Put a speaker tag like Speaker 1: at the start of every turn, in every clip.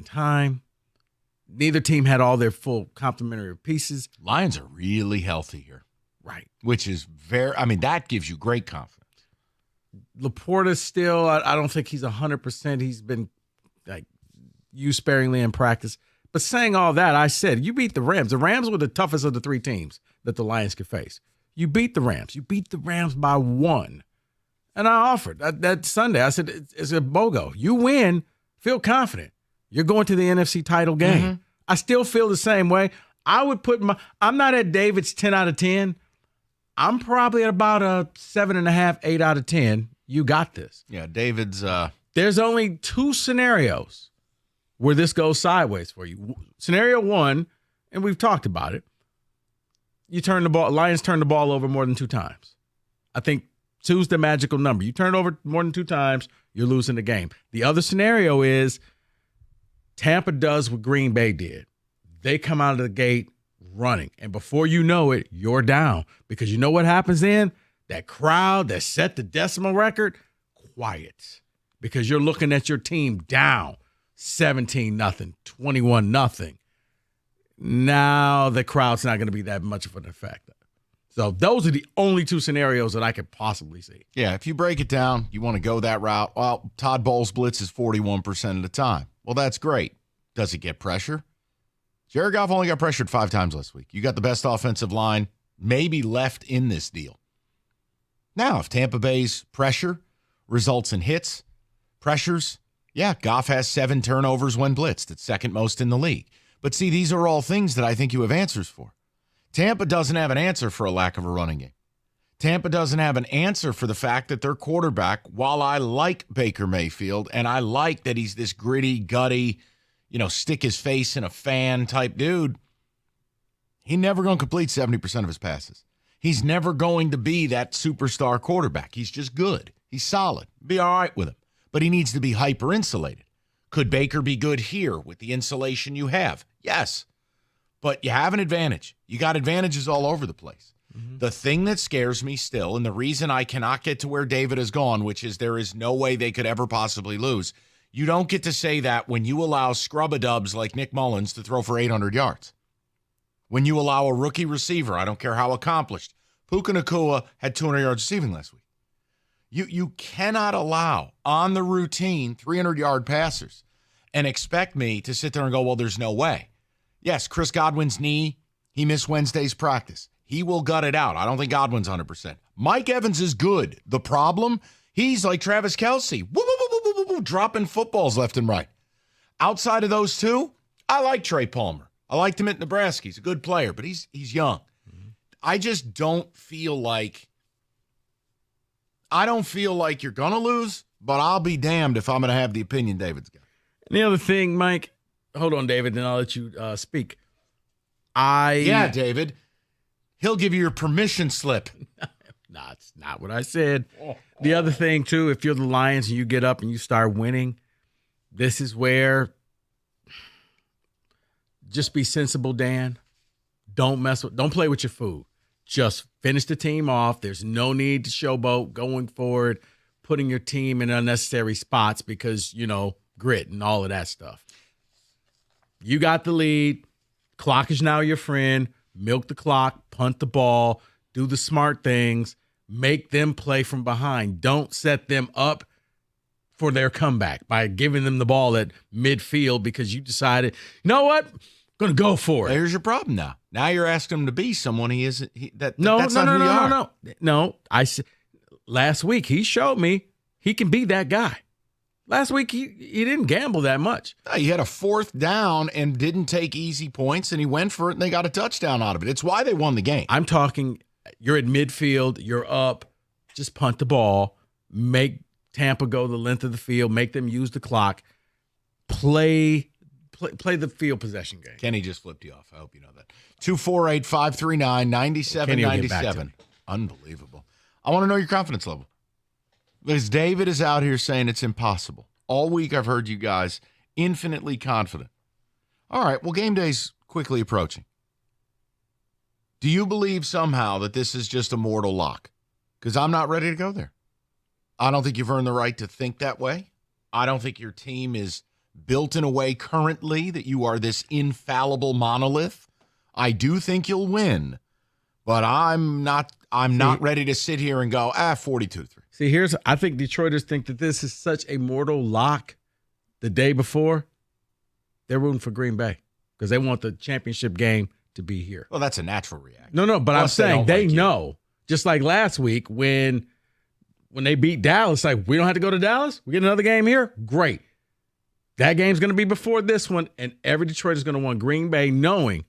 Speaker 1: in time. Neither team had all their full complementary pieces.
Speaker 2: Lions are really healthy here.
Speaker 1: Right.
Speaker 2: Which is that gives you great confidence.
Speaker 1: Laporta still, I don't think he's 100%. He's been used sparingly in practice. But saying all that, I said, you beat the Rams. The Rams were the toughest of the three teams that the Lions could face. You beat the Rams. You beat the Rams by 1. And I offered that Sunday. I said, it's a BOGO. You win, feel confident. You're going to the NFC title game. Mm-hmm. I still feel the same way. I would put I'm not at David's 10 out of 10. I'm probably at about a 7.5, 8 out of 10. You got this.
Speaker 2: Yeah, David's.
Speaker 1: There's only 2 scenarios where this goes sideways for you. Scenario 1, and we've talked about it. Lions turn the ball over more than 2 times. I think 2's the magical number. You turn it over more than 2 times, you're losing the game. The other scenario is Tampa does what Green Bay did. They come out of the gate running, and before you know it, you're down. Because you know what happens then? That crowd that set the decimal record, quiet. Because you're looking at your team down 17-0, 21-0. Now the crowd's not going to be that much of an effect. So those are the only 2 scenarios that I could possibly see.
Speaker 2: Yeah, if you break it down, you want to go that route. Well, Todd Bowles blitzes 41% of the time. Well, that's great. Does it get pressure? Jared Goff only got pressured 5 times last week. You got the best offensive line maybe left in this deal. Now, if Tampa Bay's pressure results in hits, pressures, yeah, Goff has 7 turnovers when blitzed. It's second most in the league. But see, these are all things that I think you have answers for. Tampa doesn't have an answer for a lack of a running game. Tampa doesn't have an answer for the fact that their quarterback, while I like Baker Mayfield and I like that he's this gritty, gutty, stick his face in a fan type dude, he's never going to complete 70% of his passes. He's never going to be that superstar quarterback. He's just good. He's solid. Be all right with him. But he needs to be hyper-insulated. Could Baker be good here with the insulation you have? Yes. But you have an advantage. You got advantages all over the place. Mm-hmm. The thing that scares me still, and the reason I cannot get to where David has gone, which is there is no way they could ever possibly lose, you don't get to say that when you allow scrub-a-dubs like Nick Mullins to throw for 800 yards. When you allow a rookie receiver, I don't care how accomplished, Puka Nacua had 200 yards receiving last week. You cannot allow on the routine 300-yard passers and expect me to sit there and go, well, there's no way. Yes, Chris Godwin's knee, he missed Wednesday's practice. He will gut it out. I don't think Godwin's 100%. Mike Evans is good. The problem, he's like Travis Kelce, dropping footballs left and right. Outside of those 2, I like Trey Palmer. I liked him at Nebraska. He's a good player, but he's young. Mm-hmm. I just don't feel like you're going to lose, but I'll be damned if I'm going to have the opinion David's got.
Speaker 1: And the other thing, Mike, hold on, David, then I'll let you speak.
Speaker 2: Yeah, David. He'll give you your permission slip.
Speaker 1: No, it's not what I said. The other thing, too, if you're the Lions and you get up and you start winning, this is where just be sensible, Dan. Don't play with your food. Just finish the team off. There's no need to showboat going forward, putting your team in unnecessary spots because, grit and all of that stuff. You got the lead. Clock is now your friend. Milk the clock, punt the ball, do the smart things, make them play from behind. Don't set them up for their comeback by giving them the ball at midfield because you decided, you know what? I'm going to go for it.
Speaker 2: Here's your problem now. Now you're asking him to be someone he isn't. That's not who you are.
Speaker 1: No. I said last week he showed me he can be that guy. Last week, he didn't gamble that much.
Speaker 2: He had a 4th down and didn't take easy points, and he went for it, and they got a touchdown out of it. It's why they won the game.
Speaker 1: I'm talking, you're at midfield, you're up, just punt the ball, make Tampa go the length of the field, make them use the clock, play the field possession game.
Speaker 2: Kenny just flipped you off. I hope you know that. 248-539-9797. Unbelievable. I want to know your confidence level. Because David is out here saying it's impossible. All week I've heard you guys infinitely confident. All right, well, game day's quickly approaching. Do you believe somehow that this is just a mortal lock? Because I'm not ready to go there. I don't think you've earned the right to think that way. I don't think your team is built in a way currently that you are this infallible monolith, I do think you'll win. But I'm not ready to sit here and go, 42-3.
Speaker 1: See, I think Detroiters think that this is such a mortal lock the day before. They're rooting for Green Bay because they want the championship game to be here.
Speaker 2: Well, that's a natural reaction.
Speaker 1: No, but I'm saying they
Speaker 2: like
Speaker 1: know. Just like last week when they beat Dallas, like, we don't have to go to Dallas. We get another game here. Great. That game's going to be before this one, and every Detroiter is going to want Green Bay knowing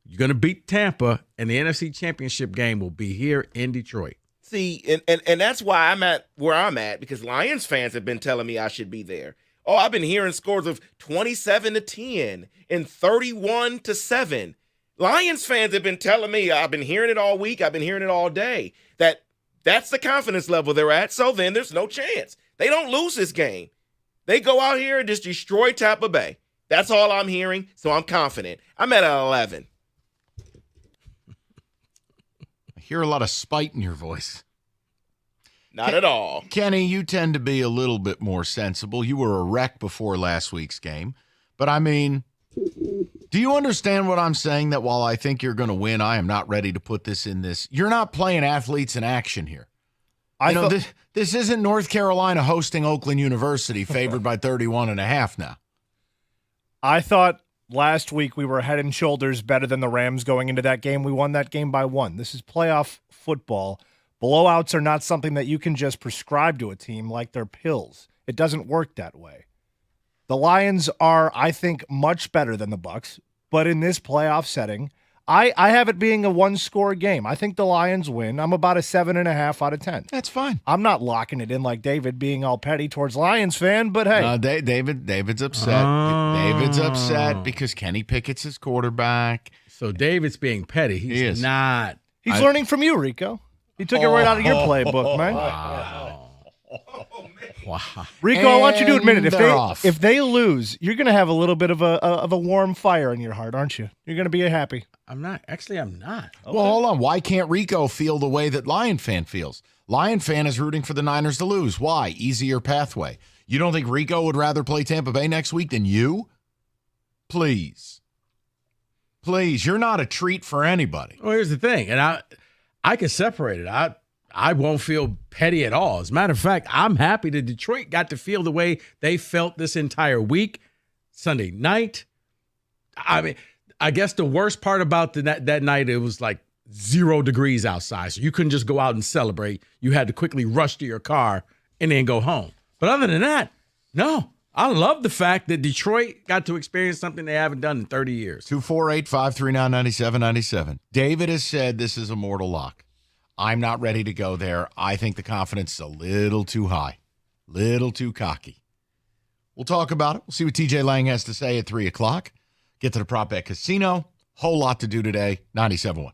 Speaker 1: you're going to beat Tampa, and the NFC Championship game will be here in Detroit.
Speaker 3: See, and that's why I'm at where I'm at, because Lions fans have been telling me I should be there. Oh, I've been hearing scores of 27-10 and 31-7. Lions fans have been telling me, I've been hearing it all week, I've been hearing it all day, that's the confidence level they're at, so then there's no chance. They don't lose this game. They go out here and just destroy Tampa Bay. That's all I'm hearing, so I'm confident. I'm at 11.
Speaker 2: I hear a lot of spite in your voice.
Speaker 3: Not at all.
Speaker 2: Kenny, you tend to be a little bit more sensible. You were a wreck before last week's game. But, I mean, do you understand what I'm saying? That while I think you're going to win, I am not ready to put this in this. You're not playing athletes in action here. This isn't North Carolina hosting Oakland University, favored by 31.5 now.
Speaker 4: I thought last week we were head and shoulders better than the Rams going into that game. We won that game by 1. This is playoff football. Blowouts are not something that you can just prescribe to a team like they're pills. It doesn't work that way. The Lions are, I think, much better than the Bucs, but in this playoff setting, I have it being a one-score game. I think the Lions win. I'm about a 7.5 out of 10.
Speaker 2: That's fine.
Speaker 4: I'm not locking it in like David, being all petty towards Lions fan, but hey.
Speaker 2: David's upset. David's upset because Kenny Pickett's his quarterback.
Speaker 1: So David's being petty. He's not.
Speaker 4: He's learning from you, Rico. He took it right out of your playbook, man.
Speaker 1: Wow.
Speaker 4: Rico, I want you to admit it.
Speaker 2: Off.
Speaker 4: If they lose, you're going to have a little bit of a warm fire in your heart, aren't you? You're going to be happy.
Speaker 1: I'm not. Actually, I'm not.
Speaker 2: Okay. Well, hold on. Why can't Rico feel the way that Lion fan feels? Lion fan is rooting for the Niners to lose. Why? Easier pathway. You don't think Rico would rather play Tampa Bay next week than you? Please. You're not a treat for anybody.
Speaker 1: Well, here's the thing, and I can separate it. I won't feel petty at all. As a matter of fact, I'm happy that Detroit got to feel the way they felt this entire week, Sunday night. I mean, I guess the worst part about that night, it was like 0 degrees outside, so you couldn't just go out and celebrate. You had to quickly rush to your car and then go home. But other than that, no. I love the fact that Detroit got to experience something they haven't done in 30 years.
Speaker 2: 248-539-9797. David has said this is a mortal lock. I'm not ready to go there. I think the confidence is a little too high, little too cocky. We'll talk about it. We'll see what TJ Lang has to say at 3 o'clock. Get to the Prop Bet Casino. Whole lot to do today. 97.1.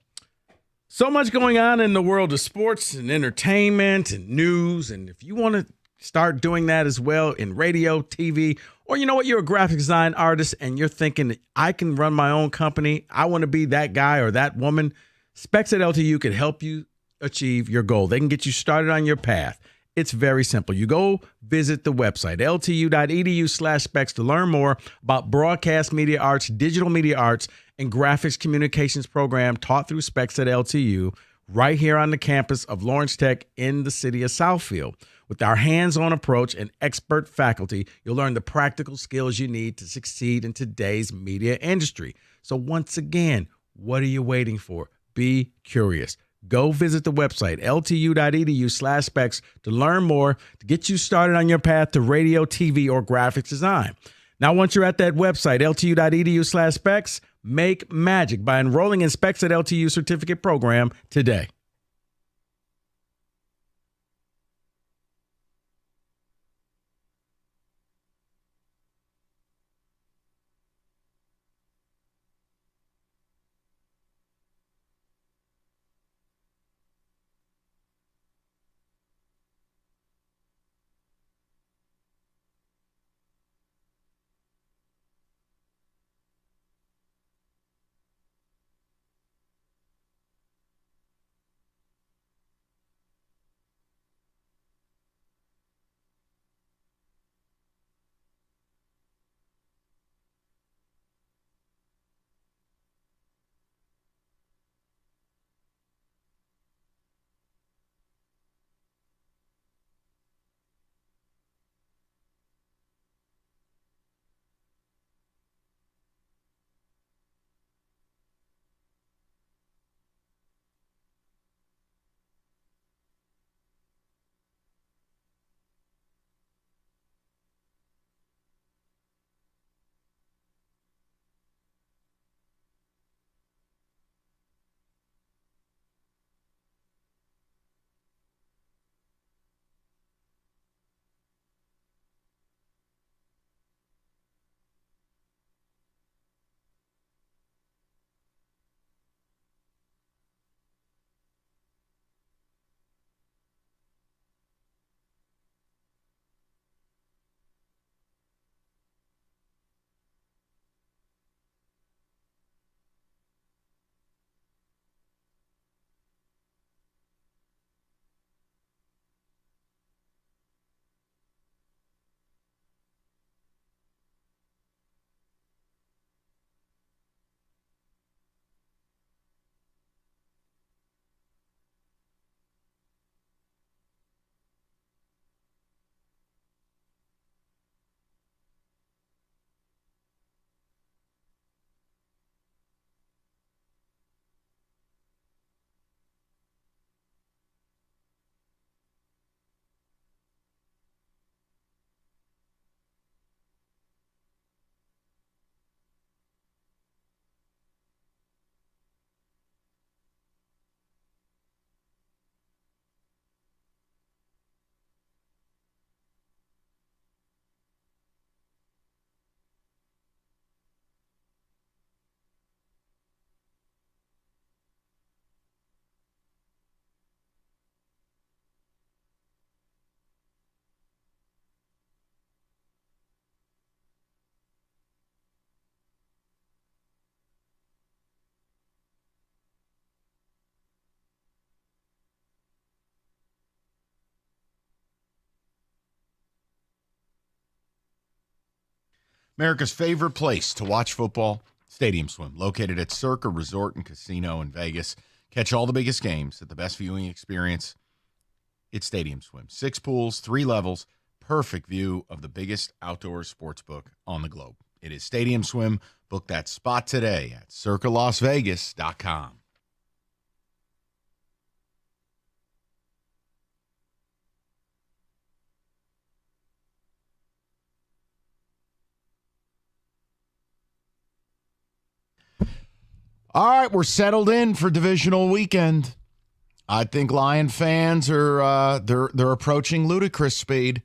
Speaker 1: So much going on in the world of sports and entertainment and news. And if you want to start doing that as well in radio, TV, or you know what, you're a graphic design artist and you're thinking, I can run my own company. I want to be that guy or that woman. Specs at LTU can help you achieve your goal. They can get you started on your path. It's very simple. You go visit the website, ltu.edu/specs, to learn more about broadcast media arts, digital media arts, and graphics communications program taught through Specs at LTU right here on the campus of Lawrence Tech in the city of Southfield. With our hands-on approach and expert faculty, you'll learn the practical skills you need to succeed in today's media industry. So once again, what are you waiting for? Be curious. Go visit the website, ltu.edu/specs, to learn more, to get you started on your path to radio, TV, or graphics design. Now, once you're at that website, ltu.edu/specs, make magic by enrolling in Specs at LTU certificate program today.
Speaker 2: America's favorite place to watch football, Stadium Swim, located at Serta Resort and Casino in Vegas. Catch all the biggest games at the best viewing experience. It's Stadium Swim. 6 pools, 3 levels, perfect view of the biggest outdoor sports book on the globe. It is Stadium Swim. Book that spot today at circalasvegas.com. All right, we're settled in for divisional weekend. I think Lion fans are they're approaching ludicrous speed.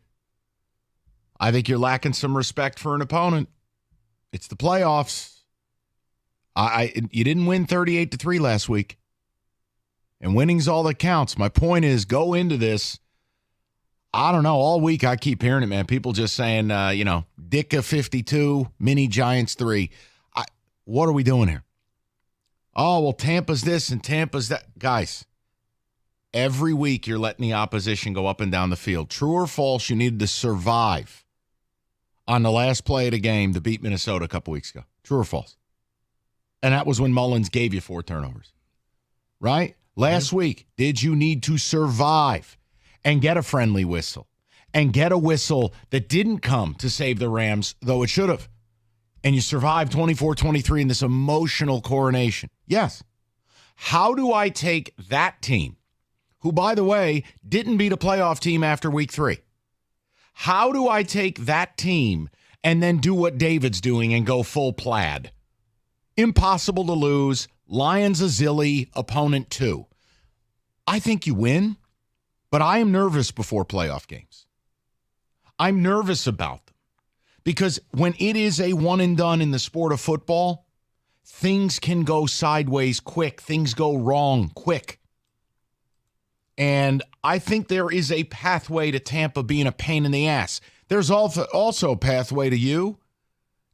Speaker 2: I think you're lacking some respect for an opponent. It's the playoffs. You didn't win 38-3 last week, and winning's all that counts. My point is, go into this. I don't know. All week I keep hearing it, man. People just saying, Dicka 52, Mini Giants 3. What are we doing here? Oh, well, Tampa's this and Tampa's that. Guys, every week you're letting the opposition go up and down the field. True or false, you needed to survive on the last play of the game to beat Minnesota a couple weeks ago. True or false? And that was when Mullins gave you 4 turnovers. Right? Last week, did you need to survive and get a friendly whistle and get a whistle that didn't come to save the Rams, though it should have? And you survived 24-23 in this emotional coronation. Yes. How do I take that team, who, by the way, didn't beat a playoff team after week 3? How do I take that team and then do what David's doing and go full plaid? Impossible to lose. Lions a zilly, opponent 2. I think you win, but I am nervous before playoff games. I'm nervous about them. Because when it is a one and done in the sport of football, things can go sideways quick. Things go wrong quick. And I think there is a pathway to Tampa being a pain in the ass. There's also a pathway to you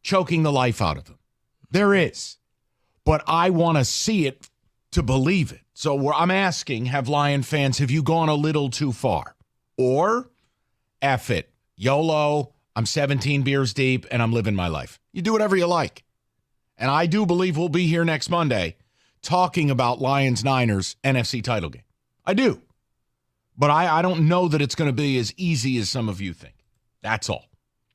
Speaker 2: choking the life out of them. There is. But I want to see it to believe it. So I'm asking, have you gone a little too far? Or, F it, YOLO, I'm 17 beers deep, and I'm living my life. You do whatever you like. And I do believe we'll be here next Monday talking about Lions-Niners NFC title game. I do. But I don't know that it's going to be as easy as some of you think. That's all.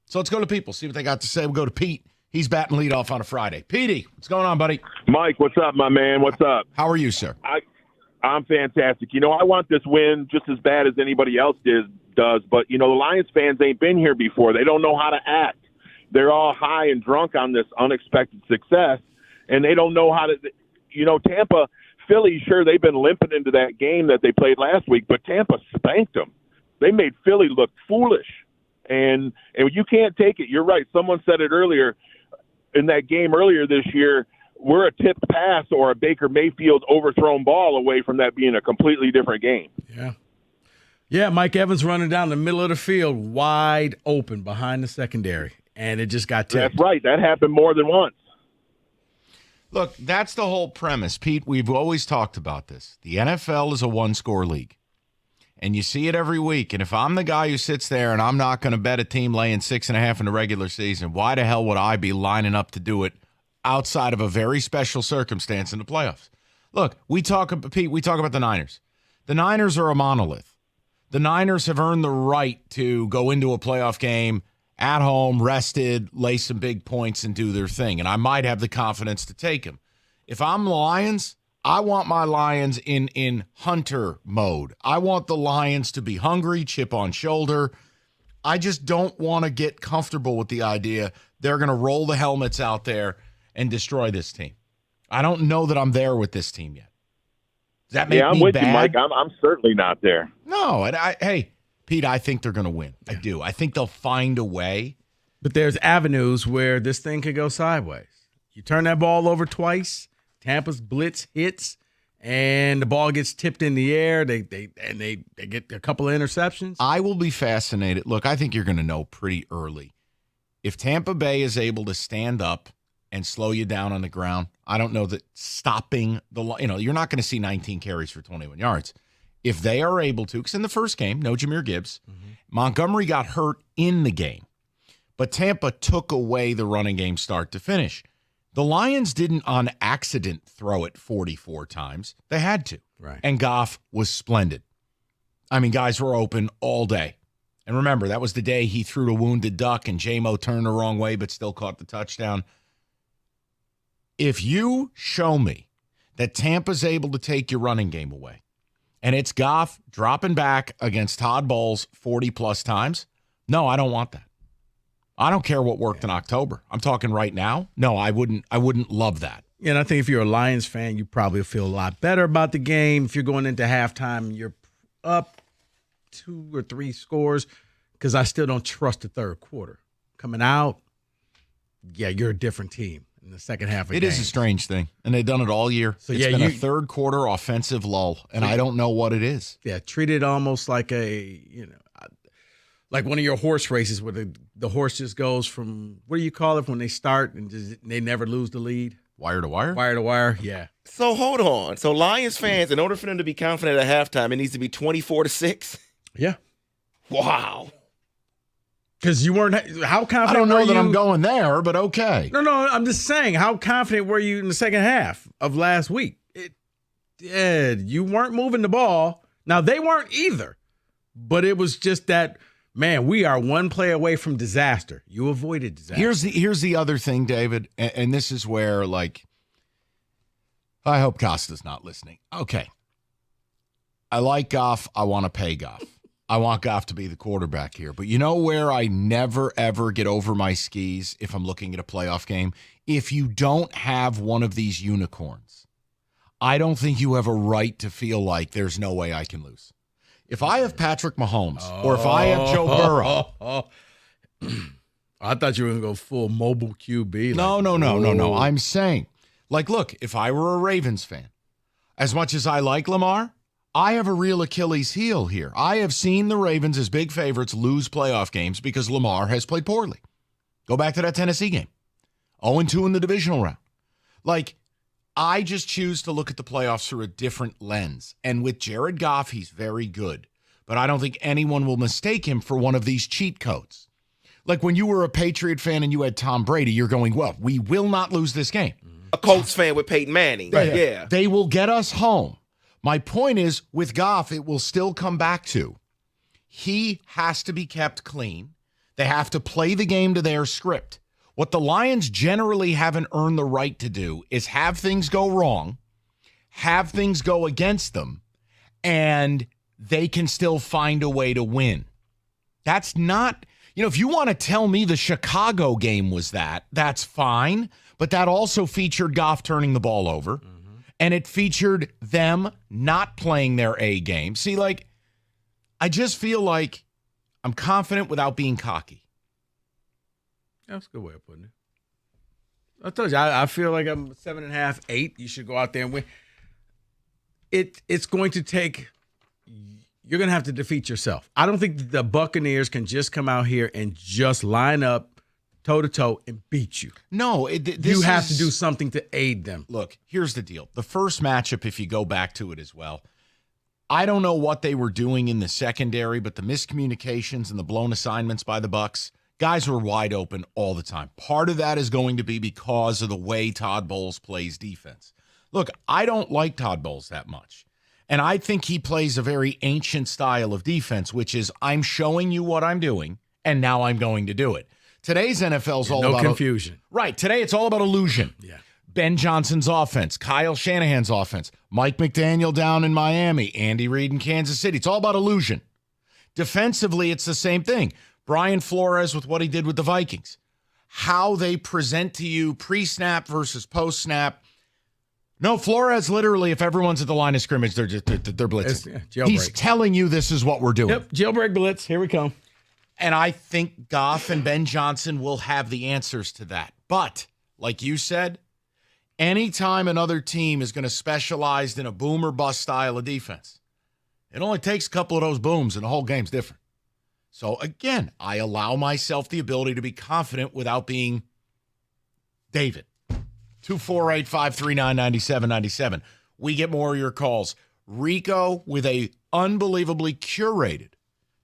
Speaker 2: So let's go to people, see what they got to say. We'll go to Pete. He's batting leadoff on a Friday. Petey, what's going on, buddy?
Speaker 5: Mike, what's up, my man? What's up?
Speaker 2: How are you, sir?
Speaker 5: I'm fantastic. I want this win just as bad as anybody else does, but, the Lions fans ain't been here before. They don't know how to act. They're all high and drunk on this unexpected success, and they don't know how to Tampa, Philly, sure, they've been limping into that game that they played last week, but Tampa spanked them. They made Philly look foolish, and you can't take it. You're right. Someone said it earlier in that game earlier this year. We're a tipped pass or a Baker Mayfield overthrown ball away from that being a completely different game.
Speaker 1: Yeah. Yeah, Mike Evans running down the middle of the field wide open behind the secondary, and it just got tipped.
Speaker 5: That's right. That happened more than once.
Speaker 2: Look, that's the whole premise, Pete. We've always talked about this. The NFL is a one-score league, and you see it every week. And if I'm the guy who sits there and I'm not going to bet a team laying 6.5 in the regular season, why the hell would I be lining up to do it outside of a very special circumstance in the playoffs? Look, Pete, we talk about the Niners. The Niners are a monolith. The Niners have earned the right to go into a playoff game at home, rested, lay some big points, and do their thing. And I might have the confidence to take them. If I'm the Lions, I want my Lions in hunter mode. I want the Lions to be hungry, chip on shoulder. I just don't want to get comfortable with the idea they're going to roll the helmets out there and destroy this team. I don't know that I'm there with this team yet. Does that make me
Speaker 5: I'm with
Speaker 2: bad?
Speaker 5: you, Mike. I'm certainly not there.
Speaker 2: No, and hey, Pete, I think they're going to win. I do. I think they'll find a way.
Speaker 1: But there's avenues where this thing could go sideways. You turn that ball over twice, Tampa's blitz hits, and the ball gets tipped in the air. They get a couple of interceptions.
Speaker 2: I will be fascinated. Look, I think you're going to know pretty early. If Tampa Bay is able to stand up and slow you down on the ground, I don't know that stopping you're not going to see 19 carries for 21 yards. If they are able to, because in the first game, no Jahmyr Gibbs, Montgomery got hurt in the game. but Tampa took away the running game start to finish. The Lions didn't on accident throw it 44 times. They had to.
Speaker 1: Right.
Speaker 2: And Goff was splendid. I mean, guys were open all day. And remember, that was the day he threw to wounded duck and J-Mo turned the wrong way but still caught the touchdown. If you show me that Tampa's able to take your running game away, and it's Goff dropping back against Todd Bowles 40-plus times, no, I don't want that. I don't care what worked in October. I'm talking right now. No, I wouldn't love that.
Speaker 1: And I think if you're a Lions fan, you probably feel a lot better about the game. If you're going into halftime, you're up 2 or 3 scores, because I still don't trust the third quarter. Coming out, yeah, you're a different team in the second half of the game.
Speaker 2: It is a strange thing, and they've done it all year.
Speaker 1: So,
Speaker 2: it's been a third quarter offensive lull, and I don't know what it is.
Speaker 1: Yeah, treat it almost like like one of your horse races where the horse just goes from, what do you call it when they start and they never lose the lead?
Speaker 2: Wire to wire?
Speaker 1: Wire to wire, yeah.
Speaker 3: So hold on. So Lions fans, in order for them to be confident at halftime, it needs to be 24-6?
Speaker 1: Yeah.
Speaker 3: Wow.
Speaker 1: Because you weren't, how confident
Speaker 2: I don't know
Speaker 1: were
Speaker 2: that
Speaker 1: you?
Speaker 2: I'm going there, but okay.
Speaker 1: No, I'm just saying, how confident were you in the second half of last week? You weren't moving the ball. Now, they weren't either, but it was just that, man, we are one play away from disaster. You avoided disaster.
Speaker 2: Here's the other thing, David, and this is where, like, I hope Costa's not listening. Okay. I like Goff. I want to pay Goff. I want Goff to be the quarterback here. But you know where I never, ever get over my skis if I'm looking at a playoff game? If you don't have one of these unicorns, I don't think you have a right to feel like there's no way I can lose. If I have Patrick Mahomes or if I have Joe Burrow.
Speaker 1: I thought you were going to go full mobile QB.
Speaker 2: No. I'm saying, like, look, if I were a Ravens fan, as much as I like Lamar, I have a real Achilles heel here. I have seen the Ravens as big favorites lose playoff games because Lamar has played poorly. Go back to that Tennessee game. 0-2 in the divisional round. Like, I just choose to look at the playoffs through a different lens. And with Jared Goff, he's very good. But I don't think anyone will mistake him for one of these cheat codes. Like when you were a Patriot fan and you had Tom Brady, you're going, well, we will not lose this game.
Speaker 3: A Colts fan with Peyton Manning.
Speaker 2: Right.
Speaker 3: Yeah.
Speaker 2: They will get us home. My point is, with Goff, it will still come back to he has to be kept clean. They have to play the game to their script. What the Lions generally haven't earned the right to do is have things go wrong, have things go against them, and they can still find a way to win. That's not, if you want to tell me the Chicago game was that's fine, but that also featured Goff turning the ball over. And it featured them not playing their A game. See, like, I just feel like I'm confident without being cocky.
Speaker 1: That's a good way of putting it. I told you, I feel like I'm 7.5, 8. You should go out there and win. It's going to take, you're going to have to defeat yourself. I don't think the Buccaneers can just come out here and just line up toe-to-toe and beat you.
Speaker 2: No.
Speaker 1: You have to do something to aid them.
Speaker 2: Look, here's the deal. The first matchup, if you go back to it as well, I don't know what they were doing in the secondary, but the miscommunications and the blown assignments by the Bucs, guys were wide open all the time. Part of that is going to be because of the way Todd Bowles plays defense. Look, I don't like Todd Bowles that much. And I think he plays a very ancient style of defense, which is I'm showing you what I'm doing, and now I'm going to do it. Today's NFL is all about
Speaker 1: confusion.
Speaker 2: Right. Today it's all about illusion.
Speaker 1: Yeah.
Speaker 2: Ben Johnson's offense, Kyle Shanahan's offense, Mike McDaniel down in Miami, Andy Reid in Kansas City. It's all about illusion. Defensively, it's the same thing. Brian Flores with what he did with the Vikings. How they present to you pre-snap versus post-snap. No, Flores literally, if everyone's at the line of scrimmage, they're blitzing. He's telling you this is what we're doing.
Speaker 1: Yep, jailbreak blitz. Here we come.
Speaker 2: And I think Goff and Ben Johnson will have the answers to that. But, like you said, anytime another team is going to specialize in a boom or bust style of defense, it only takes a couple of those booms and the whole game's different. So, again, I allow myself the ability to be confident without being David. 248-539-9797. We get more of your calls. Rico with a unbelievably curated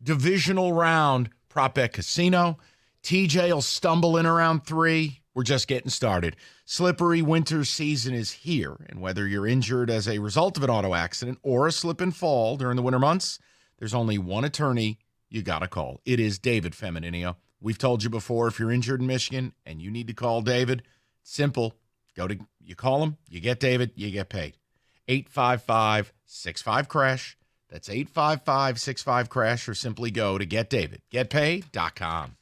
Speaker 2: divisional round prop bet casino. TJ will stumble in around 3. We're just getting started. Slippery winter season is here, and whether you're injured as a result of an auto accident or a slip and fall during the winter months, there's only one attorney you got to call. It is David Femininio. We've told you before, if you're injured in Michigan and you need to call David, simple. You call him, you get David, you get paid. 855-65-CRASH. That's 855-65-CRASH, or simply go to getdavid.getpaid.com.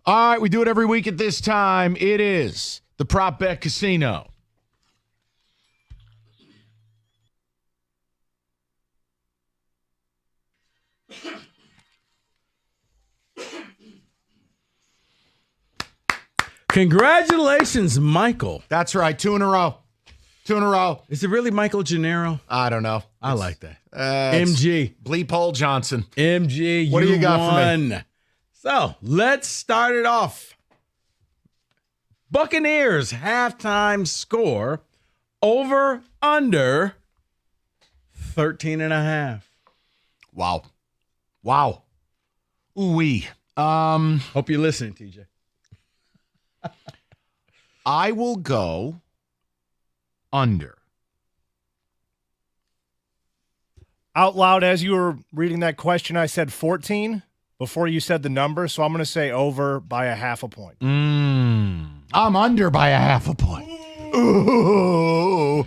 Speaker 2: All right, we do it every week at this time. It is the Prop Bet Casino.
Speaker 1: Congratulations, Michael.
Speaker 2: That's right, 2 in a row. 2 in a row.
Speaker 1: Is it really Michael Gennaro?
Speaker 2: I don't know.
Speaker 1: I like that.
Speaker 2: It's
Speaker 1: MG.
Speaker 2: Bleep Hole Johnson.
Speaker 1: MG,
Speaker 2: What do you got for me?
Speaker 1: So let's start it off. Buccaneers halftime score over under 13.5.
Speaker 2: Wow. Ooh-wee.
Speaker 1: Hope you're listening, TJ.
Speaker 2: I will go under.
Speaker 4: Out loud, as you were reading that question, I said 14 before you said the number, so I'm going to say over by a half a point.
Speaker 2: I'm under by a half a point. Ooh.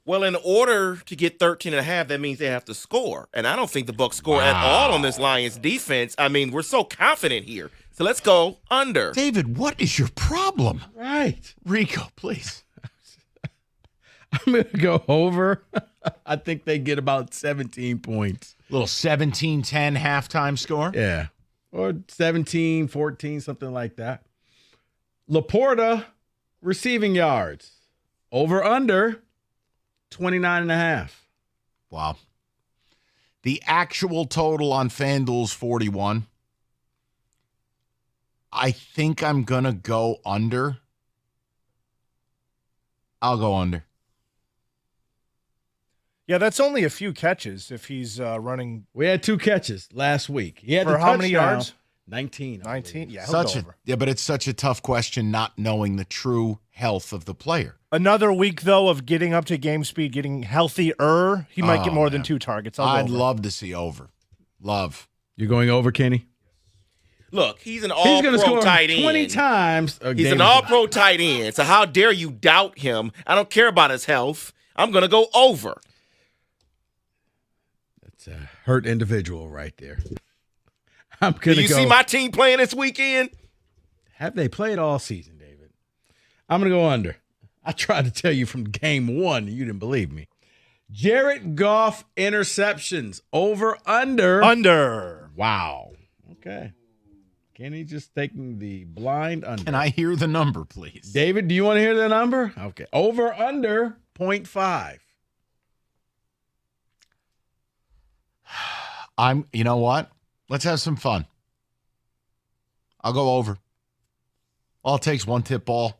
Speaker 3: Well, in order to get 13.5, that means they have to score. And I don't think the Bucs score at all on this Lions defense. I mean, we're so confident here. So let's go under.
Speaker 2: David, what is your problem?
Speaker 1: Right.
Speaker 2: Rico, please.
Speaker 1: I'm going to go over. I think they get about 17 points.
Speaker 2: Little 17-10 halftime score.
Speaker 1: Yeah. Or 17-14, something like that. Laporta receiving yards. Over under 29.5.
Speaker 2: Wow. The actual total on FanDuel's 41. I think I'm going to go under. I'll go under.
Speaker 4: Yeah, that's only a few catches if he's running.
Speaker 1: We had 2 catches last week. He had
Speaker 4: For
Speaker 1: the
Speaker 4: how many
Speaker 1: touchdown.
Speaker 4: yards?
Speaker 1: 19.
Speaker 4: 19? Yeah, he'll go over.
Speaker 2: But it's such a tough question not knowing the true health of the player.
Speaker 4: Another week, though, of getting up to game speed, getting healthier. He might get more than 2 targets.
Speaker 2: I'd love to see over. Love.
Speaker 1: You're going over, Kenny?
Speaker 3: Look, he's an
Speaker 1: He's going to
Speaker 3: all-pro
Speaker 1: score
Speaker 3: tight end.
Speaker 1: 20 times.
Speaker 3: He's an all-pro tight end. So how dare you doubt him? I don't care about his health. I'm going to go over.
Speaker 1: That's a hurt individual right there. I'm
Speaker 3: Do
Speaker 1: going to
Speaker 3: you
Speaker 1: go.
Speaker 3: see my team playing this weekend?
Speaker 1: Have they played all season, David? I'm going to go under. I tried to tell you from game 1. You didn't believe me. Jared Goff interceptions. Over, under.
Speaker 4: Under.
Speaker 1: Wow. Okay. Kenny just taking the blind under.
Speaker 2: And I hear the number, please.
Speaker 1: David, do you want to hear the number? Okay. Over, under 0.5.
Speaker 2: You know what? Let's have some fun. I'll go over. All it takes one tip ball,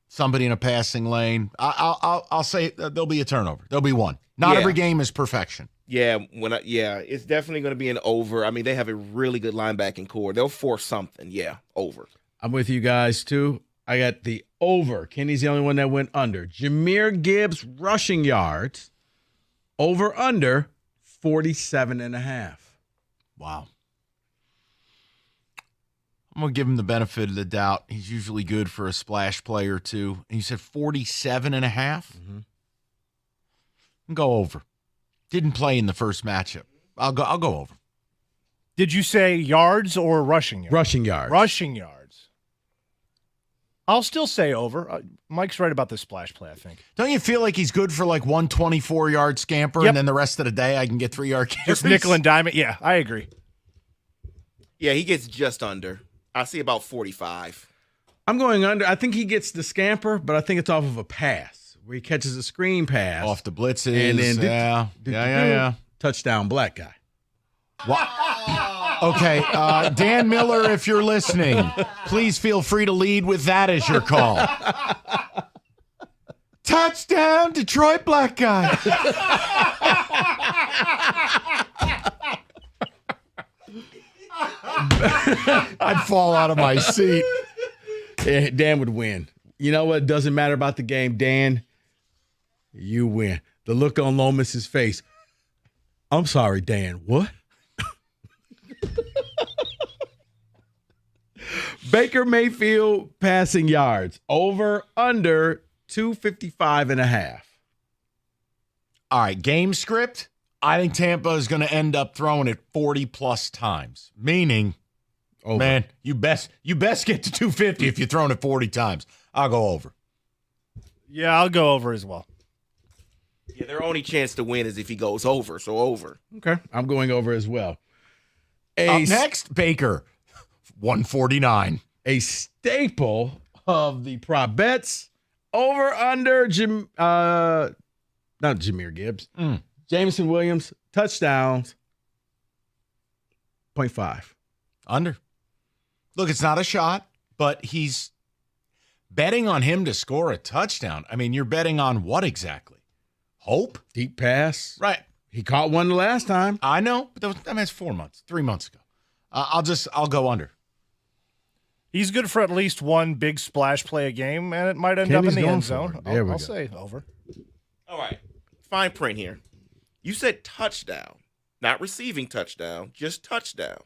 Speaker 2: somebody in a passing lane. I'll say there'll be a turnover. There'll be one. Not every game is perfection.
Speaker 3: Yeah, it's definitely going to be an over. I mean, they have a really good linebacking core. They'll force something. Yeah, over.
Speaker 1: I'm with you guys, too. I got the over. Kenny's the only one that went under. Jahmyr Gibbs rushing yards. Over, under 47.5.
Speaker 2: Wow. I'm going to give him the benefit of the doubt. He's usually good for a splash play or two. And you said 47.5?
Speaker 1: Mm-hmm.
Speaker 2: Go over. Didn't play in the first matchup. I'll go over.
Speaker 4: Did you say yards or rushing yards?
Speaker 1: Rushing yards.
Speaker 4: Rushing yards. I'll still say over. Mike's right about the splash play, I think.
Speaker 2: Don't you feel like he's good for like 124-yard scamper,
Speaker 4: Yep.
Speaker 2: and then the rest of the day I can get 3-yard carries?
Speaker 4: Just nickel and dime it. Yeah, I agree.
Speaker 3: Yeah, he gets just under. I see about 45.
Speaker 1: I'm going under. I think he gets the scamper, but I think it's off of a pass where he catches a screen pass.
Speaker 2: Off the blitzes.
Speaker 1: And then
Speaker 2: yeah.
Speaker 1: touchdown, black guy.
Speaker 2: Okay, Dan Miller, if you're listening, please feel free to lead with that as your call. Touchdown, Detroit black guy. I'd fall out of my seat.
Speaker 1: Yeah, Dan would win. You know what? It doesn't matter about the game. Dan, you win. The look on Lomas's face. I'm sorry, Dan. What? Baker Mayfield passing yards. Over, under 255.5.
Speaker 2: All right, game script. I think Tampa is going to end up throwing it 40-plus times, meaning,
Speaker 1: Over.
Speaker 2: man, you best get to 250 if you're throwing it 40 times. I'll go over.
Speaker 4: Yeah, I'll go over as well.
Speaker 3: Yeah, their only chance to win is if he goes over, so over.
Speaker 1: Okay. I'm going over as well.
Speaker 2: Up next, Baker, 149.
Speaker 1: A staple of the prop bets. Over under not Jahmyr Gibbs. Jameson Williams, touchdowns, 0.5.
Speaker 2: Under. Look, it's not a shot, but he's betting on him to score a touchdown. I mean, you're betting on what exactly? Hope?
Speaker 1: Deep pass.
Speaker 2: Right.
Speaker 1: He caught one the last time.
Speaker 2: I know, but that's 3 months ago. I'll go under.
Speaker 4: He's good for at least one big splash play a game, and it might end up in the end zone. I'll say over.
Speaker 3: All right. Fine print here. You said touchdown, not receiving touchdown, just touchdown.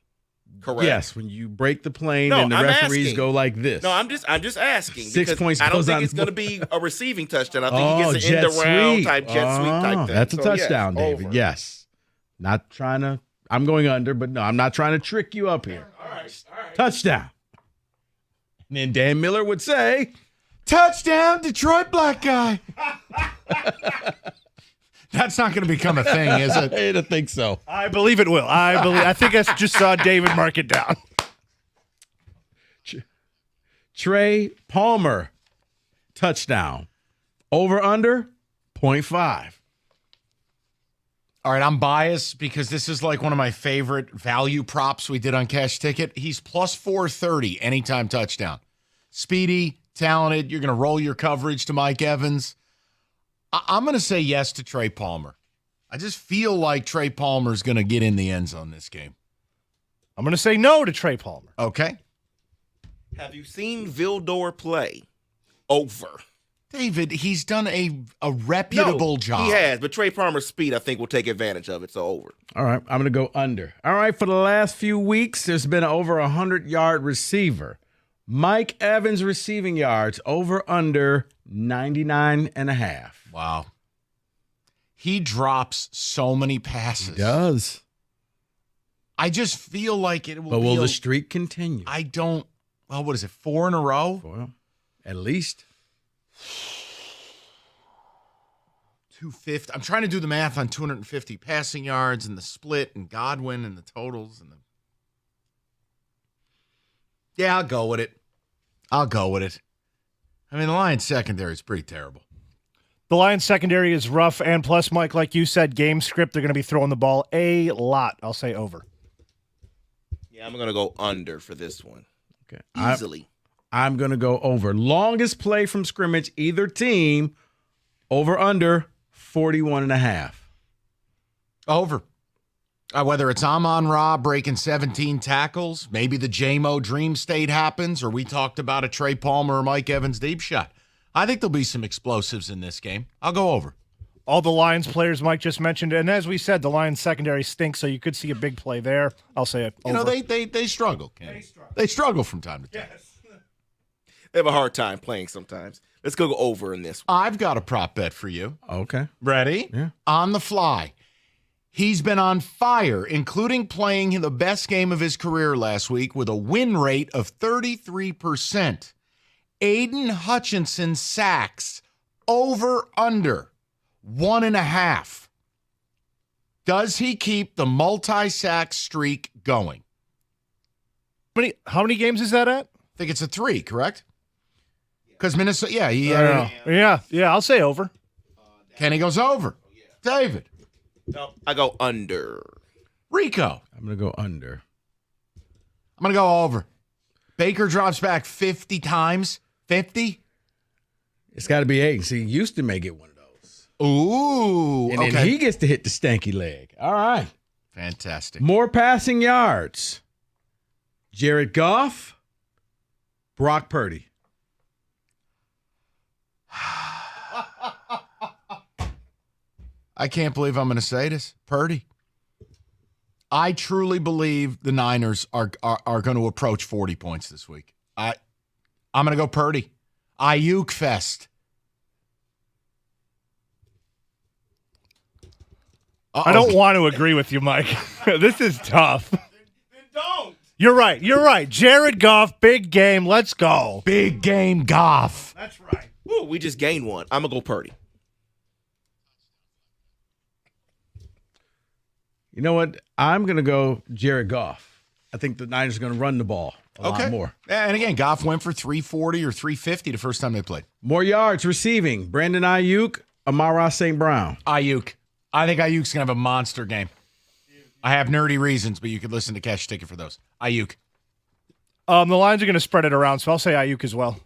Speaker 3: Correct.
Speaker 1: Yes, when you break the plane and the referees go like this.
Speaker 3: No, I'm just asking.
Speaker 1: 6 points.
Speaker 3: I don't
Speaker 1: goes
Speaker 3: think
Speaker 1: on
Speaker 3: it's going to be a receiving touchdown. I think he gets an end around type jet sweep type thing.
Speaker 1: That's a touchdown,
Speaker 3: yes,
Speaker 1: David.
Speaker 3: over.
Speaker 1: Yes. Not trying to. I'm going under, but no, I'm not trying to trick you up here.
Speaker 3: All right.
Speaker 1: Touchdown. And then Dan Miller would say,
Speaker 2: touchdown, Detroit black guy. That's not going to become a thing, is it?
Speaker 1: I don't think so.
Speaker 4: I believe it will. I think I just saw David mark it down.
Speaker 1: Trey Palmer, touchdown. Over under, 0.5.
Speaker 2: All right, I'm biased because this is like one of my favorite value props we did on Cash Ticket. He's plus 430 anytime touchdown. Speedy, talented. You're going to roll your coverage to Mike Evans. I'm going to say yes to Trey Palmer. I just feel like Trey Palmer's going to get in the end zone this game.
Speaker 4: I'm going to say no to Trey Palmer.
Speaker 2: Okay.
Speaker 3: Have you seen Vildor play? Over.
Speaker 2: David, he's done a reputable job.
Speaker 3: He has, but Trey Palmer's speed, I think, will take advantage of it, so over.
Speaker 1: All right, I'm going to go under. All right, for the last few weeks, there's been over 100-yard receiver. Mike Evans receiving yards, over under 99.5.
Speaker 2: Wow. He drops so many passes.
Speaker 1: He does.
Speaker 2: I just feel like it will
Speaker 1: But will the streak continue?
Speaker 2: I don't. Well, what is it, 4 in a row?
Speaker 1: Well, at least.
Speaker 2: 250. I'm trying to do the math on 250 passing yards and the split and Godwin and the totals and the. Yeah, I'll go with it. I mean, the Lions secondary is pretty terrible.
Speaker 4: The Lions secondary is rough, and plus, Mike, like you said, game script, they're going to be throwing the ball a lot. I'll say over.
Speaker 3: Yeah, I'm going to go under for this one.
Speaker 1: Okay.
Speaker 3: Easily.
Speaker 1: I'm going to go over. Longest play from scrimmage, either team, over under 41.5.
Speaker 2: Over. Whether it's Amon-Ra breaking 17 tackles, maybe the J-Mo dream state happens, or we talked about a Trey Palmer or Mike Evans deep shot. I think there'll be some explosives in this game. I'll go over.
Speaker 4: All the Lions players Mike just mentioned, and as we said, the Lions secondary stinks, so you could see a big play there. I'll say it over.
Speaker 2: You know, they struggle, Kenny. They struggle from time to time.
Speaker 3: Yes. They have a hard time playing sometimes. Let's go over in this one.
Speaker 2: I've got a prop bet for you.
Speaker 1: Okay.
Speaker 2: Ready?
Speaker 1: Yeah.
Speaker 2: On the fly. He's been on fire, including playing the best game of his career last week with a win rate of 33%. Aiden Hutchinson sacks over under 1.5. Does he keep the multi-sack streak going?
Speaker 4: How many games is that at?
Speaker 2: I think it's a 3, correct? Because Minnesota,
Speaker 4: Yeah, I'll say over.
Speaker 2: Kenny goes over. David.
Speaker 3: No, I go under.
Speaker 2: Rico.
Speaker 1: I'm going to go under.
Speaker 2: I'm going to go over. Baker drops back 50 times. 50?
Speaker 1: It's got to be 8. See, Houston may get one of those.
Speaker 2: Ooh.
Speaker 1: And then he gets to hit the stanky leg. All right.
Speaker 2: Fantastic.
Speaker 1: More passing yards. Jared Goff, Brock Purdy.
Speaker 2: I can't believe I'm going to say this. Purdy. I truly believe the Niners are going to approach 40 points this week. I'm going to go Purdy. Ayuk fest.
Speaker 4: I don't want to agree with you, Mike. This is tough.
Speaker 3: Then don't.
Speaker 4: You're right. Jared Goff, big game. Let's go.
Speaker 2: Big game Goff.
Speaker 4: That's right.
Speaker 3: Ooh, we just gained one. I'm going to go Purdy.
Speaker 1: You know what? I'm going to go Jared Goff. I think the Niners are going to run the ball a lot more.
Speaker 2: And again, Goff went for 340 or 350 the first time they played.
Speaker 1: More yards receiving. Brandon Ayuk, Amara St. Brown.
Speaker 2: Ayuk. I think Ayuk's going to have a monster game. I have nerdy reasons, but you could listen to Cash Ticket for those. Ayuk.
Speaker 4: The Lions are going to spread it around, so I'll say Ayuk as well.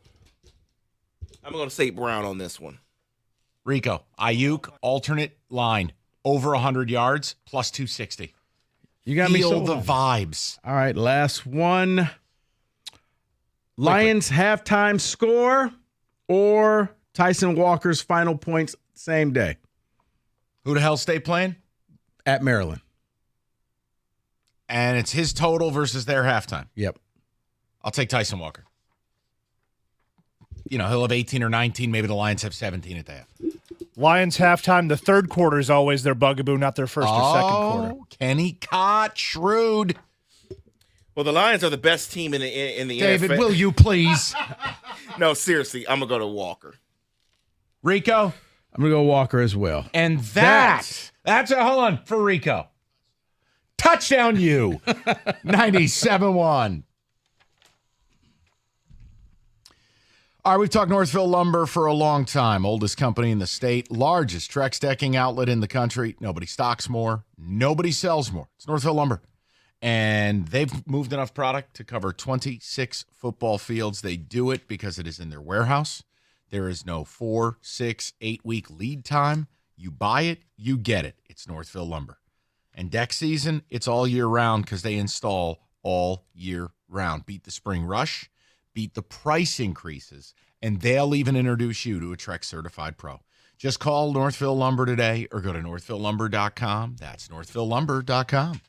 Speaker 3: I'm going to say Brown on this one.
Speaker 2: Rico. Ayuk, alternate line. Over 100 yards, plus 260.
Speaker 1: You got me
Speaker 2: Feel
Speaker 1: so
Speaker 2: the
Speaker 1: long.
Speaker 2: vibes.
Speaker 1: All right, last one. Lions halftime score or Tyson Walker's final points same day
Speaker 2: Who the hell stay playing?
Speaker 1: at Maryland.
Speaker 2: And it's his total versus their halftime.
Speaker 1: Yep.
Speaker 2: I'll take Tyson Walker. He'll have 18 or 19. Maybe the Lions have 17 at the half.
Speaker 4: Lions halftime, the third quarter is always their bugaboo, not their first or second quarter.
Speaker 2: Kenny Cott, shrewd.
Speaker 3: Well, the Lions are the best team in the
Speaker 2: David,
Speaker 3: NFL.
Speaker 2: will you please?
Speaker 3: No, seriously, I'm going to go to Walker.
Speaker 2: Rico?
Speaker 1: I'm going to go Walker as well.
Speaker 2: And that's hold on, for Rico. Touchdown you. 97-1. All right, we've talked Northville Lumber for a long time. Oldest company in the state, largest Trex decking outlet in the country. Nobody stocks more. Nobody sells more. It's Northville Lumber. And they've moved enough product to cover 26 football fields. They do it because it is in their warehouse. There is no 4, 6, 8-week lead time. You buy it, you get it. It's Northville Lumber. And deck season, it's all year round because they install all year round. Beat the spring rush. Beat the price increases, and they'll even introduce you to a Trex Certified Pro. Just call Northville Lumber today or go to northvillelumber.com. That's northvillelumber.com.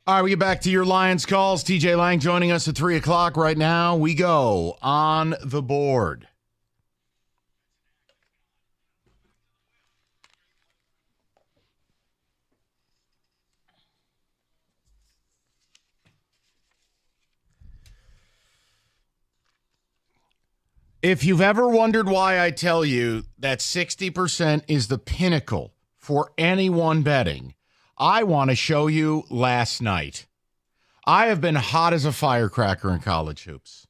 Speaker 2: All right, we get back to your Lions calls. TJ Lang joining us at 3 o'clock right now. We go on the board. If you've ever wondered why I tell you that 60% is the pinnacle for anyone betting, I want to show you last night. I have been hot as a firecracker in college hoops.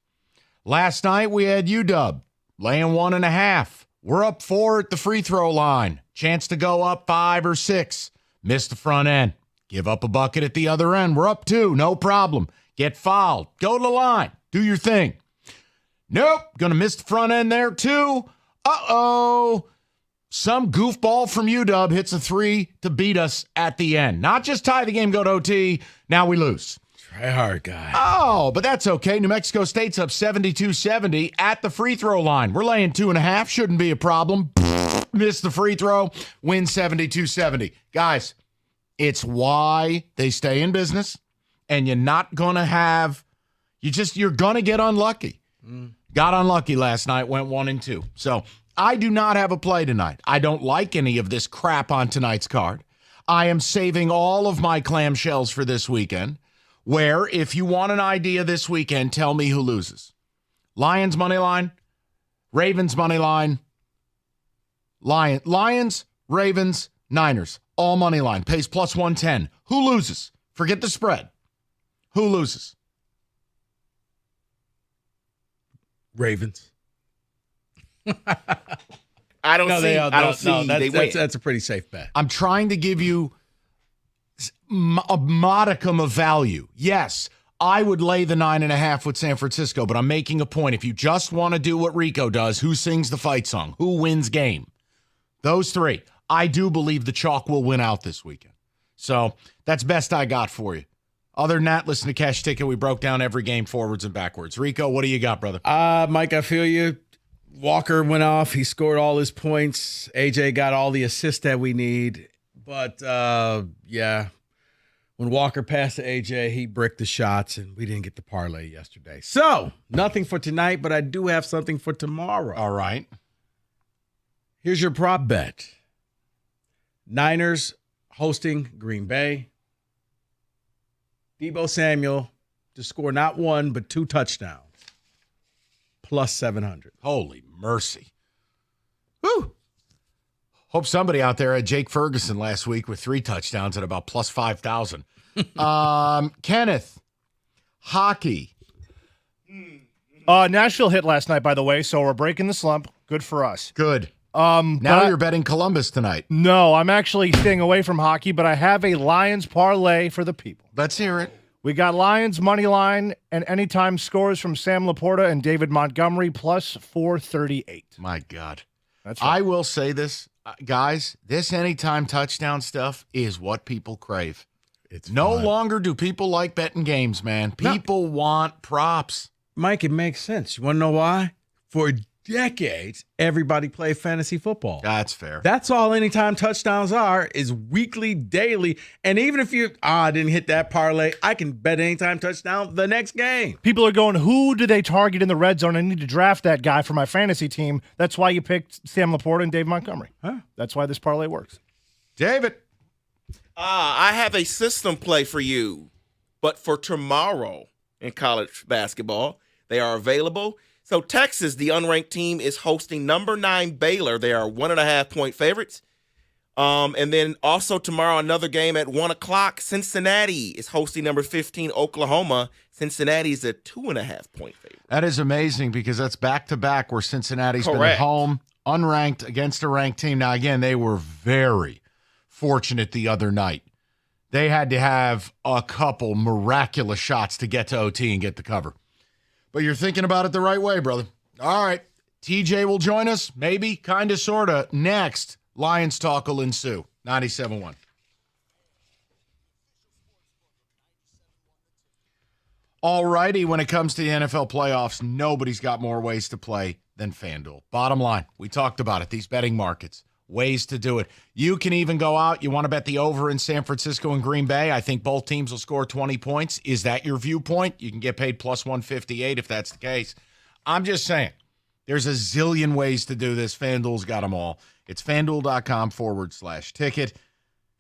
Speaker 2: Last night we had UW laying 1.5. We're up 4 at the free throw line. Chance to go up 5 or 6. Miss the front end. Give up a bucket at the other end. We're up 2. No problem. Get fouled. Go to the line. Do your thing. Nope. Going to miss the front end there too. Uh-oh. Some goofball from UW hits a 3 to beat us at the end. Not just tie the game, go to OT. Now we lose.
Speaker 1: Try hard, guy.
Speaker 2: Oh, but that's okay. New Mexico State's up 72-70 at the free throw line. We're laying 2.5. Shouldn't be a problem. Miss the free throw. Win 72-70. Guys, it's why they stay in business. And you're not going to have, you're going to get unlucky. Got unlucky last night, went 1-2. So I do not have a play tonight. I don't like any of this crap on tonight's card. I am saving all of my clamshells for this weekend, where if you want an idea this weekend, tell me who loses. Lions money line, Ravens money line, Lions, Ravens, Niners, all money line, pays plus 110. Who loses? Forget the spread. Who loses?
Speaker 1: Ravens.
Speaker 3: I don't see. They win.
Speaker 1: That's a pretty safe bet.
Speaker 2: I'm trying to give you a modicum of value. Yes, I would lay the 9.5 with San Francisco, but I'm making a point. If you just want to do what Rico does, who sings the fight song? Who wins game? Those 3. I do believe the chalk will win out this weekend. So that's best I got for you. Other than that, listen to Cash Ticket. We broke down every game forwards and backwards. Rico, what do you got, brother?
Speaker 1: Mike, I feel you. Walker went off. He scored all his points. AJ got all the assists that we need. But, yeah, when Walker passed to AJ, he bricked the shots, and we didn't get the parlay yesterday. So, nothing for tonight, but I do have something for tomorrow.
Speaker 2: All right.
Speaker 1: Here's your prop bet. Niners hosting Green Bay. Deebo Samuel to score not 1, but 2 touchdowns. Plus 700.
Speaker 2: Holy mercy. Woo. Hope somebody out there had Jake Ferguson last week with 3 touchdowns at about plus 5,000. Kenneth, hockey.
Speaker 4: Nashville hit last night, by the way, so we're breaking the slump. Good for us.
Speaker 2: Good. Now you're betting Columbus tonight.
Speaker 4: No, I'm actually staying away from hockey, but I have a Lions parlay for the people.
Speaker 2: Let's hear it.
Speaker 4: We got Lions money line and anytime scores from Sam Laporta and David Montgomery plus 438.
Speaker 2: My God.
Speaker 4: That's right.
Speaker 2: I will say this, guys, this anytime touchdown stuff is what people crave.
Speaker 1: It's
Speaker 2: no
Speaker 1: fun.
Speaker 2: longer do people like betting games, man. People want props.
Speaker 1: Mike, it makes sense. You want to know why? For decades, everybody played fantasy football.
Speaker 2: That's fair.
Speaker 1: That's all anytime touchdowns are, is weekly, daily. And even if you didn't hit that parlay, I can bet anytime touchdown the next game.
Speaker 4: People are going, who do they target in the red zone? I need to draft that guy for my fantasy team. That's why you picked Sam Laporta and Dave Montgomery.
Speaker 1: Huh?
Speaker 4: That's why this parlay works.
Speaker 2: David.
Speaker 3: I have a system play for you, but for tomorrow in college basketball, they are available. So Texas, the unranked team, is hosting number 9 Baylor. They are 1.5-point favorites. And then also tomorrow, another game at 1 o'clock. Cincinnati is hosting number 15 Oklahoma. Cincinnati is a 2.5-point favorite.
Speaker 2: That is amazing because that's back-to-back where Cincinnati's been at home, unranked against a ranked team. Now, again, they were very fortunate the other night. They had to have a couple miraculous shots to get to OT and get the cover. But you're thinking about it the right way, brother. All right. TJ will join us. Maybe, kind of, sort of. Next, Lions talk will ensue. 97.1. All righty. When it comes to the NFL playoffs, nobody's got more ways to play than FanDuel. Bottom line, we talked about it. These betting markets, ways to do it. You can even go out. You want to bet the over in San Francisco and Green Bay. I think both teams will score 20 points. Is that your viewpoint? You can get paid plus 158 if that's the case. I'm just saying, there's a zillion ways to do this. FanDuel's got them all. It's FanDuel.com/ticket.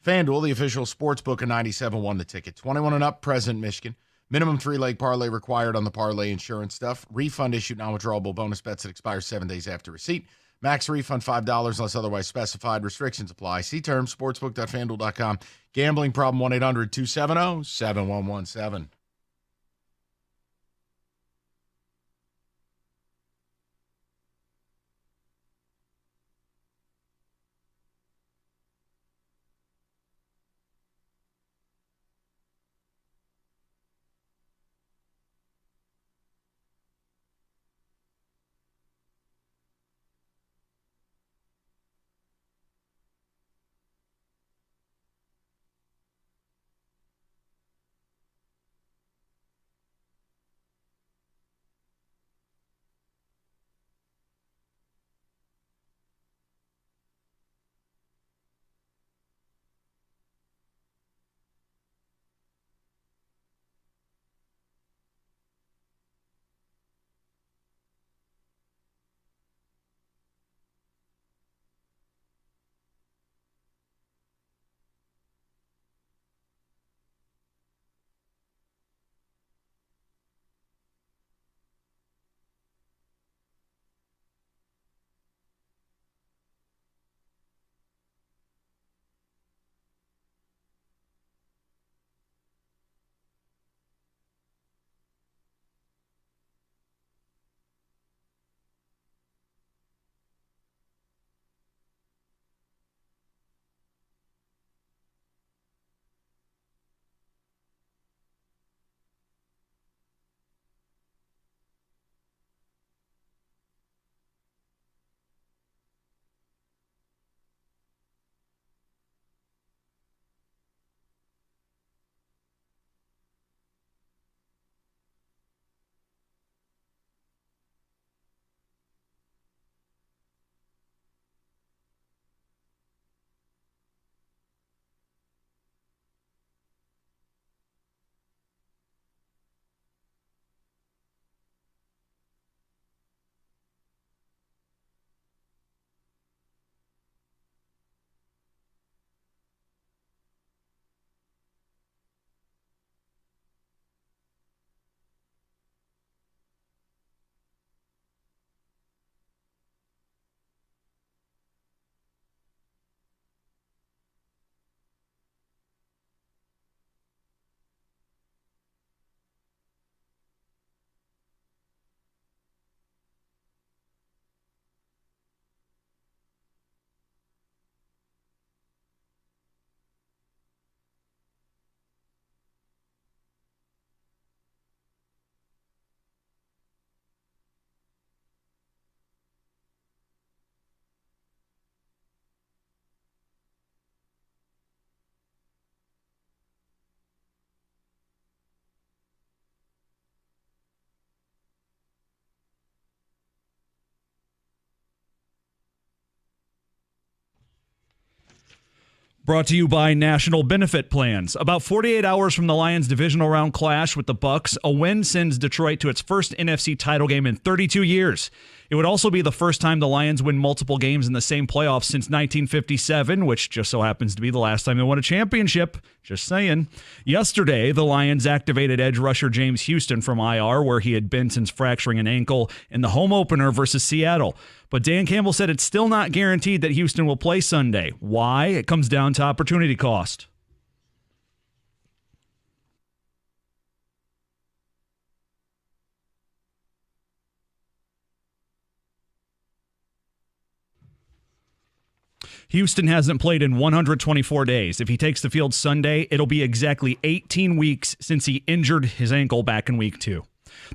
Speaker 2: FanDuel, the official sports book of 97.1 The Ticket. 21 and up, present Michigan. Minimum 3-leg parlay required on the parlay insurance stuff. Refund issued, non-withdrawable bonus bets that expire 7 days after receipt. Max refund $5 unless otherwise specified. Restrictions apply. See terms, sportsbook.fanduel.com. Gambling problem, 1-800-270-7117.
Speaker 6: Brought to you by National Benefit Plans. About 48 hours from the Lions' divisional round clash with the Bucs, a win sends Detroit to its first NFC title game in 32 years. It would also be the first time the Lions win multiple games in the same playoffs since 1957, which just so happens to be the last time they won a championship. Just saying. Yesterday, the Lions activated edge rusher James Houston from IR, where he had been since fracturing an ankle in the home opener versus Seattle. But Dan Campbell said it's still not guaranteed that Houston will play Sunday. Why? It comes down to opportunity cost. Houston hasn't played in 124 days. If he takes the field Sunday, it'll be exactly 18 weeks since he injured his ankle back in week 2.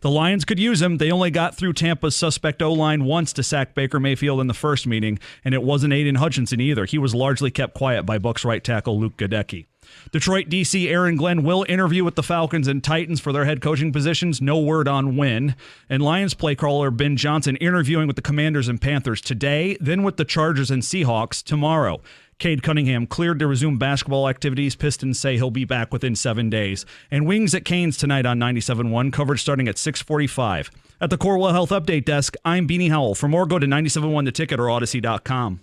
Speaker 6: The Lions could use him. They only got through Tampa's suspect O-line once to sack Baker Mayfield in the first meeting, and it wasn't Aiden Hutchinson either. He was largely kept quiet by Bucs right tackle Luke Gadecki. Detroit DC Aaron Glenn will interview with the Falcons and Titans for their head coaching positions. No word on when. And Lions play caller Ben Johnson interviewing with the Commanders and Panthers today, then with the Chargers and Seahawks tomorrow. Cade Cunningham cleared to resume basketball activities. Pistons say he'll be back within 7 days. And Wings at Canes tonight on 97.1. Coverage starting at 6:45. At the Corewell Health Update Desk, I'm Beanie Howell. For more, go to 97.1 The Ticket or Odyssey.com.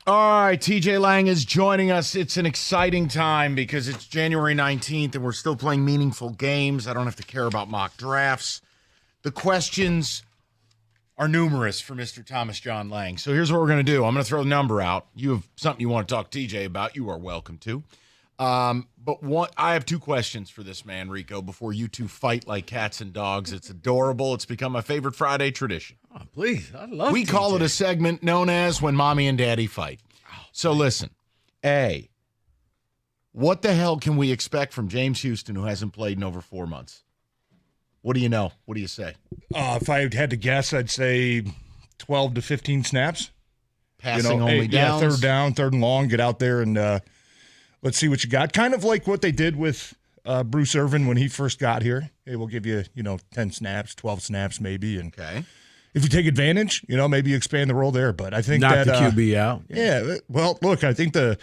Speaker 2: All right, TJ Lang is joining us. It's an exciting time because it's January 19th and we're still playing meaningful games. I don't have to care about mock drafts. The questions are numerous for Mr. Thomas John Lang. So here's what we're going to do. I'm going to throw a number out. You have something you want to talk to TJ about, you are welcome to. But I have two questions for this man, Rico, before you two fight like cats and dogs. It's adorable. It's become my favorite Friday tradition.
Speaker 1: Oh, please. I love
Speaker 2: We
Speaker 1: TJ.
Speaker 2: call it a segment known as When Mommy and Daddy Fight. So listen, A, what the hell can we expect from James Houston, who hasn't played in over 4 months? What do you know? What do you say?
Speaker 7: If I had to guess, I'd say 12 to 15 snaps.
Speaker 2: Passing only downs?
Speaker 7: Yeah, third down, third and long. Get out there and let's see what you got. Kind of like what they did with Bruce Irvin when he first got here. Hey, we'll give you, 10 snaps, 12 snaps maybe. And
Speaker 2: Okay.
Speaker 7: if you take advantage, maybe you expand the role there. But I think
Speaker 1: Knock
Speaker 7: that
Speaker 1: the QB out.
Speaker 7: Yeah. Well, look, I think the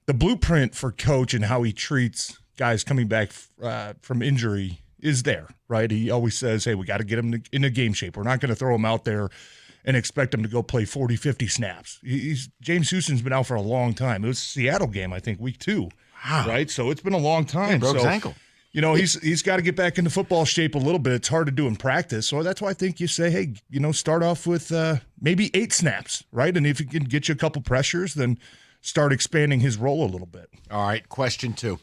Speaker 7: blueprint for coach and how he treats guys coming back from injury is there, right? He always says, hey, we got to get them into game shape. We're not going to throw them out there and expect him to go play 40, 50 snaps. James Houston's been out for a long time. It was a Seattle game, I think, week 2, right? So it's been a long time.
Speaker 2: He broke his ankle.
Speaker 7: He's got to get back into football shape a little bit. It's hard to do in practice. So that's why I think you say, hey, start off with maybe 8 snaps, right? And if he can get you a couple pressures, then start expanding his role a little bit.
Speaker 2: All right, question 2.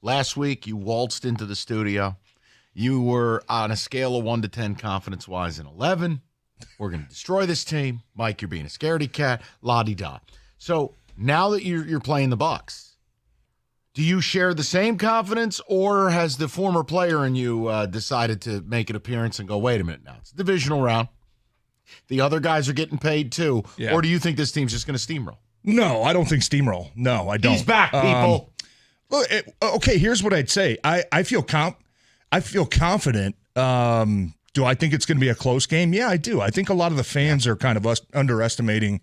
Speaker 2: Last week, you waltzed into the studio. You were on a scale of 1 to 10 confidence-wise an 11. We're going to destroy this team. Mike, you're being a scaredy cat. La-di-da. So now that you're playing the Bucs, do you share the same confidence, or has the former player in you decided to make an appearance and go, wait a minute now, it's a divisional round. The other guys are getting paid too. Yeah. Or do you think this team's just going to steamroll?
Speaker 7: No, I don't think steamroll. No, I don't.
Speaker 2: He's back, people.
Speaker 7: Okay, here's what I'd say. I feel confident. Do I think it's going to be a close game? Yeah, I do. I think a lot of the fans are kind of underestimating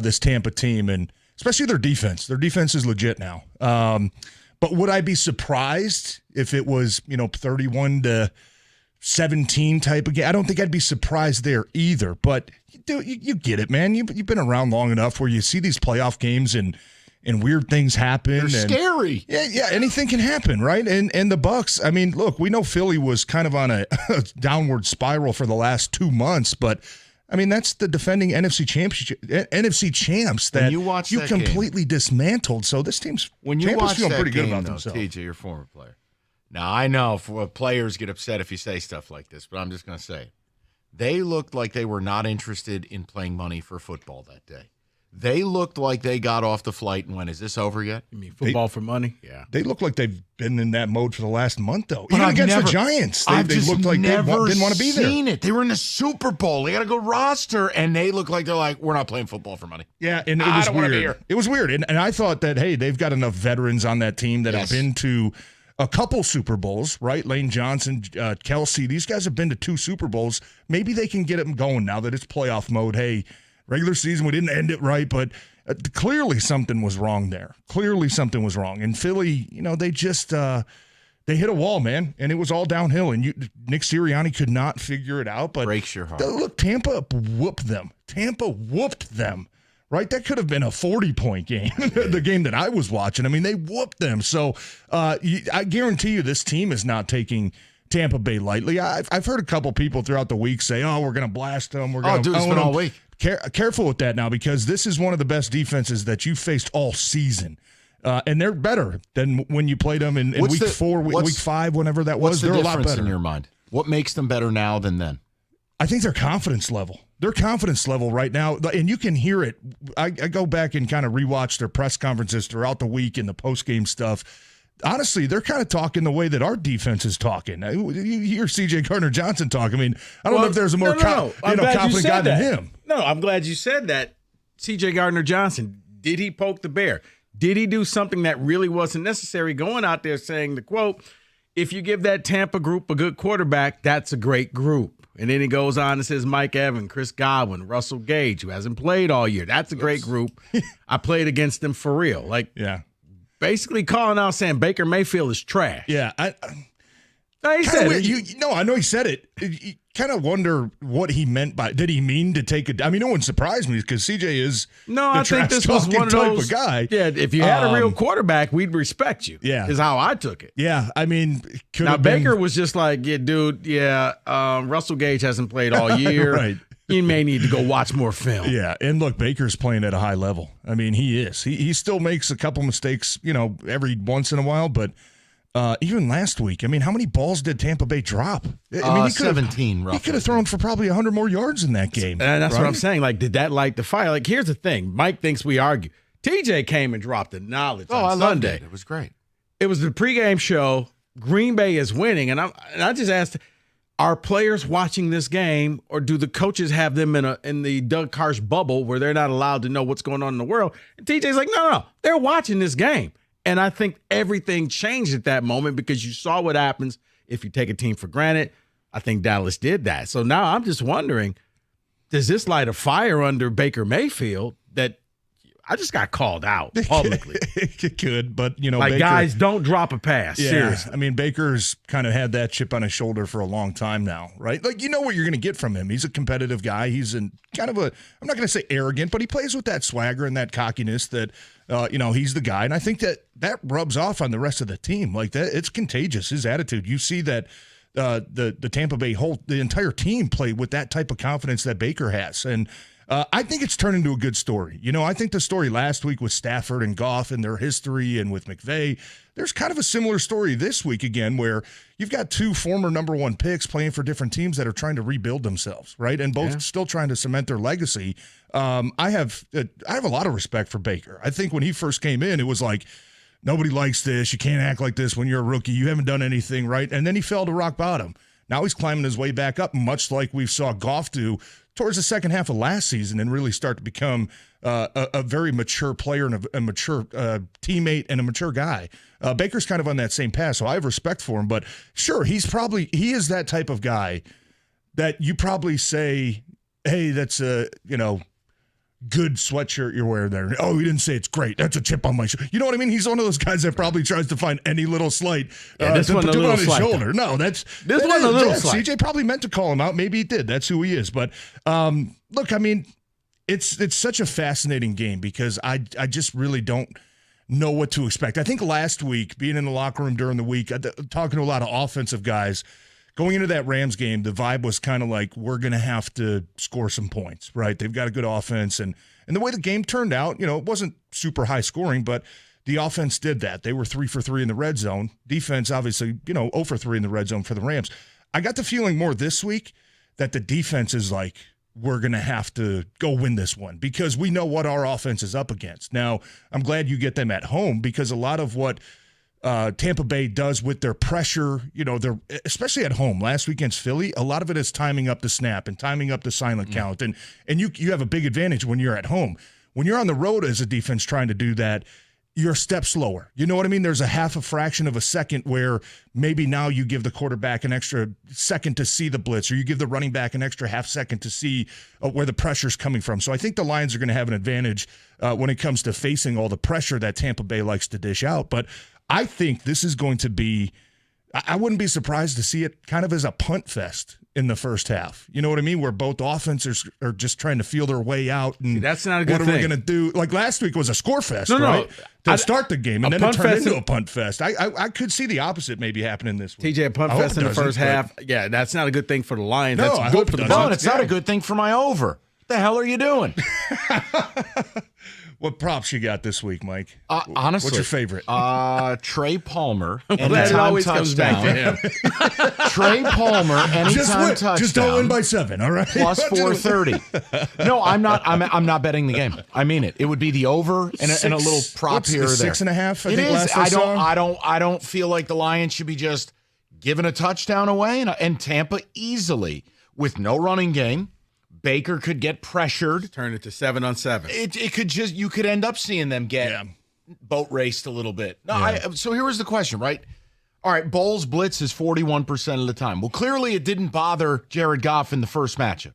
Speaker 7: this Tampa team, and especially their defense. Their defense is legit now. But would I be surprised if it was 31-17 type of game? I don't think I'd be surprised there either. But you get it, man. You've been around long enough where you see these playoff games and weird things happen.
Speaker 2: They're scary.
Speaker 7: Yeah, anything can happen, right? And the Bucs, I mean, look, we know Philly was kind of on a downward spiral for the last 2 months, but I mean, that's the defending NFC champs that you completely dismantled. So this team's Tampa's feeling pretty good about themselves.
Speaker 2: TJ, your former player. Now, I know players get upset if you say stuff like this, but I'm just going to say, they looked like they were not interested in playing money for football that day. They looked like they got off the flight and went, is this over yet?
Speaker 1: You mean football for money? Yeah.
Speaker 7: They look like they've been in that mode for the last month, though.
Speaker 2: But
Speaker 7: even against the Giants, they looked like they didn't want to be there.
Speaker 2: Seen it. They were in the Super Bowl. They got a good roster, and they look like they're like, we're not playing football for money.
Speaker 7: Yeah, and it was weird. It was weird. And I thought that, hey, they've got enough veterans on that team that have been to a couple Super Bowls, right? Lane Johnson, Kelsey, these guys have been to 2 Super Bowls. Maybe they can get them going now that it's playoff mode. Hey, regular season, we didn't end it right, but clearly something was wrong there. Clearly something was wrong. And Philly, they just they hit a wall, man, and it was all downhill. And Nick Sirianni could not figure it out. But
Speaker 2: breaks your heart.
Speaker 7: Look, Tampa whooped them. Right? That could have been a 40-point game, the game that I was watching. I mean, they whooped them. So I guarantee you this team is not taking Tampa Bay lightly. I've heard a couple people throughout the week say, oh, we're going to blast them. We're going to
Speaker 2: it's been all week.
Speaker 7: careful with that now, because this is one of the best defenses that you faced all season. And they're better than when you played them in week 4, week 5, whenever that was. They're a lot better.
Speaker 2: In your mind? What makes them better now than then?
Speaker 7: I think their confidence level. Their confidence level right now, and you can hear it. I go back and kind of rewatch their press conferences throughout the week and the post-game stuff. Honestly, they're kind of talking the way that our defense is talking. You hear C.J. Gardner-Johnson talk. I mean, I don't know if there's a more confident guy than him.
Speaker 1: No, I'm glad you said that. C.J. Gardner-Johnson, did he poke the bear? Did he do something that really wasn't necessary, going out there saying the quote, if you give that Tampa group a good quarterback, that's a great group. And then he goes on and says Mike Evans, Chris Godwin, Russell Gage, who hasn't played all year. That's a great group. I played against them for real. Basically calling out saying Baker Mayfield is trash.
Speaker 7: Yeah.
Speaker 1: No, he said it.
Speaker 7: I know he said it. You kind of wonder what he meant by. Did he mean to take a? I mean, no one surprised me because CJ is.
Speaker 1: No, I think this was one of those
Speaker 7: guy.
Speaker 1: Yeah, if you had a real quarterback, we'd respect you.
Speaker 7: Yeah,
Speaker 1: is how I took it.
Speaker 7: Yeah, I mean,
Speaker 1: now Baker was just like, yeah, dude, yeah. Russell Gage hasn't played all year.
Speaker 7: Right.
Speaker 1: You may need to go watch more film.
Speaker 7: Yeah, and look, Baker's playing at a high level. I mean, he is. He still makes a couple mistakes, every once in a while, but. Even last week, I mean, how many balls did Tampa Bay drop? I mean,
Speaker 2: 17, roughly.
Speaker 7: He could have thrown for probably 100 more yards in that game.
Speaker 1: And that's what I'm saying. Like, did that light the fire? Like, here's the thing. Mike thinks we argue. TJ came and dropped the knowledge on Sunday.
Speaker 2: Loved it. It was great.
Speaker 1: It was the pregame show. Green Bay is winning. And I just asked, are players watching this game, or do the coaches have them in the Doug Karsh bubble where they're not allowed to know what's going on in the world? And TJ's like, no. They're watching this game. And I think everything changed at that moment because you saw what happens if you take a team for granted. I think Dallas did that. So now I'm just wondering, does this light a fire under Baker Mayfield that I just got called out publicly?
Speaker 7: It could, but, Baker,
Speaker 1: guys, don't drop a pass.
Speaker 7: Yeah,
Speaker 1: seriously.
Speaker 7: I mean, Baker's kind of had that chip on his shoulder for a long time now, right? Like, you know what you're going to get from him. He's a competitive guy. He's I'm not going to say arrogant, but he plays with that swagger and that cockiness that, he's the guy. And I think that rubs off on the rest of the team. Like, that, it's contagious, his attitude. You see that the Tampa Bay the entire team play with that type of confidence that Baker has. And I think it's turned into a good story. I think the story last week with Stafford and Goff and their history and with McVay, there's kind of a similar story this week again where you've got 2 former number 1 picks playing for different teams that are trying to rebuild themselves, right? And both still trying to cement their legacy. I have a lot of respect for Baker. I think when he first came in, it was like, nobody likes this. You can't act like this when you're a rookie. You haven't done anything right. And then he fell to rock bottom. Now he's climbing his way back up, much like we saw Goff do towards the second half of last season and really start to become a very mature player and a mature teammate and a mature guy. Baker's kind of on that same path, so I have respect for him. But sure, he is that type of guy that you probably say, hey, that's a, good sweatshirt you're wearing there. Oh, he didn't say it's great. That's a chip on my shoulder. You know what I mean? He's one of those guys that probably tries to find any little slight to put on his shoulder. No, this one a little slight. CJ probably meant to call him out. Maybe he did. That's who he is. But look, I mean, it's such a fascinating game because I just really don't know what to expect. I think last week, being in the locker room during the week, talking to a lot of offensive guys, going into that Rams game, the vibe was kind of like, we're going to have to score some points, right? They've got a good offense. And the way the game turned out, it wasn't super high scoring, but the offense did that. They were 3 for 3 in the red zone. Defense, obviously, 0 for 3 in the red zone for the Rams. I got the feeling more this week that the defense is like, we're going to have to go win this one because we know what our offense is up against. Now, I'm glad you get them at home because a lot of what Tampa Bay does with their pressure, they're especially at home. Last week against Philly, a lot of it is timing up the snap and timing up the silent count. And you have a big advantage when you're at home. When you're on the road as a defense trying to do that, you're a step slower. You know what I mean? There's a fraction of a second where maybe now you give the quarterback an extra second to see the blitz, or you give the running back an extra half second to see where the pressure's coming from. So I think the Lions are going to have an advantage when it comes to facing all the pressure that Tampa Bay likes to dish out. But I think this is going to be, I wouldn't be surprised to see it kind of as a punt fest in the first half. You know what I mean? Where both offenses are just trying to feel their way out. And
Speaker 1: that's not a good
Speaker 7: thing. What are we going to do? Like last week was a score fest, right? To start the game, and then it turned into a punt fest. I could see the opposite maybe happening this week.
Speaker 1: TJ, a punt fest in the first half. Yeah, that's not a good thing for the Lions.
Speaker 7: No,
Speaker 1: that's good for the Bucs.
Speaker 2: No, and it's not a good thing for my over. What the hell are you doing?
Speaker 7: What props you got this week, Mike?
Speaker 2: Honestly,
Speaker 7: what's your favorite?
Speaker 2: Trey Palmer.
Speaker 1: I'm glad it always comes back to him.
Speaker 2: Trey Palmer, anytime touchdown.
Speaker 7: Just don't win by 7, all right?
Speaker 2: Plus 430. No, I'm not betting the game. I mean it. It would be the over and a little prop here or there.
Speaker 7: 6.5. I think
Speaker 2: It is.
Speaker 7: last I saw.
Speaker 2: I don't feel like the Lions should be just giving a touchdown away, and Tampa easily with no running game. Baker could get pressured.
Speaker 1: Turn it to 7-on-7.
Speaker 2: It could just, you could end up seeing them get boat raced a little bit. No, so here was the question, right? All right, Bowles blitz is 41% of the time. Well, clearly it didn't bother Jared Goff in the first matchup.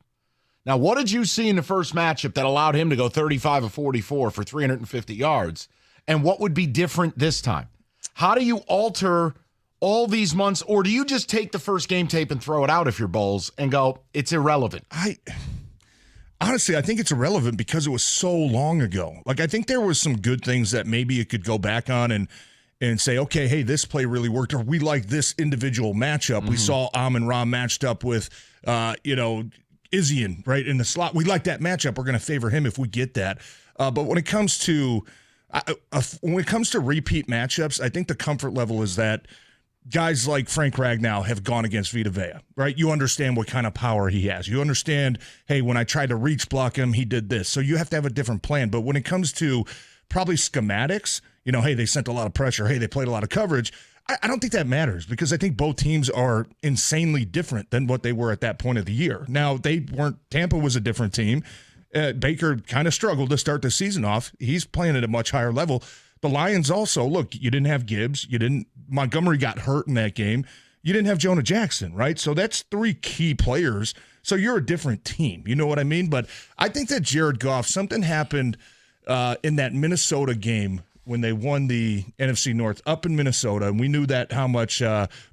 Speaker 2: Now, what did you see in the first matchup that allowed him to go 35 of 44 for 350 yards? And what would be different this time? How do you alter all these months, or do you just take the first game tape and throw it out if you're Bowles and go, it's irrelevant?
Speaker 7: Honestly, I think it's irrelevant because it was so long ago. Like, I think there was some good things that maybe you could go back on and say, okay, hey, this play really worked, or we like this individual matchup. We saw Amon-Ra matched up with, Isian, right, in the slot. We like that matchup. We're going to favor him if we get that. But when it comes to repeat matchups, I think the comfort level is that guys like Frank Ragnow have gone against Vita Vea, right? You understand what kind of power he has. You understand, hey, when I tried to reach block him, he did this. So you have to have a different plan. But when it comes to probably schematics, hey, they sent a lot of pressure. Hey, they played a lot of coverage. I don't think that matters because I think both teams are insanely different than what they were at that point of the year. Now, Tampa was a different team. Baker kind of struggled to start the season off. He's playing at a much higher level. The Lions also, look, you didn't have Gibbs. Montgomery got hurt in that game. You didn't have Jonah Jackson, right? So that's 3 key players. So you're a different team. You know what I mean? But I think that Jared Goff, something happened in that Minnesota game when they won the NFC North up in Minnesota, and we knew that how much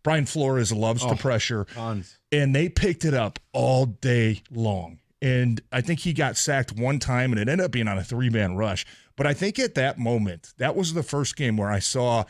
Speaker 7: Brian Flores loves to pressure.
Speaker 2: Tons.
Speaker 7: And they picked it up all day long. And I think he got sacked one time, and it ended up being on a 3-man rush. But I think at that moment, that was the first game where I saw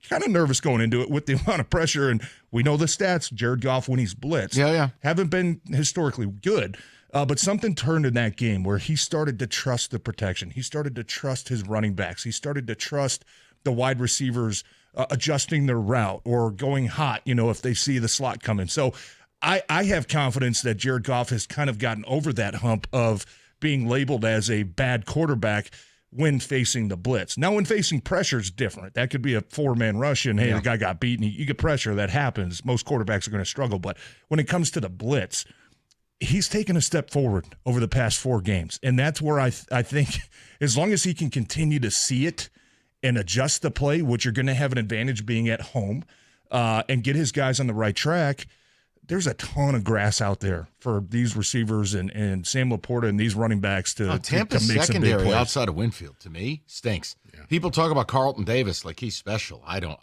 Speaker 7: kind of nervous going into it with the amount of pressure. And we know the stats, Jared Goff, when he's blitzed, haven't been historically good. But something turned in that game where he started to trust the protection. He started to trust his running backs. He started to trust the wide receivers adjusting their route or going hot, if they see the slot coming. So I have confidence that Jared Goff has kind of gotten over that hump of being labeled as a bad quarterback when facing the blitz. Now, when facing pressure is different. That could be a 4-man rush, and, hey, the guy got beaten. You get pressure. That happens. Most quarterbacks are going to struggle. But when it comes to the blitz, he's taken a step forward over the past 4 games. And that's where I think as long as he can continue to see it and adjust the play, which you're going to have an advantage being at home, and get his guys on the right track, there's a ton of grass out there for these receivers and Sam Laporta and these running backs to
Speaker 2: Tampa's
Speaker 7: to make some big
Speaker 2: secondary
Speaker 7: plays.
Speaker 2: outside of Winfield, to me, stinks. Yeah. People talk about Carlton Davis like he's special. I don't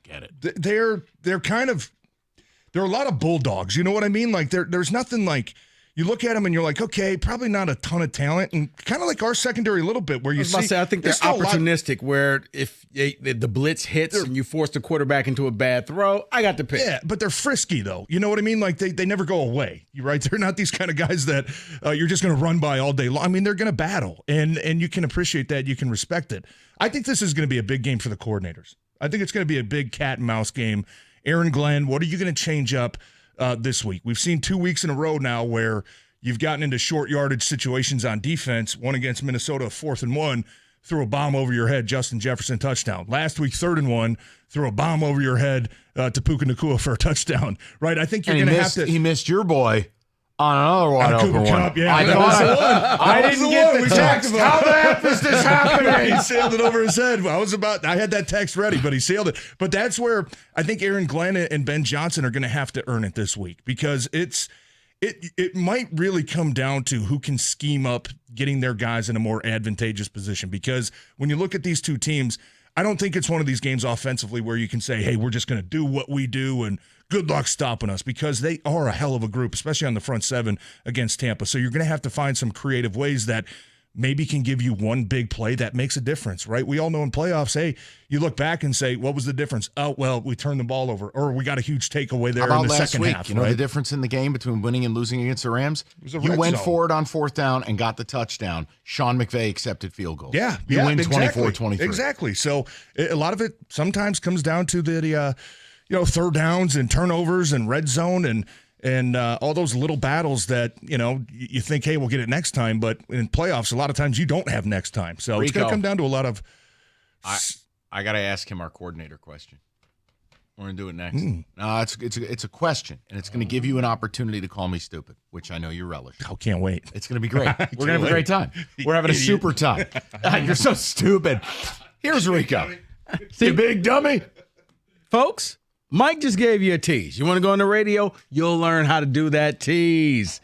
Speaker 2: get it.
Speaker 7: They're kind of – there are a lot of bulldogs. You know what I mean? Like there's nothing like – you look at them and you're like, okay, probably not a ton of talent, and kind of like our secondary a little bit where you see.
Speaker 1: I think they're opportunistic where if the blitz hits and you force the quarterback into a bad throw, I got the pick.
Speaker 7: Yeah, but they're frisky though. You know what I mean? Like they never go away. You right? They're not these kind of guys that you're just going to run by all day long. I mean, they're going to battle, and you can appreciate that. You can respect it. I think this is going to be a big game for the coordinators. I think it's going to be a big cat and mouse game. Aaron Glenn, what are you going to change up this week? We've seen 2 weeks in a row now where you've gotten into short yardage situations on defense. One against Minnesota, 4th and 1, threw a bomb over your head, Justin Jefferson touchdown. Last week, 3rd and 1, threw a bomb over your head to Puka Nacua for a touchdown. Right? I think you're going to have to.
Speaker 2: He missed your boy on another wide open one.
Speaker 7: Yeah,
Speaker 4: I didn't get the text.
Speaker 2: How the heck is this happening?
Speaker 7: He sailed it over his head. I had that text ready, but he sailed it. But that's where I think Aaron Glenn and Ben Johnson are going to have to earn it this week because it might really come down to who can scheme up getting their guys in a more advantageous position. Because when you look at these two teams, I don't think it's one of these games offensively where you can say, hey, we're just going to do what we do and good luck stopping us, because they are a hell of a group, especially on the front 7 against Tampa. So you're going to have to find some creative ways that maybe can give you one big play that makes a difference, right? We all know in playoffs, hey, you look back and say, what was the difference? Oh, well, we turned the ball over, or we got a huge takeaway there in the second half.
Speaker 2: You know the difference in the game between winning and losing against the Rams?
Speaker 7: You
Speaker 2: went for it on fourth down and got the touchdown. Sean McVay accepted field goals.
Speaker 7: Yeah.
Speaker 2: You win
Speaker 7: exactly.
Speaker 2: 24-23.
Speaker 7: Exactly. So a lot of it sometimes comes down to the third downs and turnovers and red zone and all those little battles that, you think, hey, we'll get it next time. But in playoffs, a lot of times you don't have next time. So it's going to come down to a lot of.
Speaker 2: I got to ask him our coordinator question. We're going to do it next. No, it's a question, and it's going to give you an opportunity to call me stupid, which I know you relish.
Speaker 7: I can't wait.
Speaker 2: It's going to be great. We're going to have a great time. We're having a super time. You're so stupid. Here's Rico. See, big dummy.
Speaker 1: Folks, Mike just gave you a tease. You want to go on the radio? You'll learn how to do that tease.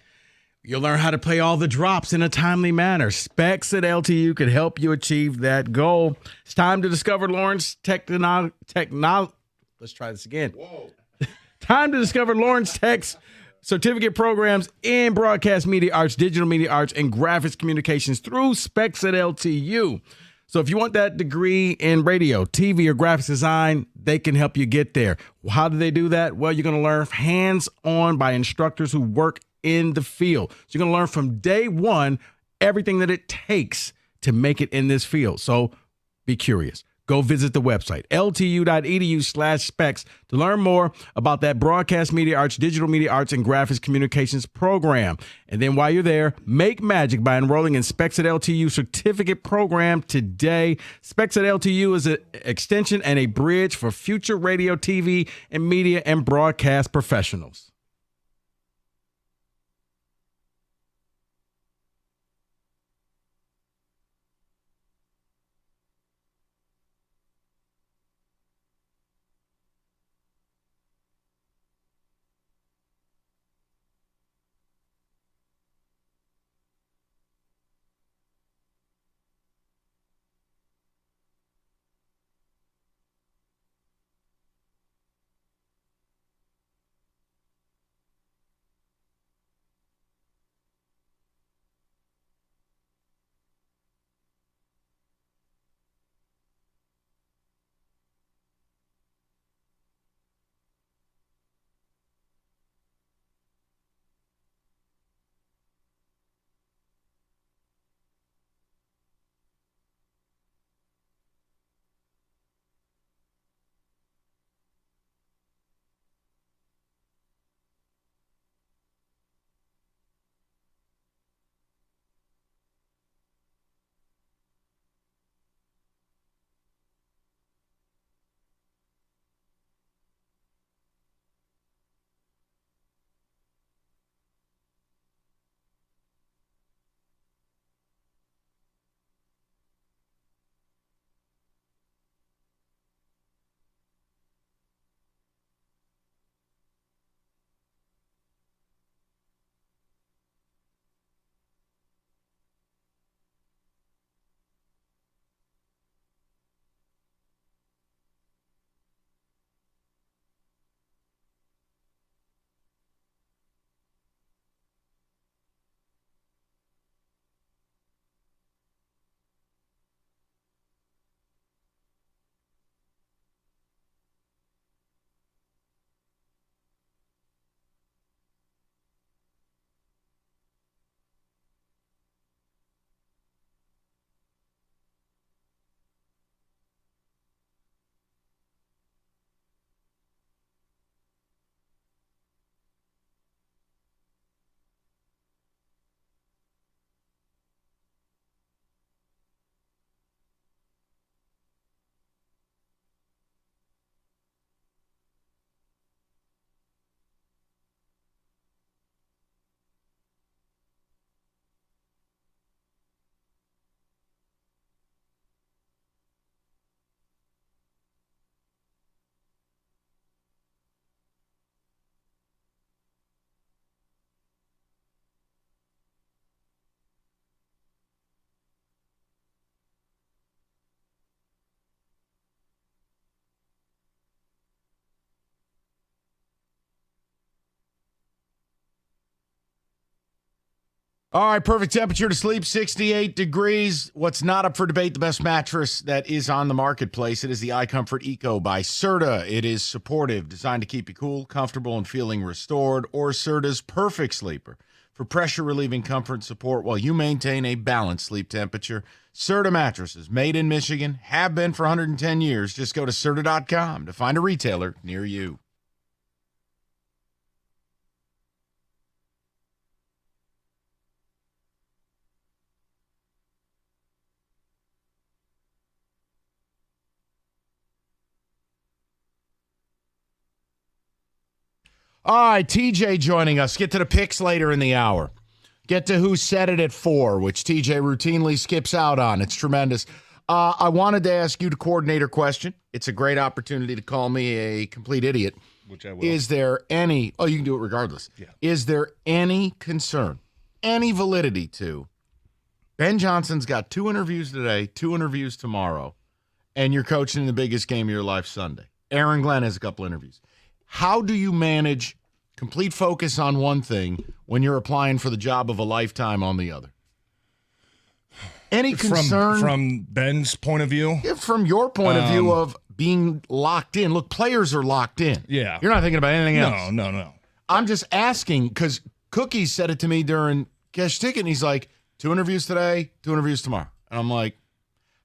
Speaker 1: You'll learn how to play all the drops in a timely manner. Specs at LTU can help you achieve that goal. It's time to discover Lawrence Let's try this again. Whoa. Time to discover Lawrence Tech's certificate programs in broadcast media arts, digital media arts, and graphics communications through Specs at LTU. So if you want that degree in radio, TV, or graphics design, they can help you get there. How do they do that? Well, you're going to learn hands-on by instructors who work in the field. So you're going to learn from day one everything that it takes to make it in this field. So be curious. Go visit the website, ltu.edu/specs, to learn more about that broadcast media arts, digital media arts, and graphics communications program. And then while you're there, make magic by enrolling in Specs at LTU certificate program today. Specs at LTU is an extension and a bridge for future radio, TV, and media and broadcast professionals.
Speaker 2: All right, perfect temperature to sleep, 68 degrees. What's not up for debate, the best mattress that is on the marketplace. It is the iComfort Eco by Serta. It is supportive, designed to keep you cool, comfortable, and feeling restored. Or Serta's Perfect Sleeper for pressure-relieving comfort and support while you maintain a balanced sleep temperature. Serta mattresses, made in Michigan, have been for 110 years. Just go to Serta.com to find a retailer near you. All right, TJ joining us. Get to the picks later in the hour. Get to who said it at 4, which TJ routinely skips out on. It's tremendous. I wanted to ask you the coordinator question. It's a great opportunity to call me a complete idiot.
Speaker 7: Which I will.
Speaker 2: Is there any, you can do it regardless.
Speaker 7: Yeah.
Speaker 2: Is there any concern, any validity to Ben Johnson's got 2 interviews today, 2 interviews tomorrow, and you're coaching in the biggest game of your life Sunday? Aaron Glenn has a couple interviews. How do you manage complete focus on one thing when you're applying for the job of a lifetime on the other? Any concern?
Speaker 7: From Ben's point of view?
Speaker 2: Yeah, from your point of view of being locked in. Look, players are locked in.
Speaker 7: Yeah.
Speaker 2: You're not thinking about anything else.
Speaker 7: No.
Speaker 2: I'm just asking because Cookie said it to me during Cash Ticket, and he's like, 2 interviews today, 2 interviews tomorrow. And I'm like,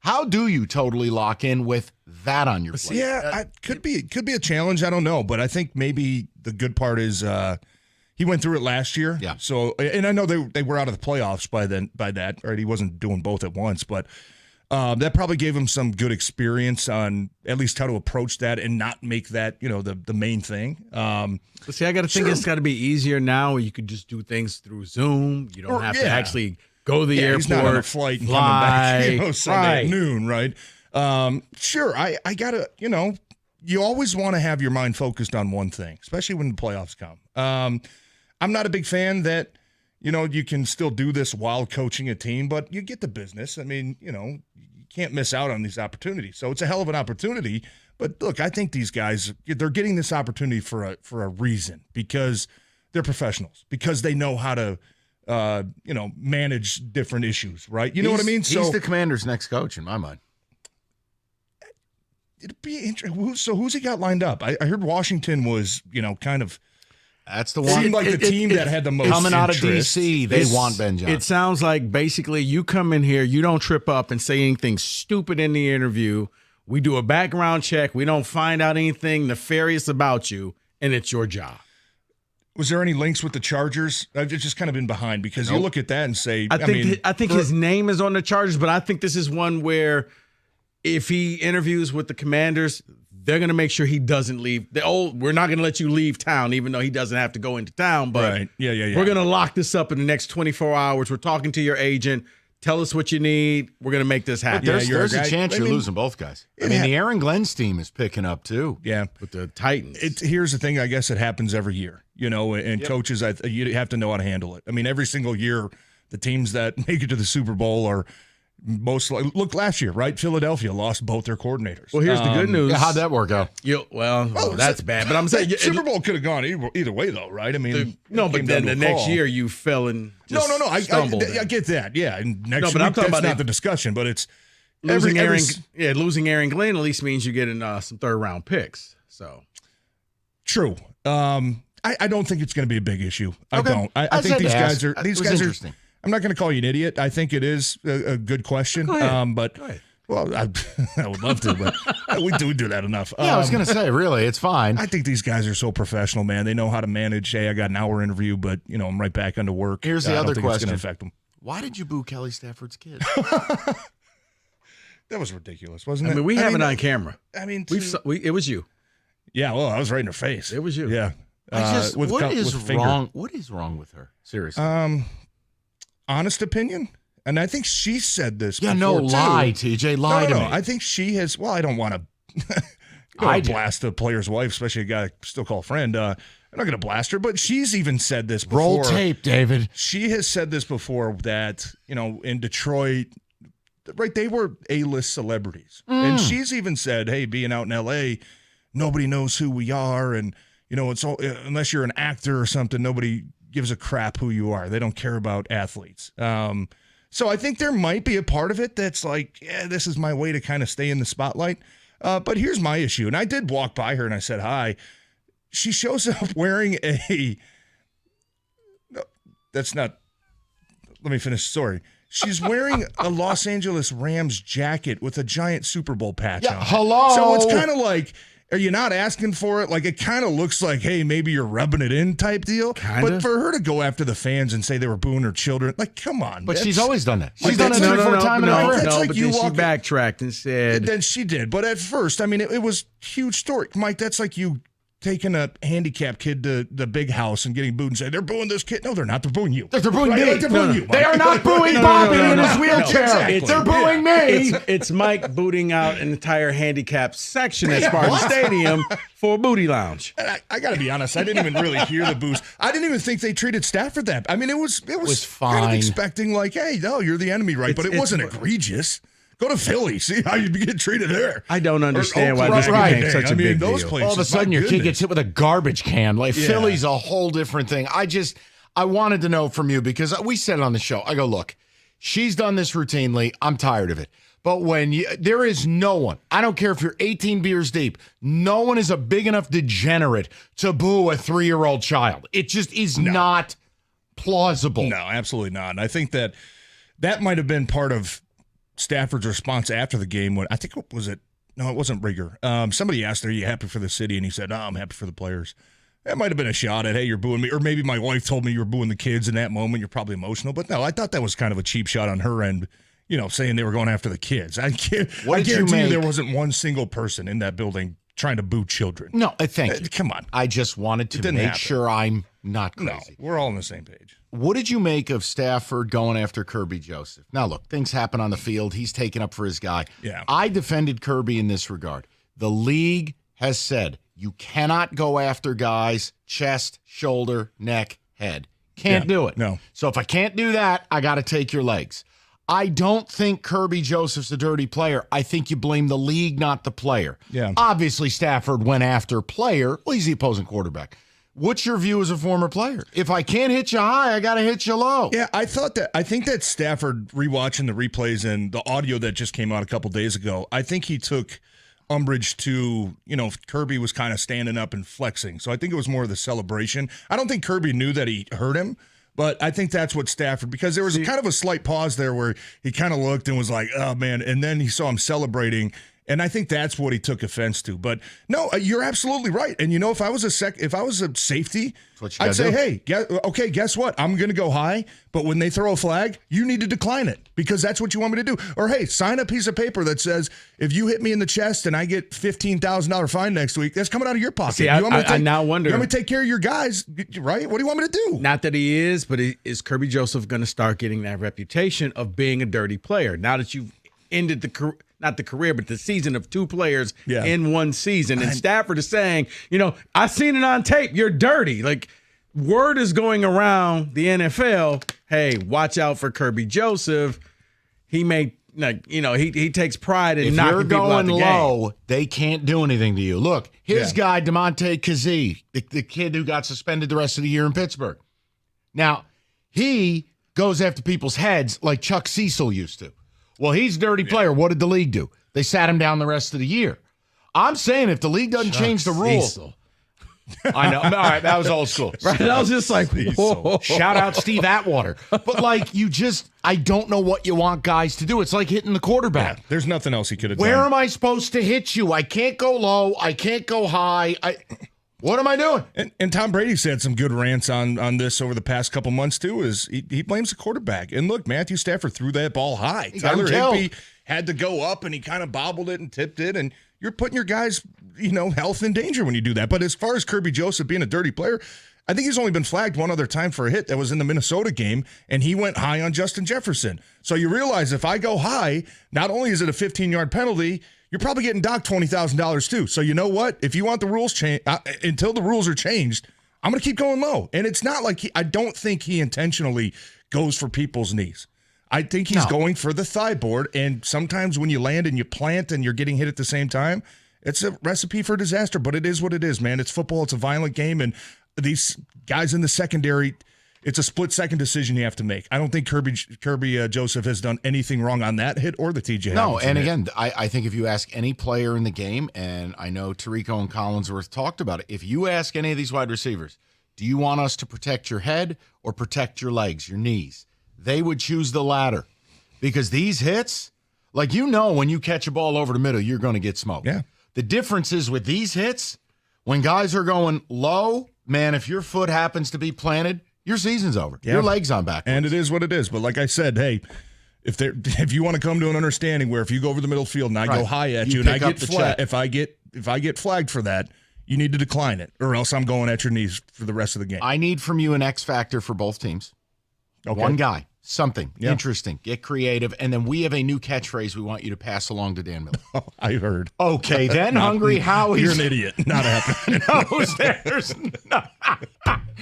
Speaker 2: how do you totally lock in with that on your plate?
Speaker 7: Yeah, could be a challenge. I don't know, but I think maybe the good part is he went through it last year.
Speaker 2: Yeah.
Speaker 7: So, and I know they were out of the playoffs by that, right? He wasn't doing both at once, but that probably gave him some good experience on at least how to approach that and not make that the main thing.
Speaker 1: But see, I got to think it's got to be easier now. Where you could just do things through Zoom. You don't have to actually go to the airport,
Speaker 7: he's not on a flight and
Speaker 1: fly,
Speaker 7: coming back, Sunday at noon, right? Sure, I gotta, you always want to have your mind focused on one thing, especially when the playoffs come. I'm not a big fan that, you can still do this while coaching a team, but you get the business. I mean, you can't miss out on these opportunities. So it's a hell of an opportunity. But look, I think these guys, they're getting this opportunity for a reason, because they're professionals, because they know how to manage different issues, right? You know what I mean?
Speaker 2: He's the Commanders' next coach in my mind.
Speaker 7: It'd be interesting. So who's he got lined up? I heard Washington was, kind of.
Speaker 2: That's the one.
Speaker 7: Seemed like the team that had the most
Speaker 2: coming out of
Speaker 7: interest.
Speaker 2: D.C. They want Ben Johnson.
Speaker 1: It sounds like basically you come in here, you don't trip up and say anything stupid in the interview. We do a background check. We don't find out anything nefarious about you, and it's your job.
Speaker 7: Was there any links with the Chargers? I've just kind of been behind, because you look at that and say,
Speaker 1: I think his name is on the Chargers, but I think this is one where if he interviews with the Commanders, they're going to make sure he doesn't leave. We're not going to let you leave town, even though he doesn't have to go into town. But
Speaker 7: right. Yeah.
Speaker 1: We're going to lock this up in the next 24 hours. We're talking to your agent. Tell us what you need. We're going to make this happen.
Speaker 2: There's a chance you're losing both guys. The Aaron Glenn's team is picking up too.
Speaker 7: Yeah.
Speaker 1: With the Titans.
Speaker 7: Here's the thing. I guess it happens every year, and coaches, you have to know how to handle it. I mean, every single year, the teams that make it to the Super Bowl are look last year, right? Philadelphia lost both their coordinators.
Speaker 1: Well, here's the good news.
Speaker 2: Yeah, how'd that work out?
Speaker 1: That's bad. But I'm saying
Speaker 7: Super Bowl could have gone either way, though, right? I mean,
Speaker 1: but then the next year you fell and stumbled.
Speaker 7: I get that. Yeah, and next
Speaker 1: but I'm
Speaker 7: week
Speaker 1: talking
Speaker 7: that's
Speaker 1: about
Speaker 7: not the discussion, but it's
Speaker 1: losing Aaron Glenn at least means you're getting some 3rd round picks. So
Speaker 7: true. I don't think it's going to be a big issue. I
Speaker 2: Okay.
Speaker 7: don't. I think these guys are
Speaker 2: interesting.
Speaker 7: I'm not going to call you an idiot. I think it is a good question.
Speaker 1: Go ahead.
Speaker 7: But
Speaker 1: Go ahead.
Speaker 7: well, I would love to, but we do that enough.
Speaker 2: Yeah, I was going to say, really, it's fine.
Speaker 7: I think these guys are so professional, man. They know how to manage. Hey, I got an hour interview, but I'm right back into work.
Speaker 2: Here's the
Speaker 7: I
Speaker 2: other
Speaker 7: don't think
Speaker 2: question.
Speaker 7: It's going to affect them.
Speaker 2: Why did you boo Kelly Stafford's kid?
Speaker 7: That was ridiculous, wasn't it?
Speaker 1: I mean, we have it on camera.
Speaker 7: I mean,
Speaker 1: it was you.
Speaker 7: Yeah, well, I was right in her face.
Speaker 1: It was you.
Speaker 7: Yeah.
Speaker 2: What is wrong? What is wrong with her? Seriously.
Speaker 7: Honest opinion, and I think she said this.
Speaker 2: Yeah,
Speaker 7: before,
Speaker 2: no, lie, TJ, lie to me.
Speaker 7: I think she has. Well, I don't want to. Blast a player's wife, especially a guy I still call a friend. I'm not going to blast her, but she's even said this before.
Speaker 2: Roll tape, David.
Speaker 7: She has said this before that in Detroit, right? They were A-list celebrities, and she's even said, "Hey, being out in L.A., nobody knows who we are, and it's all, unless you're an actor or something, nobody gives a crap who you are. They don't care about athletes. So I think there might be a part of it that's like, yeah, this is my way to kind of stay in the spotlight. But here's my issue. And I did walk by her and I said hi. She shows up wearing no, that's not, let me finish. Sorry. She's wearing a Los Angeles Rams jacket with a giant Super Bowl patch on it.
Speaker 2: Hello.
Speaker 7: So it's kind of like, are you not asking for it? Like, it kind of looks like, hey, maybe you're rubbing it in type deal.
Speaker 1: Kinda.
Speaker 7: But for her to go after the fans and say they were booing her children, like, come on.
Speaker 2: But she's always done that. She's
Speaker 7: Like,
Speaker 2: done it
Speaker 7: that's-
Speaker 2: 3 or 4 times in her career.
Speaker 7: That's like
Speaker 1: but
Speaker 7: you
Speaker 1: then she
Speaker 7: walk-
Speaker 1: backtracked and said,
Speaker 7: Then she did. But at first, I mean, it was a huge story. Mike, that's like you taking a handicapped kid to the big house and getting booed and saying, they're booing this kid. No, they're not. They're booing you.
Speaker 2: They're booing
Speaker 7: Right?
Speaker 2: me.
Speaker 7: Like, they're booing you, Mike.
Speaker 2: They are not booing Bobby in his wheelchair.
Speaker 7: Exactly.
Speaker 2: They're booing me.
Speaker 1: it's Mike booting out an entire handicapped section at Spartan Stadium for a booty lounge.
Speaker 7: And I got to be honest, I didn't even really hear the boos. I didn't even think they treated Stafford that. I mean, it was
Speaker 2: was
Speaker 7: kind of
Speaker 2: fine.
Speaker 7: expecting like, hey, no, you're the enemy, right? But it wasn't egregious. Go to Philly, see how you get treated there.
Speaker 1: I don't understand why
Speaker 7: Oakland,
Speaker 1: this
Speaker 7: right.
Speaker 1: became such a big
Speaker 7: those
Speaker 1: deal.
Speaker 7: places,
Speaker 2: All of a sudden,
Speaker 7: my
Speaker 2: your kid
Speaker 7: goodness.
Speaker 2: gets hit with a garbage can. Like,
Speaker 7: Yeah.
Speaker 2: Philly's a whole different thing. I wanted to know from you because we said it on the show. I go, look, she's done this routinely. I'm tired of it. But there is no one, I don't care if you're 18 beers deep, no one is a big enough degenerate to boo a 3-year-old child. It just is not plausible.
Speaker 7: No, absolutely not. And I think that might have been part of Stafford's response after the game when I think it wasn't Rigger. Somebody asked, are you happy for the city? And he said, no, I'm happy for the players. That might have been a shot at, hey, you're booing me. Or maybe my wife told me you were booing the kids in that moment. You're probably emotional. But no, I thought that was kind of a cheap shot on her end, saying they were going after the kids. I guarantee you there wasn't one single person in that building trying to boo children.
Speaker 2: No, thank you.
Speaker 7: Come on.
Speaker 2: I just wanted to
Speaker 7: didn't
Speaker 2: make
Speaker 7: happen.
Speaker 2: sure I'm not
Speaker 7: No,
Speaker 2: crazy.
Speaker 7: we're all on the same page.
Speaker 2: What did you make of Stafford going after Kirby Joseph? Now, look, things happen on the field. He's taken up for his guy.
Speaker 7: Yeah.
Speaker 2: I defended Kirby in this regard. The league has said you cannot go after guys chest, shoulder, neck, head. Can't do it.
Speaker 7: No.
Speaker 2: So if I can't do that, I got to take your legs. I don't think Kirby Joseph's a dirty player. I think you blame the league, not the player.
Speaker 7: Yeah.
Speaker 2: Obviously, Stafford went after player. Well, he's the opposing quarterback. What's your view as a former player? If I can't hit you high, I got to hit you low.
Speaker 7: Yeah, I think that Stafford, rewatching the replays and the audio that just came out a couple days ago, I think he took umbrage to, Kirby was kind of standing up and flexing. So I think it was more of the celebration. I don't think Kirby knew that he hurt him, but I think that's what Stafford, because there was kind of a slight pause there where he kind of looked and was like, oh, man. And then he saw him celebrating. And I think that's what he took offense to. But no, you're absolutely right. And if I was a safety, I'd say, hey, guess what? I'm going to go high, but when they throw a flag, you need to decline it because that's what you want me to do. Or hey, sign a piece of paper that says if you hit me in the chest and I get $15,000 fine next week, that's coming out of your pocket.
Speaker 1: See, I now wonder.
Speaker 7: You want me to take care of your guys, right? What do you want me to do?
Speaker 1: Not that he is, but is Kirby Joseph going to start getting that reputation of being a dirty player now that you've ended not the career, but the season of 2 players in one season. And Stafford is saying, I seen it on tape. You're dirty. Like, word is going around the NFL. Hey, watch out for Kirby Joseph. He may, he takes pride in knocking people out the game.
Speaker 2: If you're going low, they can't do anything to you. Look, his guy, DeMonte Kazee, the kid who got suspended the rest of the year in Pittsburgh. Now, he goes after people's heads like Chuck Cecil used to. Well, he's a dirty player. What did the league do? They sat him down the rest of the year. I'm saying if the league doesn't change the rules. I know. All right, that was old school.
Speaker 1: Right? I was just like, whoa.
Speaker 2: Shout out Steve Atwater. But I don't know what you want guys to do. It's like hitting the quarterback.
Speaker 7: Yeah, there's nothing else he could have done.
Speaker 2: Where am I supposed to hit you? I can't go low. I can't go high. What am I doing?
Speaker 7: And Tom Brady's had some good rants on this over the past couple months, too, is he blames the quarterback. And look, Matthew Stafford threw that ball high. Tyler Higbee had to go up, and he kind of bobbled it and tipped it, and you're putting your guys' health in danger when you do that. But as far as Kirby Joseph being a dirty player, I think he's only been flagged one other time for a hit. That was in the Minnesota game, and he went high on Justin Jefferson. So you realize if I go high, not only is it a 15-yard penalty, you're probably getting docked $20,000 too. So you know what? If you want the rules changed, until the rules are changed, I'm going to keep going low. And it's not like I don't think he intentionally goes for people's knees. I think he's going for the thigh board. And sometimes when you land and you plant and you're getting hit at the same time, it's a recipe for disaster. But it is what it is, man. It's football. It's a violent game. And these guys in the secondary, it's a split-second decision you have to make. I don't think Kirby Joseph has done anything wrong on that hit or the TJ.
Speaker 2: No,
Speaker 7: Hockenson
Speaker 2: and
Speaker 7: hit.
Speaker 2: again, I think if you ask any player in the game, and I know Tirico and Collinsworth talked about it, if you ask any of these wide receivers, do you want us to protect your head or protect your legs, your knees? They would choose the latter, because these hits, like, when you catch a ball over the middle, you're going to get smoked.
Speaker 7: Yeah.
Speaker 2: The difference is with these hits, when guys are going low, man, if your foot happens to be planted, your season's over.
Speaker 7: Yeah.
Speaker 2: Your leg's on back.
Speaker 7: And it is what it is. But like I said, hey, if you want to come to an understanding where if you go over the middle field and I go high at you and I
Speaker 2: pick up
Speaker 7: get
Speaker 2: the
Speaker 7: flagged,
Speaker 2: check.
Speaker 7: if I get flagged for that, you need to decline it, or else I'm going at your knees for the rest of the game.
Speaker 2: I need from you an X factor for both teams.
Speaker 7: Okay.
Speaker 2: One guy, something
Speaker 7: Yeah.
Speaker 2: interesting, get creative, and then we have a new catchphrase we want you to pass along to Dan Miller.
Speaker 7: Oh, I heard.
Speaker 2: Okay, then Hungry Howie's
Speaker 7: You're an idiot. Not happening.
Speaker 2: knows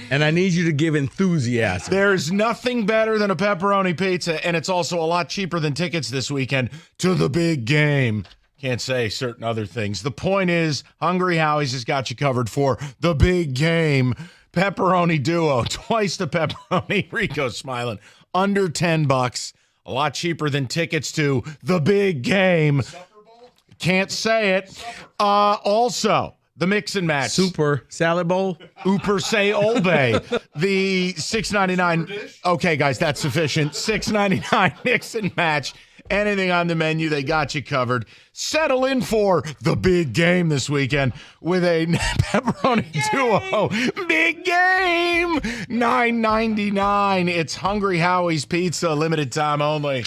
Speaker 1: And I need you to give enthusiasm.
Speaker 2: there's nothing better than a pepperoni pizza, and it's also a lot cheaper than tickets this weekend to the big game. Can't say certain other things. The point is, Hungry Howie's has got you covered for the big game. Pepperoni duo, twice the pepperoni. Rico's smiling. Under $10, a lot cheaper than tickets to the big game. Can't say it. Also, the mix and match.
Speaker 1: Super salad bowl.
Speaker 2: Ooper say Olbe. The $6.99. Okay, guys, that's sufficient. $6.99 mix and match. Anything on the menu, they got you covered. Settle in for the big game this weekend with a pepperoni duo. Big game, $9.99. It's Hungry Howie's Pizza, limited time only.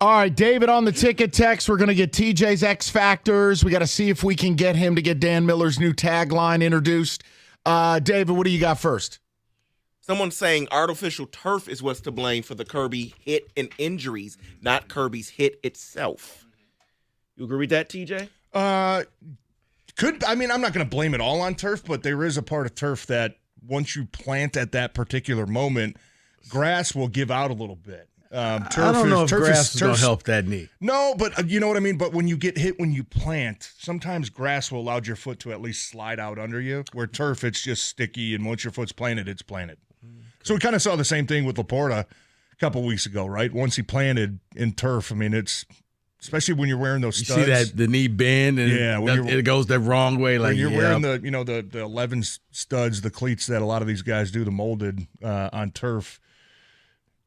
Speaker 2: All right, David on the ticket text. We're going to get TJ's X Factors. We got to see if we can get him to get Dan Miller's new tagline introduced. David, what do you got first?
Speaker 3: Someone's saying artificial turf is what's to blame for the Kirby hit and injuries, not Kirby's hit itself. You agree with that, TJ?
Speaker 7: I'm not going to blame it all on turf, but there is a part of turf that once you plant at that particular moment, grass will give out a little bit.
Speaker 1: I don't know if grass is going to help that knee.
Speaker 7: No, but you know what I mean? But when you get hit when you plant, sometimes grass will allow your foot to at least slide out under you, where turf, it's just sticky, and once your foot's planted, it's planted. So we kind of saw the same thing with Laporta a couple weeks ago, right? Once he planted in turf, I mean, it's especially when you're wearing those studs.
Speaker 1: You see that the knee bend and it goes the wrong way. Like
Speaker 7: when you're wearing the 11 studs, the cleats that a lot of these guys do, the molded on turf.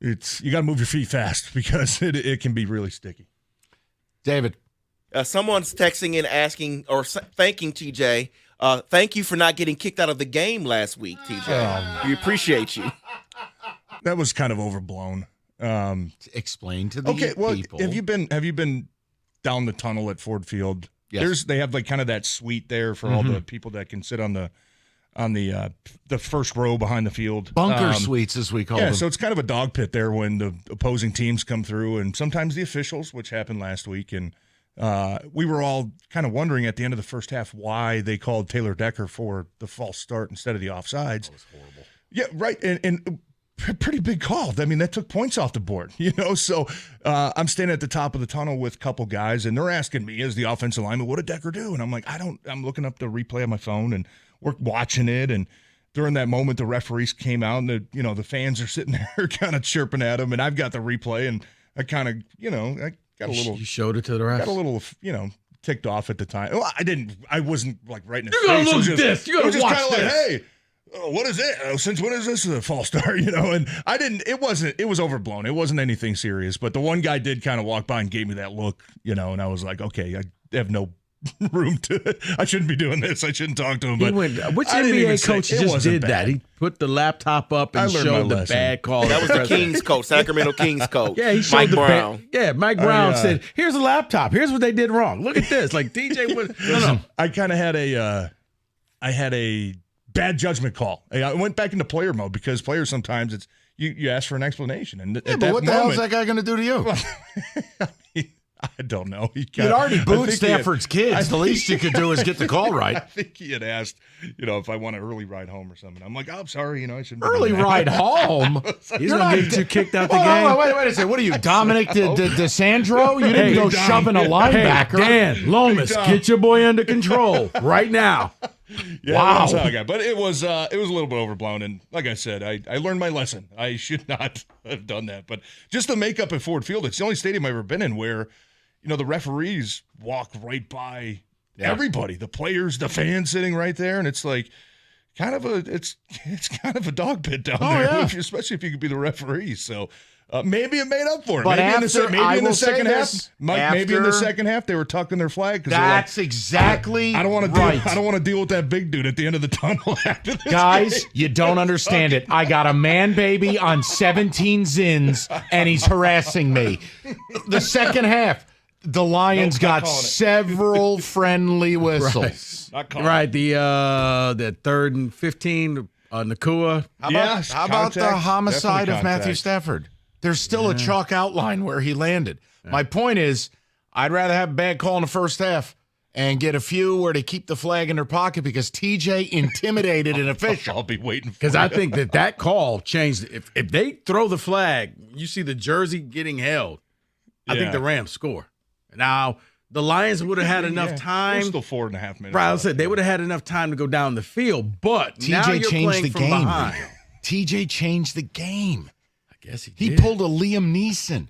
Speaker 7: You got to move your feet fast because it can be really sticky.
Speaker 2: David.
Speaker 3: Someone's texting in asking or thanking TJ. Thank you for not getting kicked out of the game last week, TJ. We appreciate you.
Speaker 7: That was kind of overblown.
Speaker 2: Explain to the people.
Speaker 7: Have you been down the tunnel at Ford Field?
Speaker 2: Yes.
Speaker 7: They have like kind of that suite there for all the people that can sit on the first row behind the field.
Speaker 2: Bunker suites, as we call them.
Speaker 7: Yeah, so it's kind of a dog pit there when the opposing teams come through, and sometimes the officials, which happened last week. And we were all kind of wondering at the end of the first half why they called Taylor Decker for the false start instead of the offsides.
Speaker 2: That was horrible.
Speaker 7: Yeah, right. And pretty big call. I mean, that took points off the board, So I'm standing at the top of the tunnel with a couple guys, and they're asking me as the offensive lineman, what did Decker do? And I'm like, I'm looking up the replay on my phone, and we're watching it. And during that moment, the referees came out, and the fans are sitting there kind of chirping at him, and I've got the replay, and I kind of, I got a little.
Speaker 1: You showed it to the rest.
Speaker 7: Got a little, ticked off at the time. Well, I wasn't like right in his
Speaker 1: face.
Speaker 7: You
Speaker 1: gotta look at this. You gotta watch this.
Speaker 7: Like, hey. What is it? Since when is this a false start? And I didn't. It was overblown. It wasn't anything serious. But the one guy did kind of walk by and gave me that look, and I was like, okay, I have no room to. I shouldn't be doing this. I shouldn't talk to him. But
Speaker 1: which NBA coach just did that? He put the laptop up and showed the bad call.
Speaker 3: That was the Kings coach, Sacramento Kings coach.
Speaker 1: Yeah, he showed
Speaker 3: Mike Brown.
Speaker 1: Mike Brown said, "Here's a laptop. Here's what they did wrong. Look at this." Like DJ was. No.
Speaker 7: I kind of had a bad judgment call. I went back into player mode because players sometimes it's you ask for an explanation. And
Speaker 2: but what the hell is that guy going to do to you?
Speaker 7: I don't know.
Speaker 2: You'd already booed Stafford's kids. The least you could do is get the call right.
Speaker 7: I think he had asked, if I want an early ride home or something. I'm like, I'm sorry, I shouldn't.
Speaker 2: Early ride home.
Speaker 1: He's going to get you kicked out the game.
Speaker 2: Wait a second. What are you, Dominic DeSandro? You didn't go shoving a linebacker.
Speaker 1: Dan Lomas, get your boy under control right now.
Speaker 7: Yeah, wow. That's how I got. But it was a little bit overblown, and like I said, I learned my lesson. I should not have done that. But just the makeup at Ford Field, it's the only stadium I've ever been in where, the referees walk right by everybody, the players, the fans sitting right there, and it's like it's kind of a dog pit down there, especially if you could be the referee. So. Maybe it made up for it.
Speaker 2: But
Speaker 7: maybe in the second half, they were tucking their flag.
Speaker 2: That's exactly.
Speaker 7: I don't want to deal with that big dude at the end of the tunnel after this.
Speaker 8: Guys, you don't understand it. I got a man baby on 17 zins, and he's harassing me. The second half, the Lions got several friendly whistles.
Speaker 1: Right. The 3rd and 15, Nakua.
Speaker 2: How about the homicide of Matthew Stafford? There's still a chalk outline where he landed. Yeah. My point is, I'd rather have a bad call in the first half and get a few where they keep the flag in their pocket because TJ intimidated an official.
Speaker 7: I'll be waiting for
Speaker 1: because I think that call changed. If they throw the flag, you see the jersey getting held. I think the Rams score. Now, the Lions would have had enough time.
Speaker 7: Still 4.5 minutes.
Speaker 1: Right, I said they would have had enough time to go down the field, but
Speaker 2: TJ
Speaker 1: now you're
Speaker 2: changed
Speaker 1: playing
Speaker 2: the
Speaker 1: from
Speaker 2: game.
Speaker 1: behind.
Speaker 2: TJ changed the game.
Speaker 1: I guess he
Speaker 2: did. He pulled a Liam Neeson.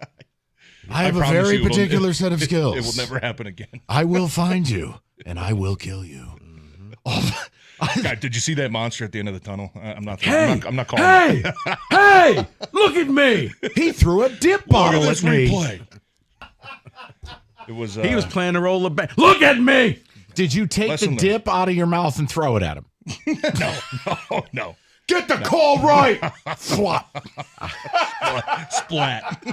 Speaker 2: I have a very particular set of skills.
Speaker 7: It will never happen again.
Speaker 2: I will find you, and I will kill you.
Speaker 7: Mm-hmm. God, did you see that monster at the end of the tunnel? I'm not calling
Speaker 1: it. Hey, look at me.
Speaker 2: He threw a dip bottle at me.
Speaker 7: It was.
Speaker 1: He was playing the role of look at me.
Speaker 2: Did you take the dip out of your mouth and throw it at him?
Speaker 7: No.
Speaker 2: Get the call right. Flop.
Speaker 7: Splat.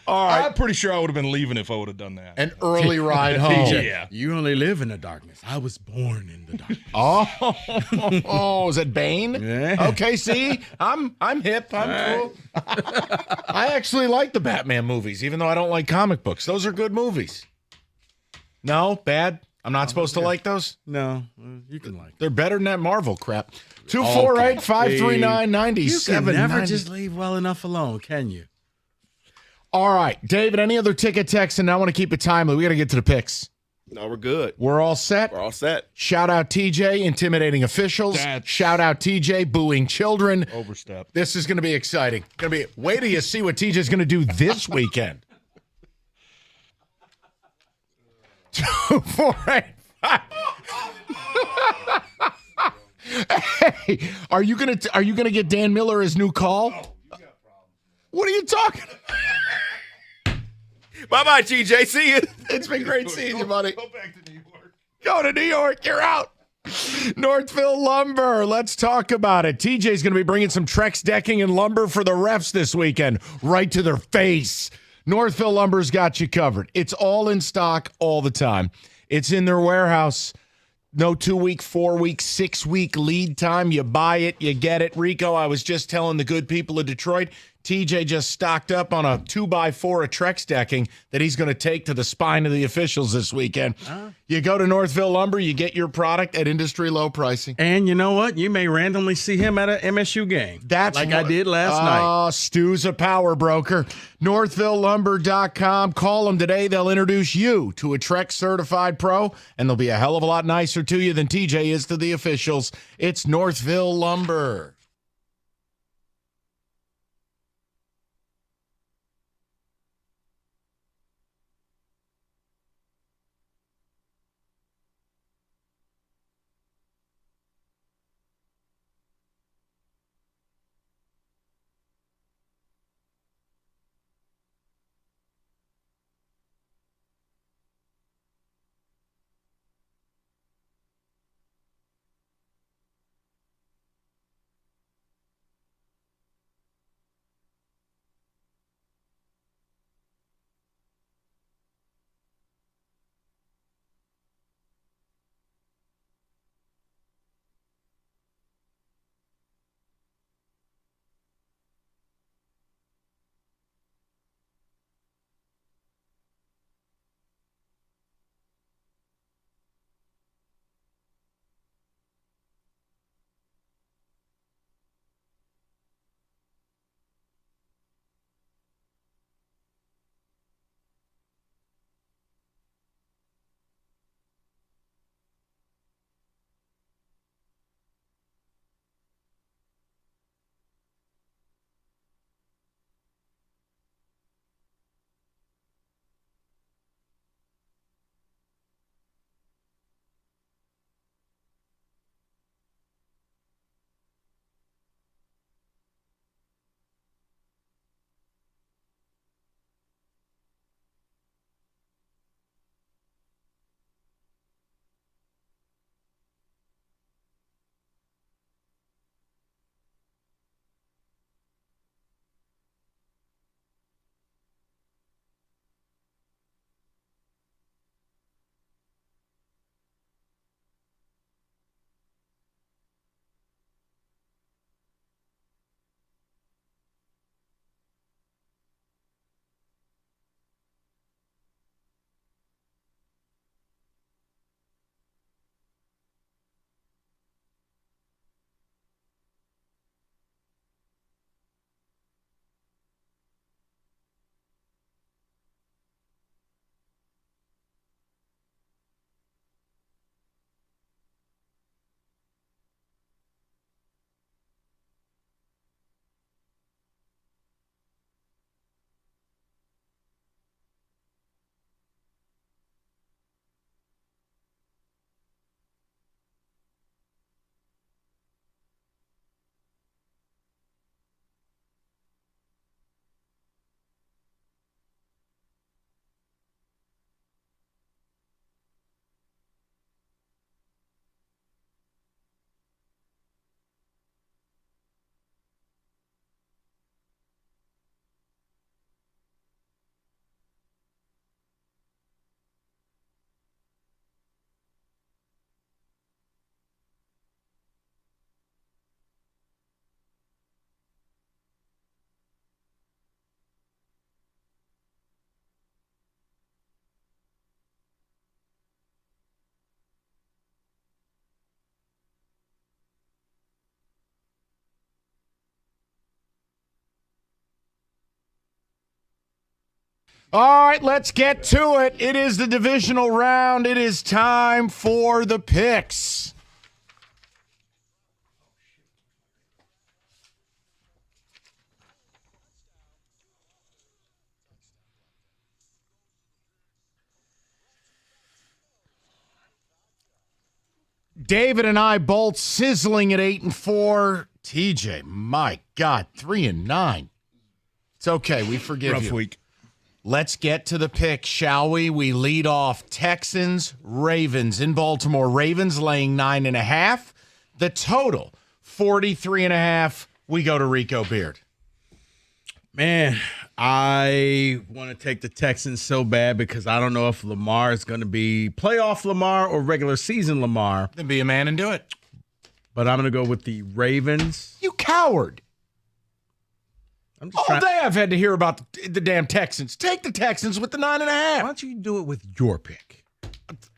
Speaker 2: All right.
Speaker 7: I'm pretty sure I would have been leaving if I would have done that.
Speaker 2: An early ride home.
Speaker 7: Yeah.
Speaker 1: You only live in the darkness. I was born in the darkness.
Speaker 2: Oh, is it Bane?
Speaker 1: Yeah.
Speaker 2: Okay, see, I'm hip. I'm cool. I actually like the Batman movies, even though I don't like comic books. Those are good movies. No, bad. I'm not supposed to like those.
Speaker 1: No, you can like.
Speaker 2: They're better than that Marvel crap. 248-539-9790.
Speaker 1: You can never just leave well enough alone, can you?
Speaker 2: All right, David, any other ticket text? And I want to keep it timely. We got to get to the picks.
Speaker 3: No, we're good.
Speaker 2: We're all set.
Speaker 3: We're all set.
Speaker 2: Shout out TJ, intimidating officials. Shout out TJ, booing children.
Speaker 7: Overstep.
Speaker 2: This is going to be exciting. Wait till you see what TJ's going to do this weekend. 2, 4, 8, 5. Hey, are you gonna get Dan Miller his new call? What are you talking about?
Speaker 3: Bye-bye, TJ. See you.
Speaker 2: It's been great seeing you, buddy.
Speaker 7: Go back to New York.
Speaker 2: Go to New York. You're out. Northville Lumber. Let's talk about it. TJ's going to be bringing some Trex decking and lumber for the refs this weekend, right to their face. Northville Lumber's got you covered. It's all in stock all the time. It's in their warehouse. No 2-week, 4-week, 6-week lead time. You buy it, you get it. Rico, I was just telling the good people of Detroit, TJ just stocked up on a 2x4 of Trex decking that he's going to take to the spine of the officials this weekend. You go to Northville Lumber, you get your product at industry low pricing.
Speaker 1: And you know what? You may randomly see him at an MSU game.
Speaker 2: That's
Speaker 1: like I did last night.
Speaker 2: Oh, Stu's a power broker. NorthvilleLumber.com. Call them today. They'll introduce you to a Trex certified pro, and they'll be a hell of a lot nicer to you than TJ is to the officials. It's Northville Lumber. All right, let's get to it. It is the divisional round. It is time for the picks. David and I both sizzling at 8-4. TJ, my God, 3-9. It's okay. We forgive you.
Speaker 7: Rough week.
Speaker 2: Let's get to the pick, shall we? We lead off Texans, Ravens in Baltimore. Ravens laying 9.5. The total, 43.5. We go to Rico Beard.
Speaker 1: Man, I want to take the Texans so bad because I don't know if Lamar is going to be playoff Lamar or regular season Lamar.
Speaker 2: Then be a man and do it.
Speaker 1: But I'm going to go with the Ravens.
Speaker 2: You coward.
Speaker 1: I'm just
Speaker 2: All
Speaker 1: trying.
Speaker 2: day I've had to hear about the damn Texans. Take the Texans with the 9.5.
Speaker 1: Why don't you do it with your pick?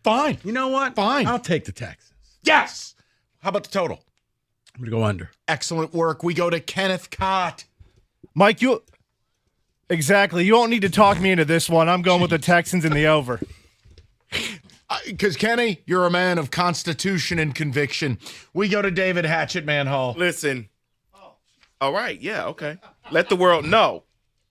Speaker 2: Fine.
Speaker 1: You know what?
Speaker 2: Fine.
Speaker 1: I'll take the Texans.
Speaker 2: Yes. How about the total?
Speaker 1: I'm going to go under.
Speaker 2: Excellent work. We go to Kenneth Cott.
Speaker 4: Mike, you don't need to talk me into this one. I'm going with the Texans in the over.
Speaker 2: Because, Kenny, you're a man of constitution and conviction. We go to David Hatchet Manhole.
Speaker 3: Listen. All right. Yeah. Okay. Let the world know.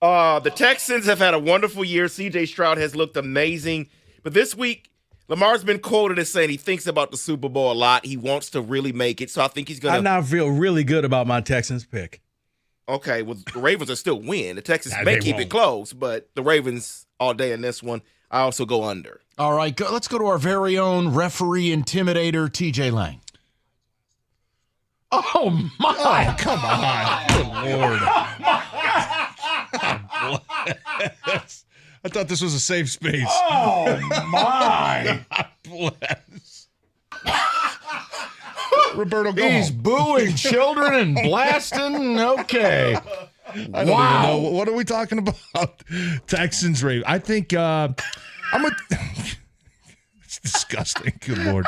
Speaker 3: The Texans have had a wonderful year. C.J. Stroud has looked amazing. But this week, Lamar's been quoted as saying he thinks about the Super Bowl a lot. He wants to really make it. So I think he's going to.
Speaker 1: I now feel really good about my Texans pick.
Speaker 3: Okay. Well, the Ravens are still win. The Texans may keep it close, but the Ravens all day in this one. I also go under.
Speaker 2: All right. Let's go to our very own referee intimidator, TJ Lang. Oh, my.
Speaker 7: Oh, come on. Good Lord. Bless. I thought this was a safe space.
Speaker 2: Oh, my.
Speaker 7: Bless. Roberto, go
Speaker 2: He's
Speaker 7: home.
Speaker 2: booing children and blasting. Okay.
Speaker 7: I don't even know. What are we talking about? Texans, Ravens. I think I'm a. It's disgusting. Good Lord.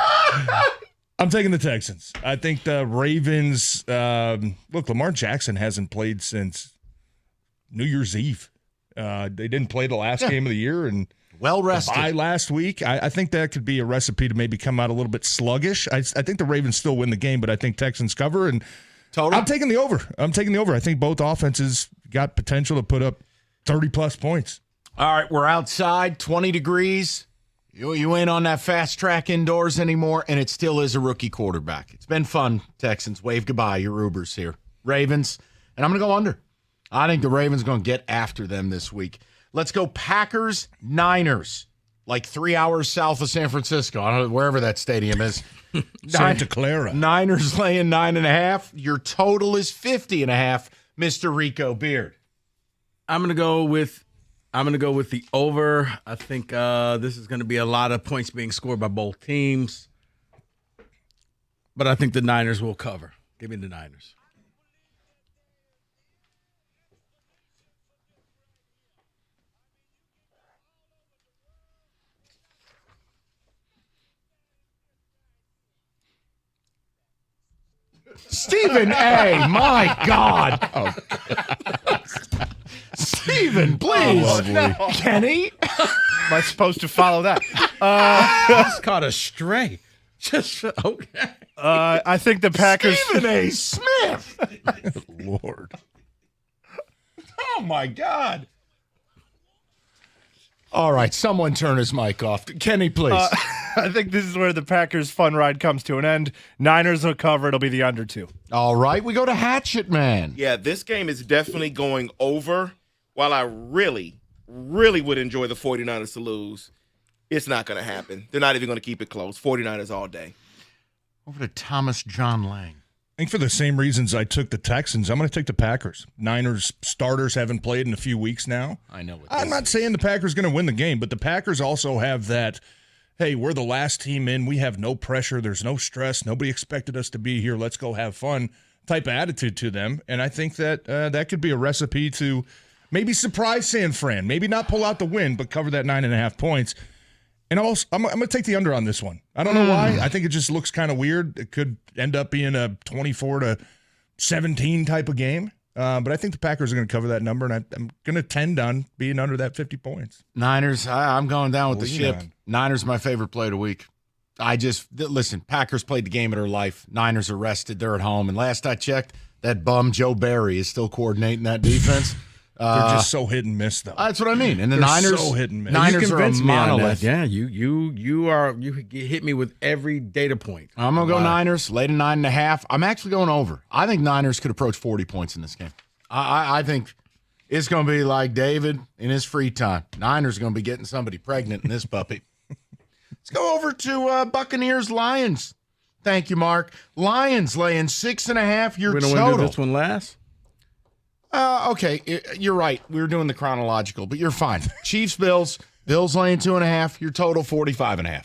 Speaker 7: I'm taking the Texans. I think the Ravens. Look, Lamar Jackson hasn't played since New Year's Eve. They didn't play the last game of the year and
Speaker 2: well rested
Speaker 7: by last week. I think that could be a recipe to maybe come out a little bit sluggish. I think the Ravens still win the game, but I think Texans cover. And
Speaker 2: total.
Speaker 7: I'm taking the over. I think both offenses got potential to put up 30-plus points.
Speaker 2: All right, we're outside, 20 degrees. You ain't on that fast track indoors anymore, and it still is a rookie quarterback. It's been fun, Texans. Wave goodbye. Your Ubers here. Ravens, and I'm going to go under. I think the Ravens going to get after them this week. Let's go Packers, Niners, like 3 hours south of San Francisco. I don't know, wherever that stadium is.
Speaker 7: Santa Clara.
Speaker 2: Niners laying 9.5. Your total is 50.5, Mr. Rico Beard.
Speaker 1: I'm gonna go with the over. I think this is going to be a lot of points being scored by both teams, but I think the Niners will cover. Give me the Niners.
Speaker 2: Stephen A., my God. Oh. Stephen, please.
Speaker 7: Oh, no.
Speaker 2: Kenny?
Speaker 4: Am I supposed to follow that?
Speaker 1: Just caught a stray. Just okay.
Speaker 4: I think the Packers.
Speaker 2: Stephen A. Smith.
Speaker 7: Lord.
Speaker 2: Oh, my God. All right, someone turn his mic off. Kenny, please.
Speaker 4: I think this is where the Packers' fun ride comes to an end. Niners will cover. It'll be the under 2.
Speaker 2: All right, we go to Hatchet Man.
Speaker 3: Yeah, this game is definitely going over. While I really, really would enjoy the 49ers to lose, it's not going to happen. They're not even going to keep it close. 49ers all day.
Speaker 2: Over to Thomas John Lang.
Speaker 7: I think for the same reasons I took the Texans, I'm going to take the Packers. Niners starters haven't played in a few weeks now.
Speaker 2: I know.
Speaker 7: I'm not saying the Packers going to win the game, but the Packers also have that, hey, we're the last team in. We have no pressure. There's no stress. Nobody expected us to be here. Let's go have fun type of attitude to them. And I think that that could be a recipe to maybe surprise San Fran. Maybe not pull out the win, but cover that 9.5 points. And also, I'm going to take the under on this one. I don't know why. I think it just looks kind of weird. It could end up being a 24-17 type of game. But I think the Packers are going to cover that number, and I'm going to tend on being under that 50 points.
Speaker 2: Niners, I'm going down with the ship.
Speaker 7: on.
Speaker 2: Niners, my favorite play of the week. Listen, Packers played the game of their life. Niners are rested. They're at home. And last I checked, that bum Joe Barry is still coordinating that defense.
Speaker 7: They're just so hit and miss, though.
Speaker 2: That's what I mean. And the
Speaker 7: They're
Speaker 2: Niners,
Speaker 7: so hit and miss.
Speaker 2: Niners
Speaker 1: You
Speaker 2: are a
Speaker 1: convinced me on that.
Speaker 2: monolith.
Speaker 1: Yeah, you hit me with every data point.
Speaker 2: I'm going to go
Speaker 1: Wow.
Speaker 2: Niners, late at 9.5. I'm actually going over. I think Niners could approach 40 points in this game. I think it's going to be like David in his free time. Niners are going to be getting somebody pregnant in this puppy. Let's go over to Buccaneers Lions. Thank you, Mark. Lions laying 6.5. Your
Speaker 1: We're
Speaker 2: total.
Speaker 1: going to do this one last.
Speaker 2: Okay, you're right. We were doing the chronological, but you're fine. Chiefs, Bills laying 2.5. Your total 45.5.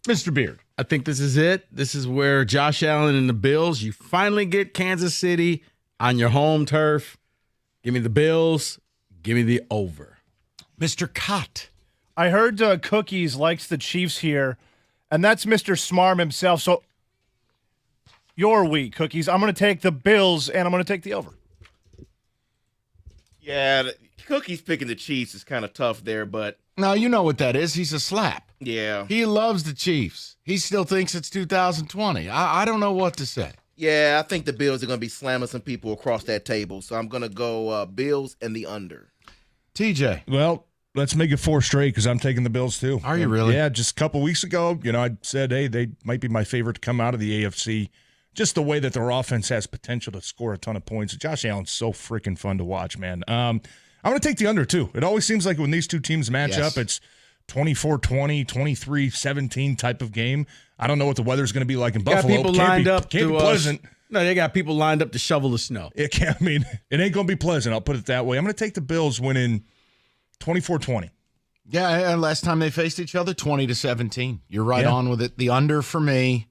Speaker 2: Mr. Beard.
Speaker 1: I think this is it. This is where Josh Allen and the Bills, you finally get Kansas City on your home turf. Give me the Bills. Give me the over.
Speaker 2: Mr. Cott.
Speaker 4: I heard Cookies likes the Chiefs here, and that's Mr. Smarm himself. So your week, Cookies. I'm going to take the Bills, and I'm going to take the over.
Speaker 3: Yeah, Cookie's picking the Chiefs is kind of tough there, but
Speaker 2: Now, you know what that is. He's a slap.
Speaker 3: yeah.
Speaker 2: He loves the Chiefs. He still thinks it's 2020. I don't know what to say.
Speaker 3: Yeah, I think the Bills are going to be slamming some people across that table. So I'm going to go Bills and the under.
Speaker 2: TJ.
Speaker 7: Well, let's make it 4 straight because I'm taking the Bills too.
Speaker 2: Are you really?
Speaker 7: Yeah, just a couple weeks ago, I said, hey, they might be my favorite to come out of the AFC. Just the way that their offense has potential to score a ton of points. Josh Allen's so freaking fun to watch, man. I'm going to take the under too. It always seems like when these two teams match up, it's 24-20, 23-17 type of game. I don't know what the weather's going to be like in Buffalo.
Speaker 1: Got people lined up
Speaker 7: can't
Speaker 1: to
Speaker 7: be pleasant.
Speaker 1: No, they got people lined up to shovel the snow.
Speaker 7: It can't. I mean, it ain't going to be pleasant. I'll put it that way. I'm going to take the Bills winning 24-20.
Speaker 2: Yeah, and last time they faced each other, 20-17. You're right on with it. The under for me.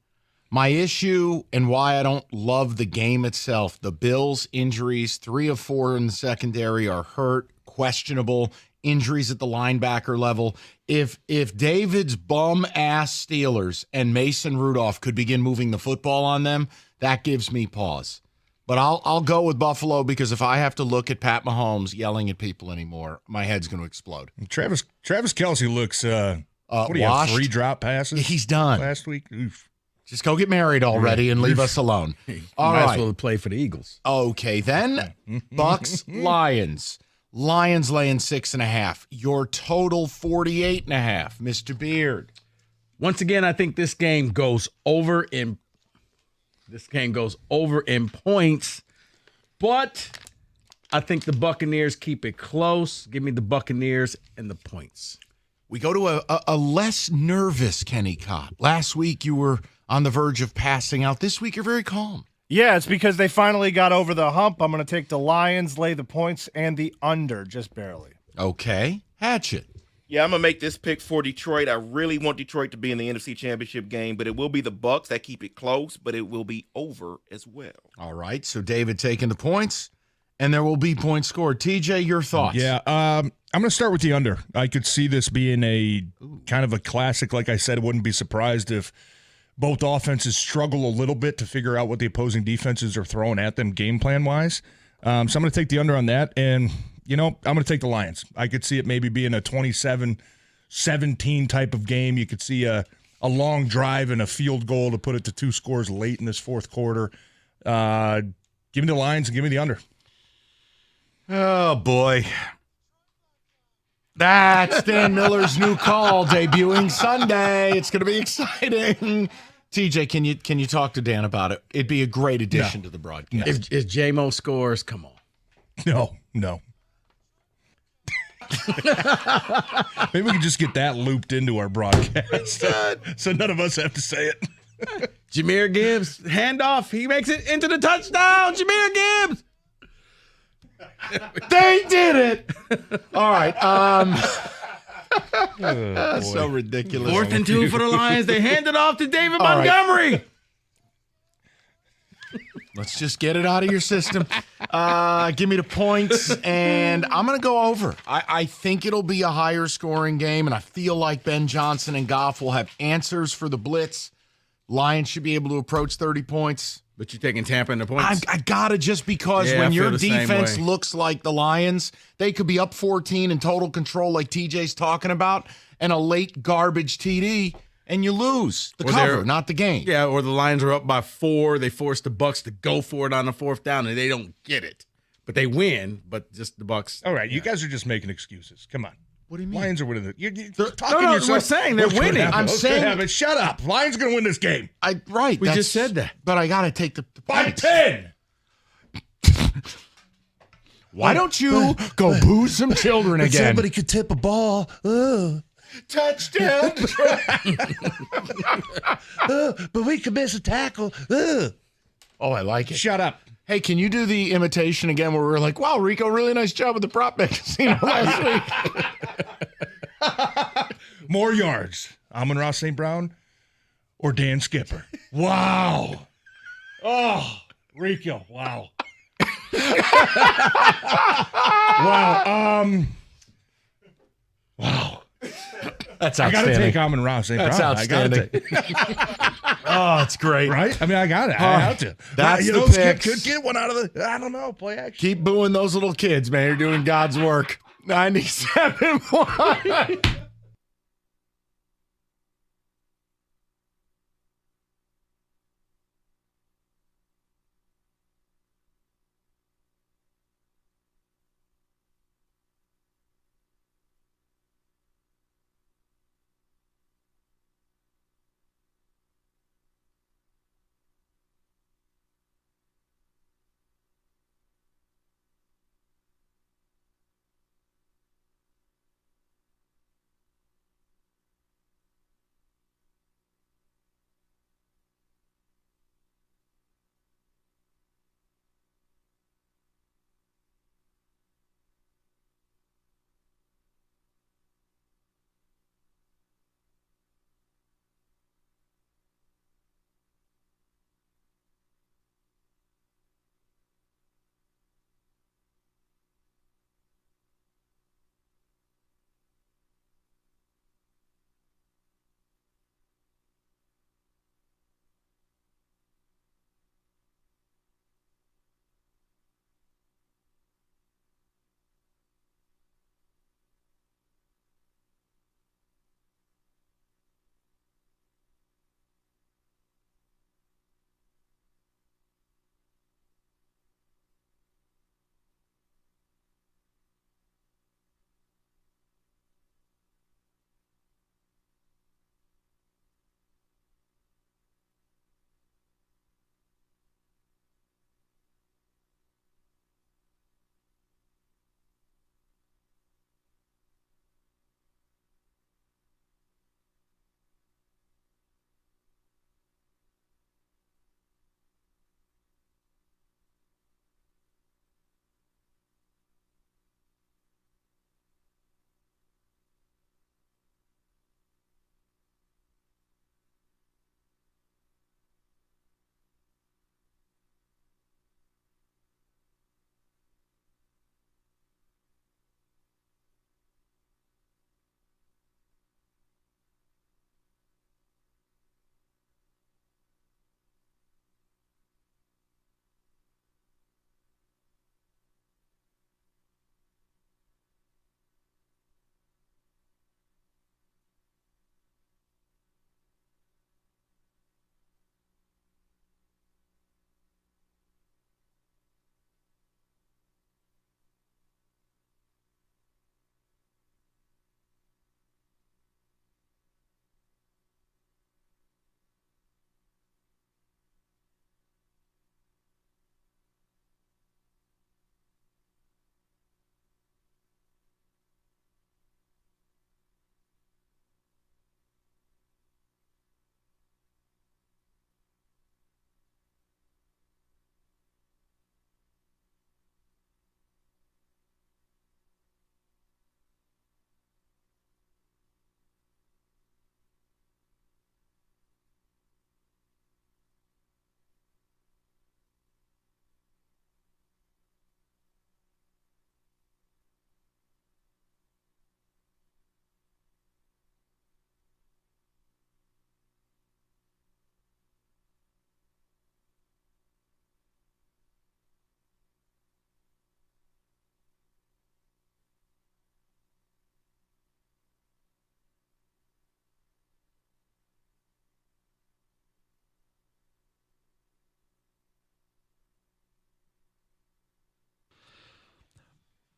Speaker 2: My issue and why I don't love the game itself, the Bills' injuries, 3 of 4 in the secondary are hurt, questionable, injuries at the linebacker level. If David's bum-ass Steelers and Mason Rudolph could begin moving the football on them, that gives me pause. But I'll go with Buffalo because if I have to look at Pat Mahomes yelling at people anymore, my head's going to explode.
Speaker 7: Travis Kelce looks, what do you have,
Speaker 2: washed.
Speaker 7: 3 drop passes?
Speaker 2: He's done.
Speaker 7: Last week? Oof.
Speaker 2: Just go get married already and leave us alone. All
Speaker 1: Might
Speaker 2: right.
Speaker 1: as well play for the Eagles.
Speaker 2: Okay, then Bucks, Lions. Lions laying 6.5. Your total 48.5. Mr. Beard.
Speaker 1: Once again, I think this game goes over in points, but I think the Buccaneers keep it close. Give me the Buccaneers and the points.
Speaker 2: We go to a less nervous Kenny Cott. Last week you were on the verge of passing out. This week you're very calm.
Speaker 4: Yeah, it's because they finally got over the hump. I'm going to take the Lions, lay the points, and the under, just barely.
Speaker 2: Okay. Hatchet.
Speaker 3: Yeah, I'm going to make this pick for Detroit. I really want Detroit to be in the NFC Championship game, but it will be the Bucks that keep it close, but it will be over as well.
Speaker 2: All right. So David taking the points, and there will be points scored. TJ, your thoughts?
Speaker 7: Yeah, I'm going to start with the under. I could see this being a kind of a classic. Like I said, I wouldn't be surprised if both offenses struggle a little bit to figure out what the opposing defenses are throwing at them game plan-wise. So I'm going to take the under on that, and, I'm going to take the Lions. I could see it maybe being a 27-17 type of game. You could see a long drive and a field goal to put it to 2 scores late in this fourth quarter. Give me the Lions and give me the under.
Speaker 2: Oh, boy. That's Dan Miller's new call debuting Sunday. It's going to be exciting. TJ, can you talk to Dan about it? It'd be a great addition to the broadcast.
Speaker 1: If J-Mo scores, come on.
Speaker 7: No. Maybe we can just get that looped into our broadcast so none of us have to say it.
Speaker 1: Jahmyr Gibbs, handoff. He makes it into the touchdown. Jahmyr Gibbs.
Speaker 2: They did it. All right. That's so ridiculous.
Speaker 1: 4th and 2 for the Lions. They hand it off to David
Speaker 2: All right.
Speaker 1: Montgomery.
Speaker 2: Let's just get it out of your system. Give me the points, and I'm going to go over. I think it'll be a higher scoring game, and I feel like Ben Johnson and Goff will have answers for the blitz. Lions should be able to approach 30 points.
Speaker 1: But you're taking Tampa in the points.
Speaker 2: I gotta, just because
Speaker 1: Yeah, I
Speaker 2: when
Speaker 1: feel
Speaker 2: your
Speaker 1: the same
Speaker 2: defense
Speaker 1: way.
Speaker 2: looks like the Lions, they could be up 14 in total control like TJ's talking about, and a late garbage TD, and you lose the
Speaker 1: Or
Speaker 2: cover,
Speaker 1: they're-
Speaker 2: not the game.
Speaker 1: Yeah, or the Lions are up by 4. They force the Bucks to go for it on the 4th down, and they don't get it. But they win, but just the Bucks.
Speaker 7: All right, you guys are just making excuses. Come on.
Speaker 2: What do you mean?
Speaker 7: Lions are winning. You're talking
Speaker 1: no,
Speaker 7: yourself.
Speaker 1: we're saying they're
Speaker 7: What's gonna
Speaker 1: winning.
Speaker 7: happen?
Speaker 2: I'm
Speaker 7: What's gonna
Speaker 2: saying-
Speaker 7: happen? Shut up. Lions are going to win this game.
Speaker 2: Right.
Speaker 1: We just said that.
Speaker 2: But I gotta take the
Speaker 7: By
Speaker 2: points.
Speaker 7: 10.
Speaker 2: Why don't you go boo some children again?
Speaker 7: Somebody could tip a ball.
Speaker 2: Touchdown.
Speaker 7: But we could miss a tackle.
Speaker 2: Oh, I like it.
Speaker 7: Shut up.
Speaker 2: Hey, can you do the imitation again where we're like, wow, Rico, really nice job with the prop bet casino last week?
Speaker 7: More yards. Amon-Ra St. Brown or Dan Skipper? Wow. Oh, Rico. Wow. Wow. Wow.
Speaker 2: That's
Speaker 7: I got to
Speaker 2: outstanding.
Speaker 7: take Amon-Ra St. Brown.
Speaker 2: That's
Speaker 7: I gotta
Speaker 2: outstanding.
Speaker 7: take,
Speaker 2: Oh, it's great.
Speaker 7: right? I mean, I got it. I have to.
Speaker 2: That's
Speaker 7: you
Speaker 2: the
Speaker 7: know, Skip
Speaker 2: picks.
Speaker 7: could get one out of the, I don't know, play action.
Speaker 2: Keep booing those little kids, man. You're doing God's work. 97.1.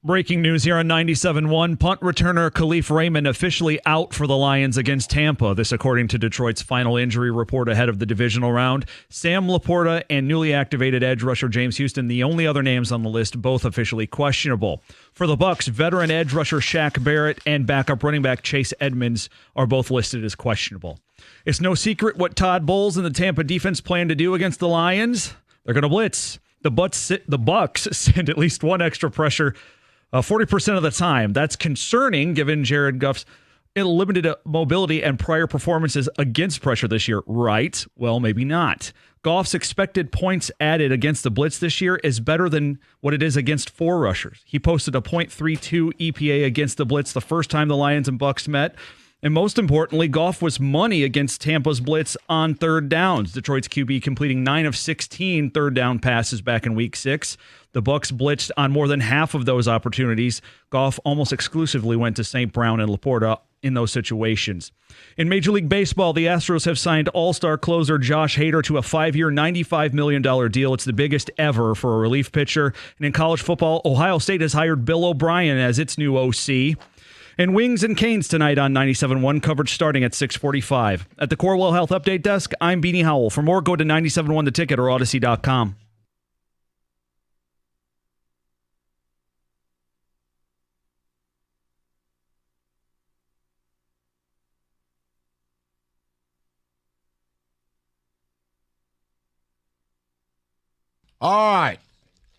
Speaker 6: Breaking news here on 97.1. Punt returner Khalif Raymond officially out for the Lions against Tampa. This according to Detroit's final injury report ahead of the divisional round. Sam Laporta and newly activated edge rusher James Houston, the only other names on the list, both officially questionable. For the Bucs, veteran edge rusher Shaq Barrett and backup running back Chase Edmonds are both listed as questionable. It's no secret what Todd Bowles and the Tampa defense plan to do against the Lions. They're going to blitz. The Bucs send at least one extra pressure 40% of the time. That's concerning given Jared Goff's limited mobility and prior performances against pressure this year, right? Well, maybe not. Goff's expected points added against the blitz this year is better than what it is against four rushers. He posted a .32 EPA against the blitz the first time the Lions and Bucs met. And most importantly, Goff was money against Tampa's blitz on third downs. Detroit's QB completing 9 of 16 third down passes back in Week 6. The Bucs blitzed on more than half of those opportunities. Goff almost exclusively went to St. Brown and Laporta in those situations. In Major League Baseball, the Astros have signed all-star closer Josh Hader to a 5-year, $95 million deal. It's the biggest ever for a relief pitcher. And in college football, Ohio State has hired Bill O'Brien as its new OC. And Wings and Canes tonight on 97.1, coverage starting at 6:45. At the Corewell Health Update Desk, I'm Beanie Howell. For more, go to 97.1 The Ticket or Odyssey.com.
Speaker 2: All right.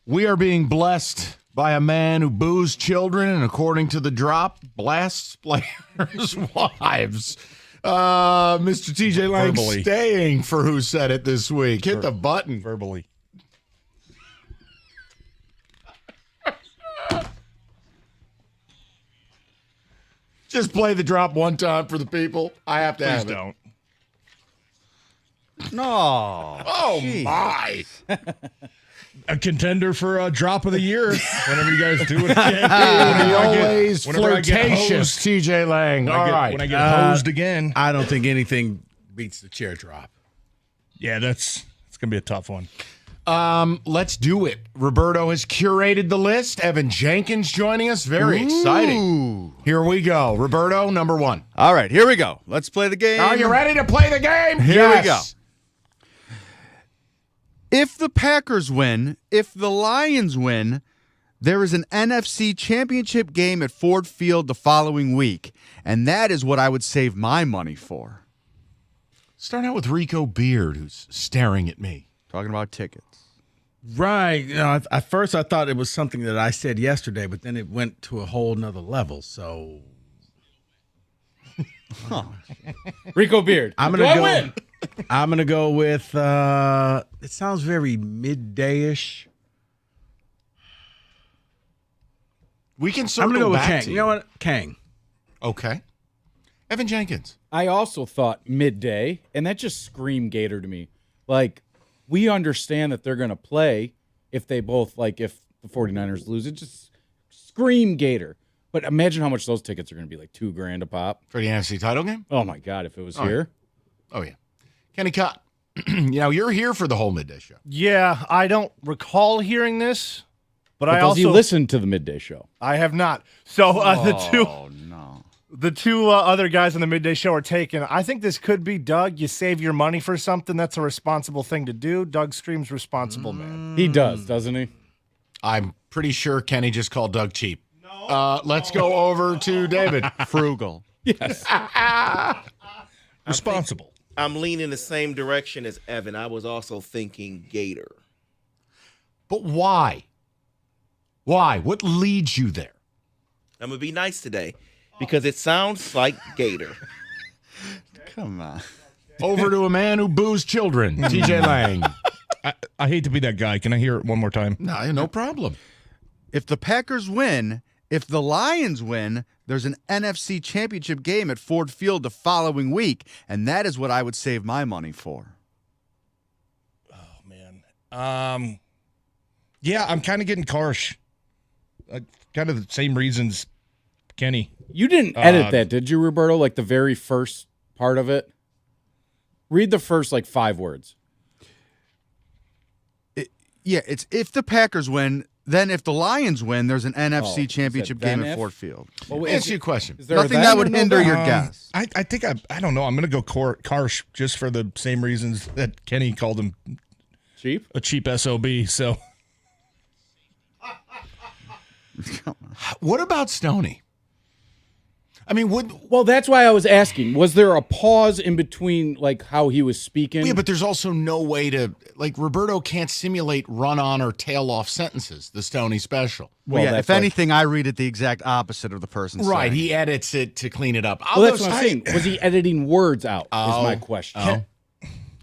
Speaker 2: We are being blessed by a man who boos children and, according to the drop, blasts players' wives. Mr. TJ Lang
Speaker 7: Verbally.
Speaker 2: staying for Who Said It this week. Hit the button.
Speaker 7: Verbally.
Speaker 2: Just play the drop one time for the people. I have to
Speaker 7: Please
Speaker 2: have it.
Speaker 7: don't.
Speaker 9: No.
Speaker 2: Oh, my.
Speaker 7: A contender for a drop of the year. Whenever you guys do it again.
Speaker 2: The always
Speaker 7: whenever I get
Speaker 2: flirtatious
Speaker 7: hosed.
Speaker 2: TJ Lang. All right.
Speaker 7: When I get hosed again.
Speaker 1: I don't think anything beats the chair drop.
Speaker 7: Yeah, it's going to be a tough one.
Speaker 2: Let's do it. Roberto has curated the list. Evan Jenkins joining us. Very exciting. Here we go. Roberto, number 1.
Speaker 9: All right, here we go. Let's play the game.
Speaker 2: Are you ready to play the game?
Speaker 9: Here we go.
Speaker 2: Yes.
Speaker 9: If the Packers win, if the Lions win, there is an NFC Championship game at Ford Field the following week, and that is what I would save my money for.
Speaker 2: Start out with Rico Beard, who's staring at me.
Speaker 9: Talking about tickets.
Speaker 1: Right. At first I thought it was something that I said yesterday, but then it went to a whole nother level. So
Speaker 10: Rico Beard.
Speaker 1: I'm gonna go with it sounds very midday-ish.
Speaker 2: We can
Speaker 1: I'm
Speaker 2: circle
Speaker 1: gonna go with
Speaker 2: back
Speaker 1: Kang.
Speaker 2: to
Speaker 1: You know what? Kang.
Speaker 2: Okay. Evan Jenkins.
Speaker 10: I also thought midday, and that just screamed Gator to me. Like, we understand that they're going to play if they both, like, if the 49ers lose, it just scream Gator. But imagine how much those tickets are going to be, like $2,000 a pop.
Speaker 2: For the NFC title game?
Speaker 10: Oh, my God, if it was here.
Speaker 2: Oh, yeah. Kenny Cott. You're here for the whole midday show.
Speaker 4: Yeah, I don't recall hearing this, but
Speaker 10: But
Speaker 4: I
Speaker 10: does
Speaker 4: also
Speaker 10: he listen to the midday show?
Speaker 4: I have not. So
Speaker 9: Oh, no.
Speaker 4: the two other guys on the midday show are taken. I think this could be Doug. You save your money for something. That's a responsible thing to do. Doug Stream's responsible man.
Speaker 10: He does, doesn't he?
Speaker 2: I'm pretty sure Kenny just called Doug cheap. No. Let's go over to David.
Speaker 9: Frugal.
Speaker 10: Yes.
Speaker 7: Responsible.
Speaker 3: I'm leaning the same direction as Evan. I was also thinking Gator.
Speaker 2: But why? Why? What leads you there?
Speaker 3: I'm going to be nice today because it sounds like Gator.
Speaker 9: Come on.
Speaker 2: Over to a man who boos children, TJ Lang.
Speaker 7: I hate to be that guy. Can I hear it one more time?
Speaker 2: No problem.
Speaker 9: If the Packers win, if the Lions win, there's an NFC Championship game at Ford Field the following week, and that is what I would save my money for.
Speaker 7: Oh, man. Yeah, I'm kind of getting Karsh. Kind of the same reasons Kenny.
Speaker 10: You didn't edit that, did you, Roberto? Like the very first part of it? Read the first, 5 words.
Speaker 9: Yeah, it's if the Packers win, then if the Lions win, there's an NFC Championship game
Speaker 10: then
Speaker 9: at
Speaker 10: if?
Speaker 9: Ford Field.
Speaker 10: Well,
Speaker 2: Answer your question.
Speaker 10: is there a
Speaker 9: Nothing
Speaker 10: then
Speaker 9: that
Speaker 10: or
Speaker 9: would
Speaker 10: no
Speaker 9: hinder
Speaker 10: then?
Speaker 9: your guess.
Speaker 7: I think I don't know. I'm going to go Karsh just for the same reasons that Kenny called him
Speaker 10: Cheap?
Speaker 7: a cheap SOB. So
Speaker 2: What about Stoney? I mean,
Speaker 10: Well, that's why I was asking. Was there a pause in between, like how he was speaking?
Speaker 2: yeah, but there's also no way to, like, Roberto can't simulate run-on or tail-off sentences, the Stoney special.
Speaker 9: Well, yeah,
Speaker 10: that's
Speaker 9: if anything, I reed it the exact opposite of the person
Speaker 2: Right,
Speaker 9: saying.
Speaker 2: he edits it to clean it up.
Speaker 10: Well, that's what I'm saying. Was he editing words out? Is my question.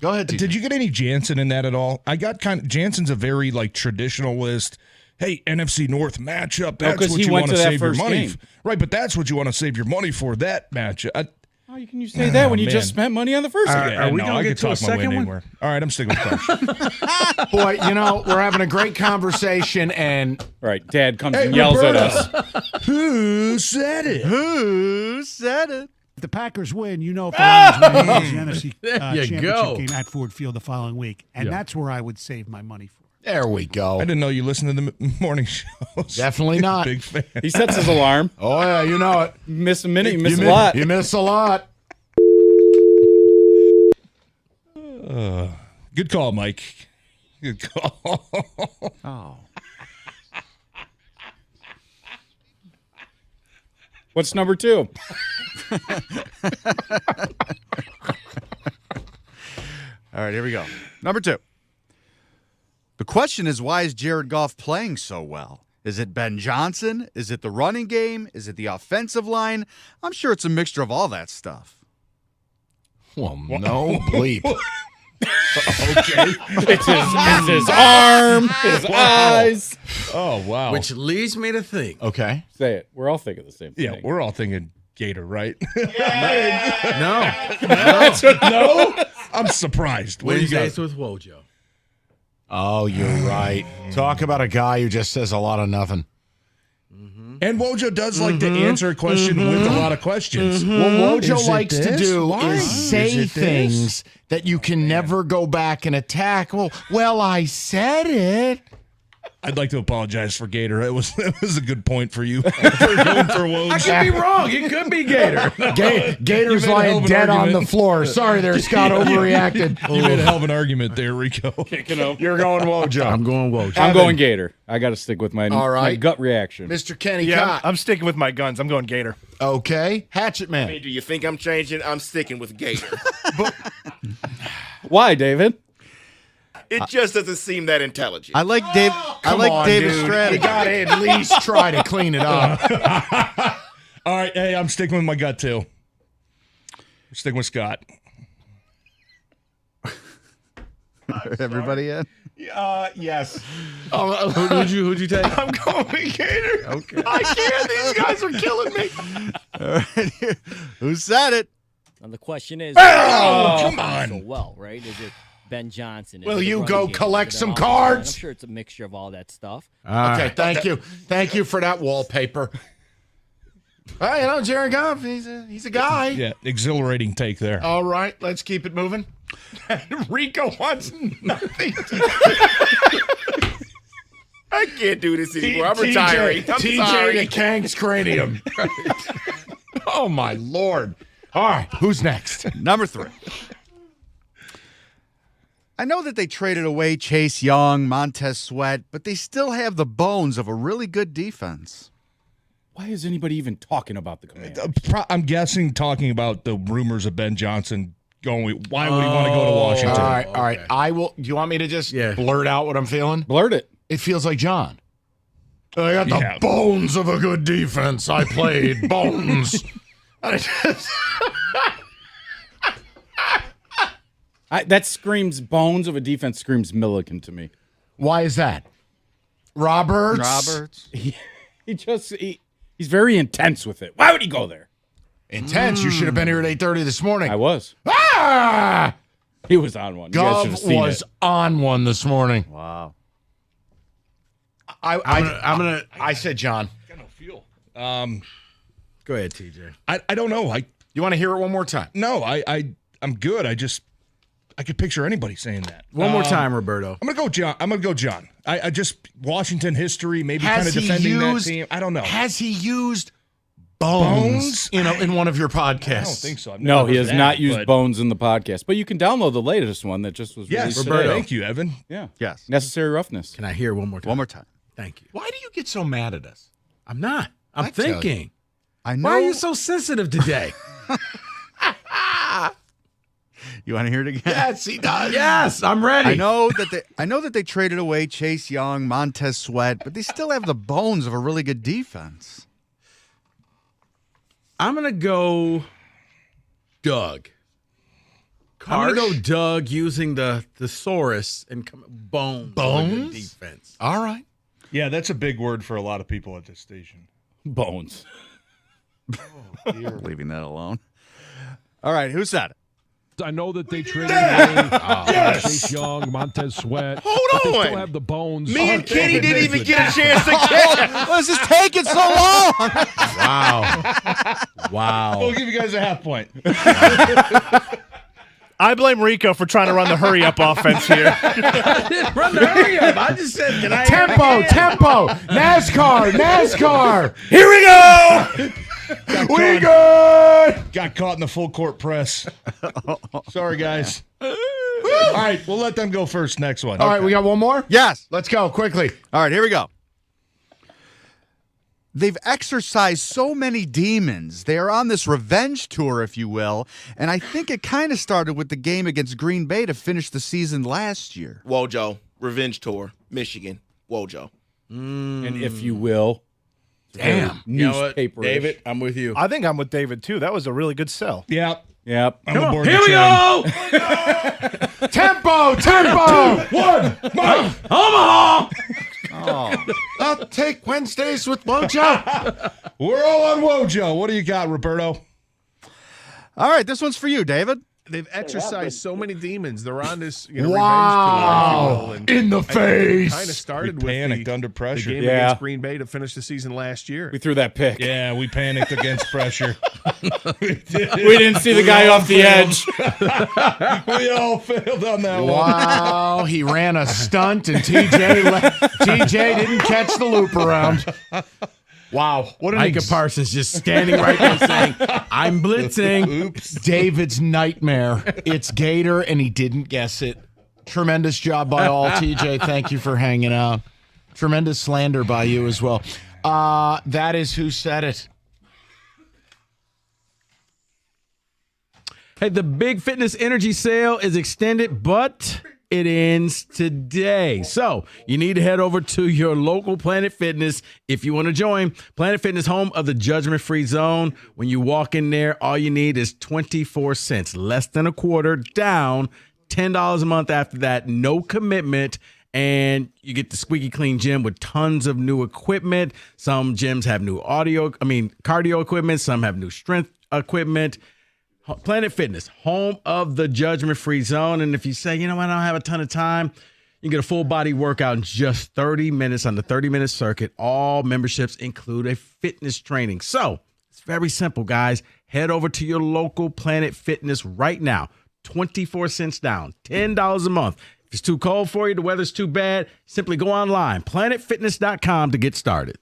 Speaker 2: Go ahead, TJ.
Speaker 7: did you get any Jansen in that at all? I got Jansen's a very like traditionalist. Hey, NFC North matchup. That's
Speaker 10: 'cause
Speaker 7: what
Speaker 10: he
Speaker 7: you
Speaker 10: went
Speaker 7: want to
Speaker 10: to that
Speaker 7: save your
Speaker 10: first
Speaker 7: money.
Speaker 10: game.
Speaker 7: Right, but that's what you want to save your money for. That matchup.
Speaker 10: How can you say that when you
Speaker 7: man.
Speaker 10: just spent money on the first game?
Speaker 1: Are we
Speaker 7: no,
Speaker 1: gonna
Speaker 7: I
Speaker 1: get
Speaker 7: could
Speaker 1: to a
Speaker 7: talk my way
Speaker 1: second one?
Speaker 7: anywhere. All right, I'm sticking with Karsh.
Speaker 8: Boy, we're having a great conversation, and
Speaker 10: Right. Dad comes and yells at us.
Speaker 7: Who said it?
Speaker 9: Who said it?
Speaker 11: If the Packers win, if the Lions win, it's the NFC
Speaker 1: There you
Speaker 11: championship
Speaker 1: go.
Speaker 11: game at Ford Field the following week. And that's where I would save my money for.
Speaker 2: There we go.
Speaker 7: I didn't know you listened to the morning shows.
Speaker 2: Definitely not.
Speaker 7: Big fan.
Speaker 10: He sets his alarm.
Speaker 2: Oh, yeah, you know it.
Speaker 10: You miss a minute, you miss a lot.
Speaker 2: You miss a lot.
Speaker 7: Good call, Mike. Good call.
Speaker 9: Oh.
Speaker 10: What's number 2?
Speaker 9: All right, here we go. Number 2. The question is, why is Jared Goff playing so well? Is it Ben Johnson? Is it the running game? Is it the offensive line? I'm sure it's a mixture of all that stuff.
Speaker 2: Well, no bleep.
Speaker 7: Okay.
Speaker 10: It's his arm, his eyes.
Speaker 7: Oh, wow.
Speaker 1: Which leads me to think.
Speaker 2: Okay.
Speaker 10: Say it. We're all thinking the same thing.
Speaker 7: Yeah, we're all thinking Gator, right?
Speaker 1: No.
Speaker 7: No? I'm surprised. What do you got?
Speaker 1: Wednesdays with Wojo.
Speaker 2: Oh, you're right. Talk about a guy who just says a lot of nothing.
Speaker 7: And Wojo does like to answer a question with a lot of questions.
Speaker 2: What
Speaker 7: Is
Speaker 2: Wojo
Speaker 7: it
Speaker 2: likes to
Speaker 7: this?
Speaker 2: do
Speaker 7: Why?
Speaker 2: is say
Speaker 7: Is it this?
Speaker 2: things that you can never go back and attack. Well, I said it.
Speaker 7: I'd like to apologize for Gator. It was a good point for you. For going for Woj.
Speaker 1: I could be wrong. It could be Gator.
Speaker 2: Gator's
Speaker 7: You made a hell
Speaker 2: lying
Speaker 7: of an
Speaker 2: dead on
Speaker 7: argument.
Speaker 2: the floor. Sorry there, Scott. Overreacted.
Speaker 7: You made a hell of an argument there, Rico.
Speaker 2: You're going Wojo.
Speaker 1: I'm going Wojo.
Speaker 10: I'm going Gator. I got to stick with my,
Speaker 2: All right.
Speaker 10: my gut reaction.
Speaker 2: Mr. Kenny
Speaker 4: Yeah,
Speaker 2: Cott.
Speaker 4: I'm sticking with my guns. I'm going Gator.
Speaker 2: Okay. Hatchet Man.
Speaker 3: Do you think I'm changing? I'm sticking with Gator.
Speaker 10: Why, David?
Speaker 3: It just doesn't seem that intelligent.
Speaker 9: I like Dave. I like
Speaker 2: on,
Speaker 9: David's
Speaker 2: dude.
Speaker 9: strategy.
Speaker 2: You got to at least try to clean it up.
Speaker 7: All right, hey, I'm sticking with my gut too. Sticking with Scott.
Speaker 9: Everybody in?
Speaker 2: Yes.
Speaker 1: Who'd you take?
Speaker 2: I'm going Gator.
Speaker 9: Okay.
Speaker 2: I can't. These guys are killing me.
Speaker 9: All right. Who said it?
Speaker 12: And the question is,
Speaker 7: come on.
Speaker 12: so well, right? Is it Ben Johnson? Is
Speaker 2: Will
Speaker 12: it the
Speaker 2: you
Speaker 12: running
Speaker 2: go
Speaker 12: game?
Speaker 2: collect
Speaker 12: Is it
Speaker 2: some
Speaker 12: an offensive line?
Speaker 2: cards?
Speaker 12: I'm sure it's a mixture of all that stuff.
Speaker 2: Okay, thank you. Thank you for that wallpaper. Well, Jared Goff, he's a guy.
Speaker 7: Yeah, exhilarating take there.
Speaker 2: All right, let's keep it moving. Rico wants nothing.
Speaker 3: I can't do this anymore. I'm retiring. I'm
Speaker 2: TJ
Speaker 3: sorry.
Speaker 2: to Kank's cranium. Oh, my Lord. All right, who's next?
Speaker 9: Number 3. I know that they traded away Chase Young, Montez Sweat, but they still have the bones of a really good defense.
Speaker 10: Why is anybody even talking about the Commanders?
Speaker 7: I'm guessing talking about the rumors of Ben Johnson going. Why would he want to go to Washington?
Speaker 2: All right. I will. Do you want me to just blurt out what I'm feeling?
Speaker 10: Blurt it.
Speaker 2: It feels like John. I got the
Speaker 7: Yeah.
Speaker 2: bones of a good defense. I played bones.
Speaker 10: That screams bones of a defense. Screams Milliken to me.
Speaker 2: Why is that? Roberts.
Speaker 10: He's very intense with it. Why would he go there?
Speaker 2: Intense. You should have been here at 8:30 this morning.
Speaker 10: I was.
Speaker 2: Ah!
Speaker 10: He was on one. You guys should have
Speaker 2: Gov
Speaker 10: seen
Speaker 2: was
Speaker 10: it.
Speaker 2: on one this morning.
Speaker 9: Wow.
Speaker 2: I said John.
Speaker 7: I don't feel.
Speaker 1: Go ahead, TJ.
Speaker 7: I don't know.
Speaker 2: You want to hear it one more time?
Speaker 7: No, I'm good. I could picture anybody saying that.
Speaker 1: One more time, Roberto.
Speaker 7: I'm gonna go John. I just Washington history, maybe kind of
Speaker 8: Has he
Speaker 7: defending that
Speaker 8: used-
Speaker 7: team. I don't know.
Speaker 8: Has he used bones in one of your podcasts?
Speaker 7: I don't think so. I've
Speaker 10: No,
Speaker 7: never
Speaker 10: he
Speaker 7: heard
Speaker 10: has
Speaker 7: that,
Speaker 10: not used
Speaker 7: but-
Speaker 10: bones in the podcast. But you can download the latest one that just was
Speaker 7: Yes,
Speaker 10: released
Speaker 7: Roberto.
Speaker 10: today.
Speaker 7: Thank you, Evan.
Speaker 10: Yeah.
Speaker 9: Yes.
Speaker 10: Necessary roughness.
Speaker 1: Can I hear one more time?
Speaker 9: One more time.
Speaker 1: Thank you.
Speaker 8: Why do you get so mad at us?
Speaker 1: I'm not. I'm
Speaker 8: I tell you.
Speaker 1: thinking.
Speaker 9: I know.
Speaker 1: Why are you so sensitive today?
Speaker 9: You want to hear it again?
Speaker 8: Yes, he does.
Speaker 1: Yes, I'm ready.
Speaker 9: I know that they traded away Chase Young, Montez Sweat, but they still have the bones of a really good defense.
Speaker 1: I'm going to go Doug. I'm going to go Doug using the thesaurus and bones.
Speaker 8: Bones?
Speaker 1: Defense.
Speaker 8: All right.
Speaker 7: Yeah, that's a big word for a lot of people at this station.
Speaker 10: Bones.
Speaker 9: Leaving that alone. All right, who said it?
Speaker 13: I know that they traded away Chase Young, Montez Sweat.
Speaker 3: Hold
Speaker 13: but They
Speaker 3: on.
Speaker 13: still have the bones.
Speaker 3: Me and Kenny didn't even get a chance to
Speaker 9: Why is this taking so long?
Speaker 1: Wow.
Speaker 7: We'll give you guys a half point.
Speaker 4: I blame Rico for trying to run the hurry up offense here.
Speaker 1: Run the hurry up. I just said, can I
Speaker 8: Tempo. NASCAR.
Speaker 4: Here we go.
Speaker 7: We good. Got caught in the full court press. Sorry, guys. All right, we'll let them go first. Next one.
Speaker 8: All right, we got one more?
Speaker 9: Yes.
Speaker 8: Let's go quickly.
Speaker 9: All right, here we go. They've exorcised so many demons. They are on this revenge tour, if you will, and I think it kind of started with the game against Green Bay to finish the season last year.
Speaker 3: Wojo, revenge tour, Michigan, Wojo.
Speaker 10: And if you will.
Speaker 8: Damn.
Speaker 1: You know what,
Speaker 10: Newspaper.
Speaker 1: David, I'm with you.
Speaker 4: I think I'm with David, too. That was a really good sell.
Speaker 7: Yep.
Speaker 10: Yep.
Speaker 7: I'm aboard
Speaker 1: Here
Speaker 7: the
Speaker 1: we
Speaker 7: train.
Speaker 1: go.
Speaker 8: Tempo.
Speaker 7: 1, Mike.
Speaker 1: Omaha.
Speaker 8: I'll take Wednesdays with Wojo.
Speaker 7: We're all on Wojo. What do you got, Roberto?
Speaker 9: All right, this one's for you, David.
Speaker 13: They've exercised so many demons. They're on this
Speaker 8: Wow.
Speaker 13: revenge tour. And
Speaker 8: In the face.
Speaker 13: kind of started
Speaker 7: We
Speaker 13: with
Speaker 7: panicked under
Speaker 13: the
Speaker 7: pressure.
Speaker 13: game
Speaker 10: Yeah.
Speaker 13: against Green Bay to finish the season last year.
Speaker 10: We threw that pick.
Speaker 7: Yeah, we panicked against pressure.
Speaker 10: We didn't see the guy off the edge.
Speaker 7: We all failed on that one.
Speaker 8: Wow, he ran a stunt and TJ didn't catch the loop around. Wow, what an
Speaker 1: Micah Parsons just standing right there saying, I'm blitzing.
Speaker 8: Oops. David's nightmare. It's Gator, and he didn't guess it. Tremendous job by all, TJ. Thank you for hanging out. Tremendous slander by you as well. That is who said it.
Speaker 1: Hey, the Big Fitness Energy Sale is extended, but it ends today. So you need to head over to your local Planet Fitness if you want to join. Planet Fitness, home of the judgment-free zone. When you walk in there, all you need is 24 cents, less than a quarter, down, $10 a month after that, no commitment. And you get the squeaky clean gym with tons of new equipment. Some gyms have new cardio equipment. Some have new strength equipment. Planet Fitness, home of the judgment-free zone. And if you say, you know what, I don't have a ton of time, you can get a full body workout in just 30 minutes on the 30-minute circuit. All memberships include a fitness training. So it's very simple, guys. Head over to your local Planet Fitness right now. 24 cents down, $10 a month. If it's too cold for you, the weather's too bad, simply go online, planetfitness.com to get started.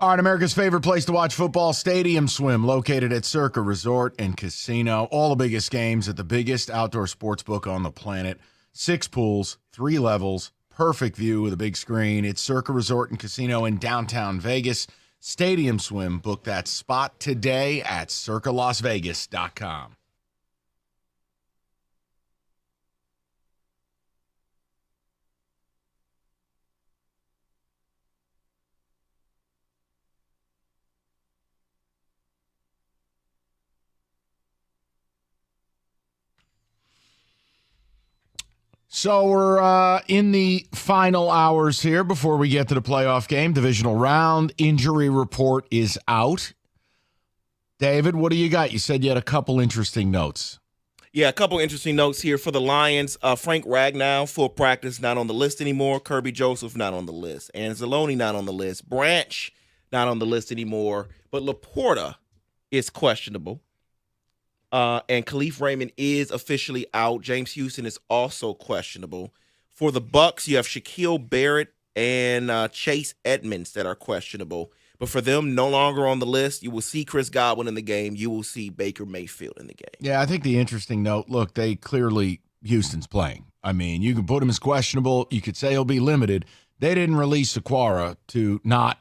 Speaker 2: All right, America's favorite place to watch football, Stadium Swim, located at Serta Resort and Casino. All the biggest games at the biggest outdoor sports book on the planet. 6 pools, 3 levels, perfect view with a big screen. It's Serta Resort and Casino in downtown Vegas. Stadium Swim. Book that spot today at circalasvegas.com. So we're in the final hours here before we get to the playoff game. Divisional round. Injury report is out. David, what do you got? You said you had a couple interesting notes.
Speaker 3: Yeah, a couple interesting notes here for the Lions. Frank Ragnow, full practice, not on the list anymore. Kirby Joseph, not on the list. Anzalone, not on the list. Branch, not on the list anymore. But Laporta is questionable. And Khalif Raymond is officially out. James Houston is also questionable. For the Bucs, you have Shaquille Barrett and Chase Edmonds that are questionable. But for them, no longer on the list. You will see Chris Godwin in the game. You will see Baker Mayfield in the game.
Speaker 2: Yeah, I think the interesting note, look, Houston's playing. I mean, you can put him as questionable. You could say he'll be limited. They didn't release Sequara to not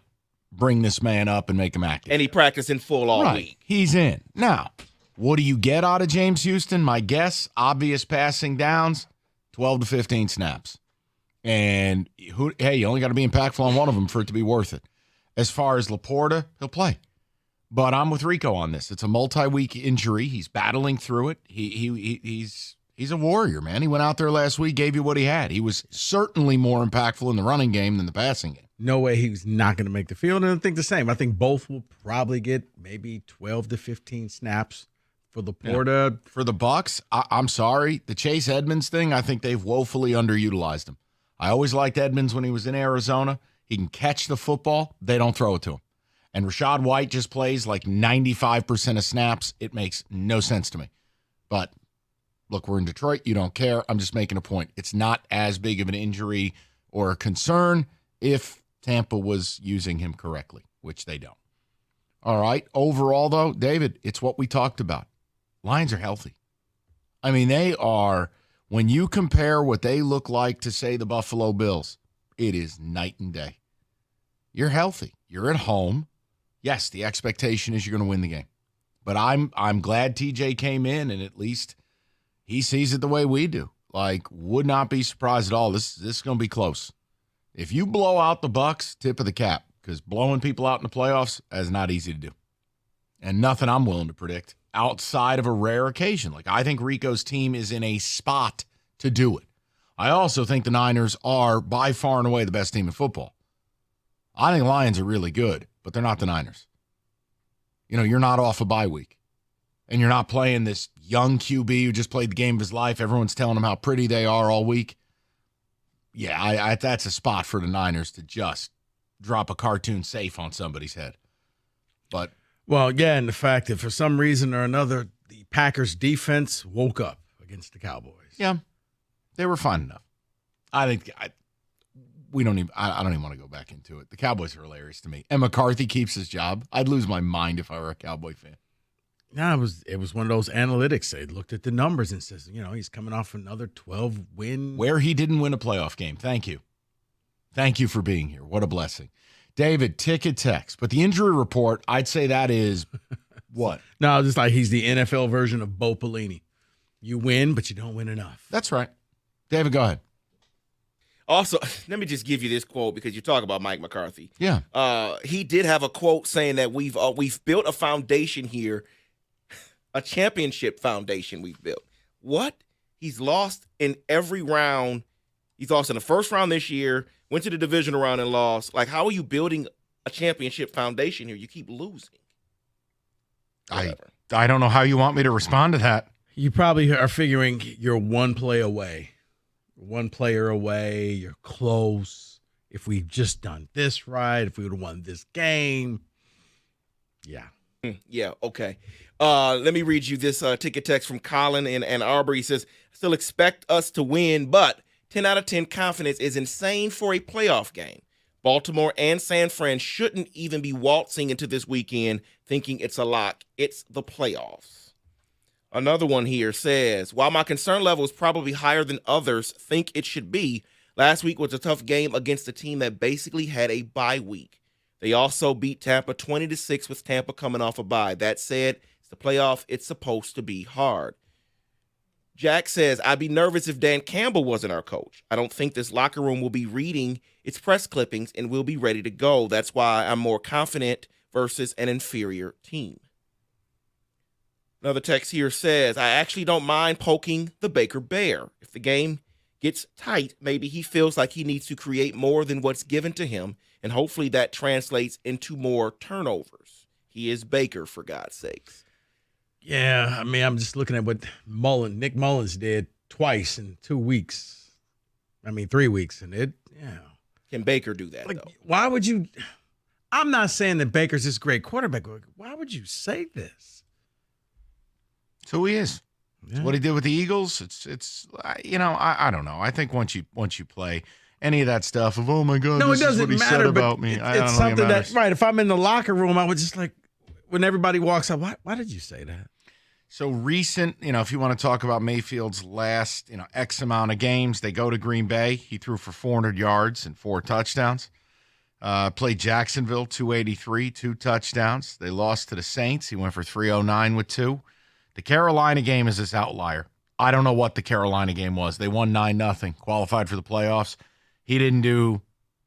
Speaker 2: bring this man up and make him active.
Speaker 3: And he practiced in full all week.
Speaker 2: He's in. Now, what do you get out of James Houston? My guess, obvious passing downs, 12 to 15 snaps. And, you only got to be impactful on one of them for it to be worth it. As far as Laporta, he'll play. But I'm with Rico on this. It's a multi-week injury. He's battling through it. He's a warrior, man. He went out there last week, gave you what he had. He was certainly more impactful in the running game than the passing game.
Speaker 1: No way he's not going to make the field. And I think the same. I think both will probably get maybe 12 to 15 snaps. For Laporta.
Speaker 2: Yeah. For the Bucs, I'm sorry. The Chase Edmonds thing, I think they've woefully underutilized him. I always liked Edmonds when he was in Arizona. He can catch the football. They don't throw it to him. And Rachaad White just plays like 95% of snaps. It makes no sense to me. But, look, we're in Detroit. You don't care. I'm just making a point. It's not as big of an injury or a concern if Tampa was using him correctly, which they don't. All right. Overall, though, David, it's what we talked about. Lions are healthy. I mean, they are, when you compare what they look like to, say, the Buffalo Bills, it is night and day. You're healthy. You're at home. Yes, the expectation is you're going to win the game. But I'm glad TJ came in, and at least he sees it the way we do. Like, would not be surprised at all. This is going to be close. If you blow out the Bucs, tip of the cap, because blowing people out in the playoffs is not easy to do. And nothing I'm willing to predict outside of a rare occasion. Like, I think Rico's team is in a spot to do it. I also think the Niners are by far and away the best team in football. I think Lions are really good, but they're not the Niners. You're not off a bye week. And you're not playing this young QB who just played the game of his life. Everyone's telling him how pretty they are all week. Yeah, that's a spot for the Niners to just drop a cartoon safe on somebody's head. But
Speaker 1: well, yeah, and the fact that for some reason or another, the Packers defense woke up against the Cowboys.
Speaker 2: Yeah, they were fine enough. I think I don't even want to go back into it. The Cowboys are hilarious to me. And McCarthy keeps his job. I'd lose my mind if I were a Cowboy fan.
Speaker 1: No, it was one of those analytics. They looked at the numbers and says, he's coming off another 12-win.
Speaker 2: Where he didn't win a playoff game. Thank you. Thank you for being here. What a blessing. David, ticket text. But the injury report, I'd say that is what?
Speaker 1: No, just like he's the NFL version of Bo Pelini. You win, but you don't win enough.
Speaker 2: That's right. David, go ahead.
Speaker 3: Also, let me just give you this quote because you talk about Mike McCarthy.
Speaker 2: Yeah.
Speaker 3: He did have a quote saying that we've built a foundation here, a championship foundation we've built. What? He's lost in every round. He's lost in the first round this year, went to the divisional round and lost. Like, how are you building a championship foundation here? You keep losing.
Speaker 2: I don't know how you want me to respond to that.
Speaker 1: You probably are figuring you're one play away. One player away. You're close. If we'd just done this right, if we would have won this game. Yeah.
Speaker 3: Yeah, okay. Let me read you this ticket text from Colin in Ann Arbor. He says, still expect us to win, but 10 out of 10 confidence is insane for a playoff game. Baltimore and San Fran shouldn't even be waltzing into this weekend thinking it's a lock. It's the playoffs. Another one here says, while my concern level is probably higher than others think it should be, last week was a tough game against a team that basically had a bye week. They also beat Tampa 20-6 with Tampa coming off a bye. That said, it's the playoff. It's supposed to be hard. Jack says, I'd be nervous if Dan Campbell wasn't our coach. I don't think this locker room will be reading its press clippings and will be ready to go. That's why I'm more confident versus an inferior team. Another text here says, I actually don't mind poking the Baker Bear. If the game gets tight, maybe he feels like he needs to create more than what's given to him, and hopefully that translates into more turnovers. He is Baker, for God's sakes.
Speaker 1: Yeah, I mean, I'm just looking at what Nick Mullins did twice in 2 weeks. 3 weeks, and
Speaker 3: Can Baker do that, though?
Speaker 1: Why would you? I'm not saying that Baker's this great quarterback. Why would you say this?
Speaker 2: It's who he is. It's what he did with the Eagles. It's I don't know. I think once you play any of that stuff of, oh my God,
Speaker 1: no,
Speaker 2: this
Speaker 1: it doesn't
Speaker 2: is what he
Speaker 1: matter,
Speaker 2: said about me. I don't
Speaker 1: it's
Speaker 2: think
Speaker 1: something
Speaker 2: it
Speaker 1: that
Speaker 2: matters.
Speaker 1: right. If I'm in the locker room, I would just like when everybody walks up. Why did you say that?
Speaker 2: So recent, if you want to talk about Mayfield's last, X amount of games, they go to Green Bay. He threw for 400 yards and 4 touchdowns. Played Jacksonville, 283, 2 touchdowns. They lost to the Saints. He went for 309 with 2. The Carolina game is this outlier. I don't know what the Carolina game was. They won 9-0, qualified for the playoffs. He didn't do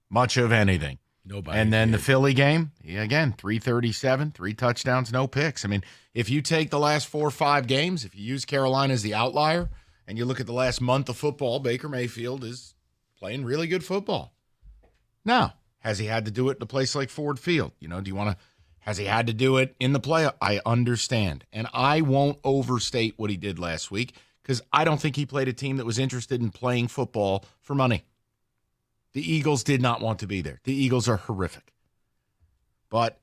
Speaker 2: much of anything.
Speaker 1: Nobody.
Speaker 2: And then the Philly game, again, 337, 3 touchdowns, no picks. If you take the last 4 or 5 games, if you use Carolina as the outlier, and you look at the last month of football, Baker Mayfield is playing really good football. Now, has he had to do it in a place like Ford Field? Has he had to do it in the playoff? I understand. And I won't overstate what he did last week because I don't think he played a team that was interested in playing football for money. The Eagles did not want to be there. The Eagles are horrific. But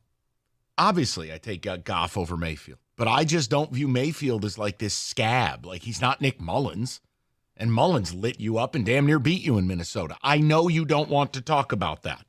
Speaker 2: obviously, I take Goff over Mayfield. But I just don't view Mayfield as like this scab. Like, he's not Nick Mullins. And Mullins lit you up and damn near beat you in Minnesota. I know you don't want to talk about that.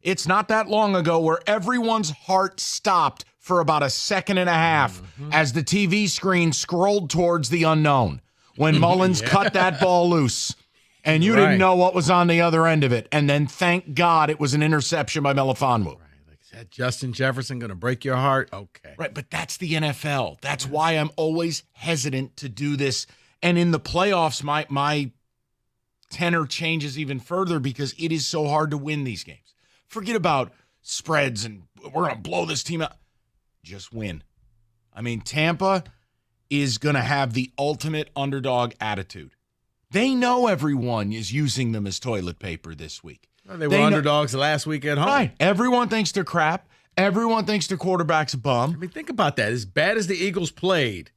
Speaker 2: It's not that long ago where everyone's heart stopped for about a second and a half as the TV screen scrolled towards the unknown when Mullins cut that ball loose. And you didn't know what was on the other end of it. And then, thank God, it was an interception by Melifonwu.
Speaker 1: Right. Like, is that Justin Jefferson going to break your heart? Okay.
Speaker 2: Right, but that's the NFL. That's why I'm always hesitant to do this. And in the playoffs, my tenor changes even further because it is so hard to win these games. Forget about spreads and we're going to blow this team out. Just win. Tampa is going to have the ultimate underdog attitude. They know everyone is using them as toilet paper this week.
Speaker 1: Well, they were underdogs last week at home.
Speaker 2: Right. Everyone thinks they're crap. Everyone thinks their quarterback's a bum.
Speaker 1: Think about that. As bad as the Eagles played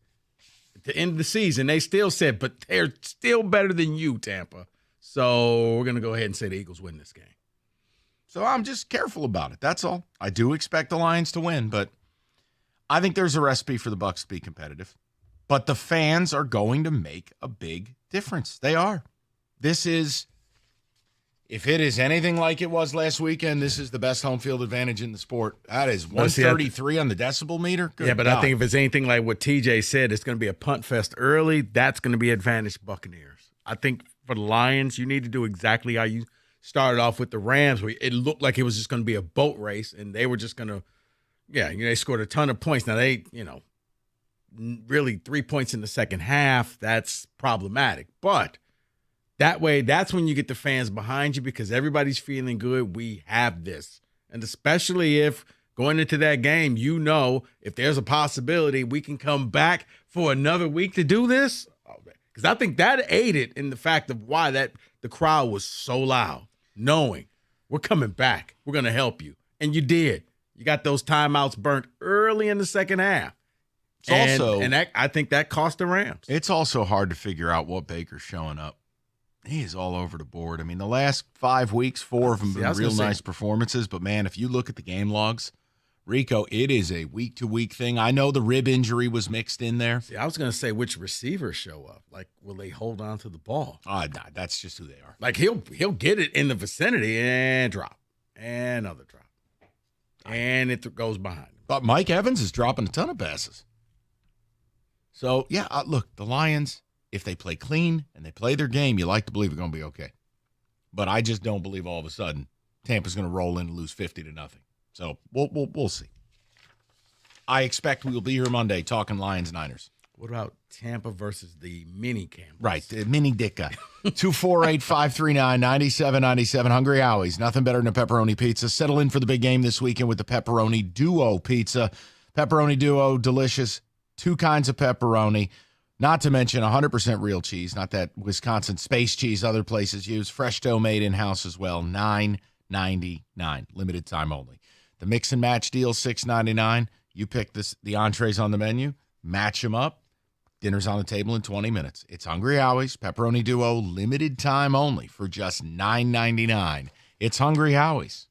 Speaker 1: at the end of the season, they still said, but they're still better than you, Tampa. So we're going to go ahead and say the Eagles win this game.
Speaker 2: So I'm just careful about it. That's all. I do expect the Lions to win, but I think there's a recipe for the Bucs to be competitive. But the fans are going to make a big difference. They are. This is, if it is anything like it was last weekend, this is the best home field advantage in the sport. That is 133 on the decibel meter. Good
Speaker 1: yeah, but
Speaker 2: God.
Speaker 1: I think if it's anything like what TJ said, it's going to be a punt fest early. That's going to be advantage Buccaneers. I think for the Lions, you need to do exactly how you started off with the Rams, where it looked like it was just going to be a boat race, and they were just going to, they scored a ton of points. Now they, really 3 points in the second half, that's problematic. But that way, that's when you get the fans behind you because everybody's feeling good. We have this. And especially if going into that game, if there's a possibility we can come back for another week to do this. Because I think that aided in the fact of why the crowd was so loud, knowing we're coming back. We're going to help you. And you did. You got those timeouts burnt early in the second half. I think that cost the Rams.
Speaker 2: It's also hard to figure out what Baker's showing up. He is all over the board. The last 5 weeks, 4 of them have been real nice performances. But, man, if you look at the game logs, Rico, it is a week-to-week thing. I know the rib injury was mixed in there.
Speaker 1: See, I was going to say which receivers show up. Like, will they hold on to the ball?
Speaker 2: Nah, that's just who they are.
Speaker 1: Like, he'll get it in the vicinity and drop. And another drop. And it goes behind him.
Speaker 2: But Mike Evans is dropping a ton of passes. So, yeah, look, the Lions, if they play clean and they play their game, you like to believe they're going to be okay. But I just don't believe all of a sudden Tampa's going to roll in and lose 50-0. So we'll see. I expect we will be here Monday talking Lions-Niners.
Speaker 1: What about Tampa versus the mini Campbells?
Speaker 2: Right, the mini Dicka. 248-539-9797. Hungry Howie's. Nothing better than a pepperoni pizza. Settle in for the big game this weekend with the Pepperoni Duo Pizza. Pepperoni Duo, delicious. 2 kinds of pepperoni. Not to mention 100% real cheese, not that Wisconsin space cheese other places use. Fresh dough made in-house as well. $9.99. Limited time only. The mix and match deal, $6.99. You pick the entrees on the menu, match them up. Dinner's on the table in 20 minutes. It's Hungry Howie's Pepperoni Duo, limited time only for just $9.99. It's Hungry Howie's.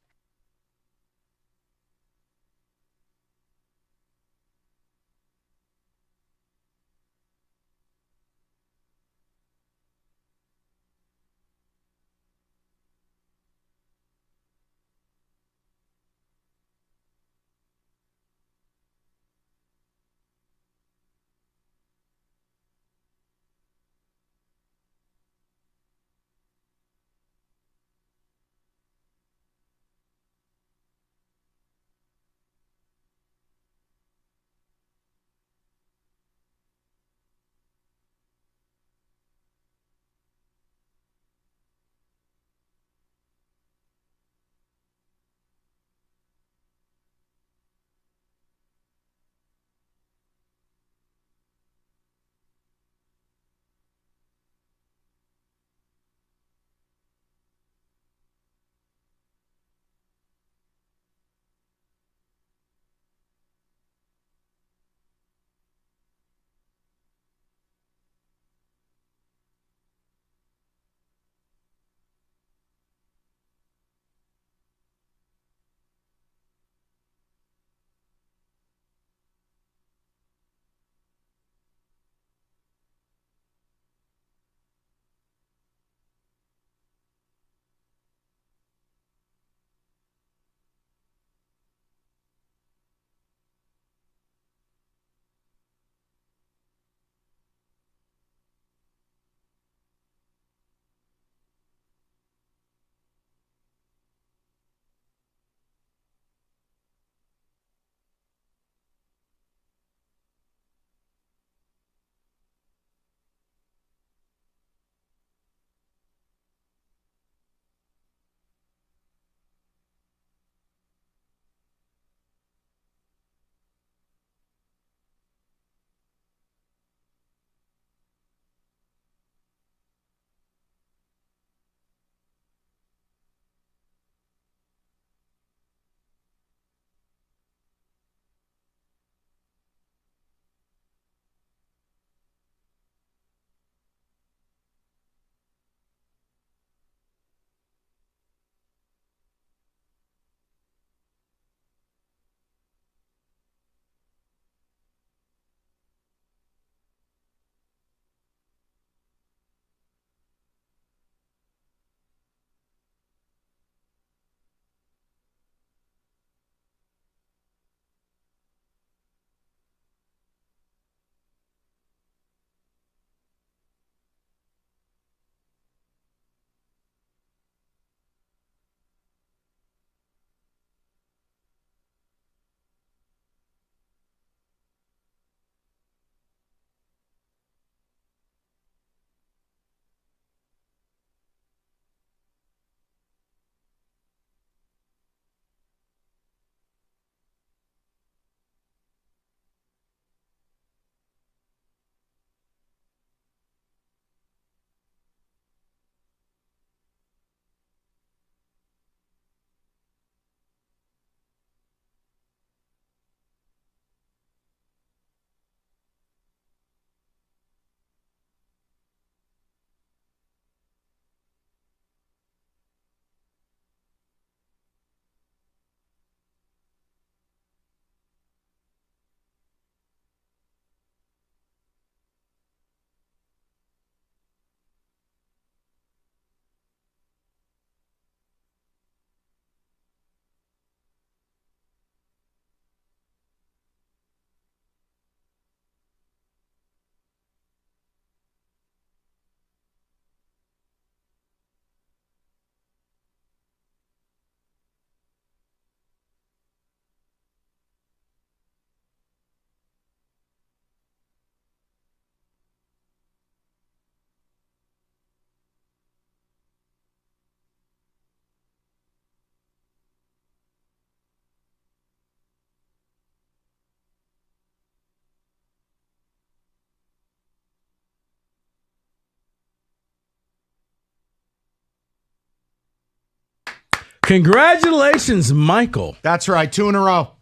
Speaker 1: Congratulations, Michael.
Speaker 8: That's right. 2 in a row.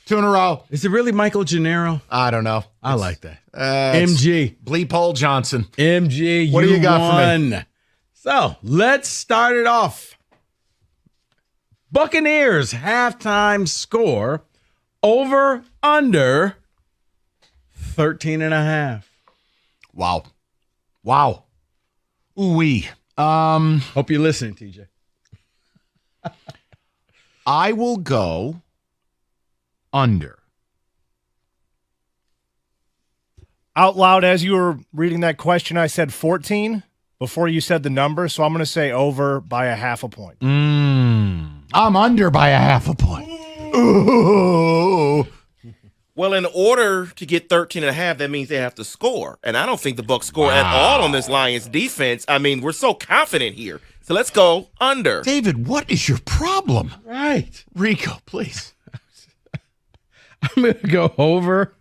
Speaker 8: 2 in a row.
Speaker 1: Is it really Michael Gennaro?
Speaker 8: I don't know.
Speaker 1: I like that.
Speaker 8: It's
Speaker 1: MG.
Speaker 8: Bleep Hole Johnson.
Speaker 1: MG,
Speaker 8: What do you got for me?
Speaker 1: So let's start it off. Buccaneers halftime score over under 13.5.
Speaker 8: Wow. Ooh-wee.
Speaker 1: Hope you're listening, TJ.
Speaker 8: I will go under.
Speaker 4: Out loud, as you were reading that question, I said 14 before you said the number, so I'm going to say over by a half a point.
Speaker 8: I'm under by a half a point. Ooh.
Speaker 3: Well, in order to get 13.5, that means they have to score. And I don't think the Bucs score at all on this Lions defense. I mean, we're so confident here. So let's go under.
Speaker 8: David, what is your problem?
Speaker 1: Right.
Speaker 8: Rico, please.
Speaker 1: I'm going to go over.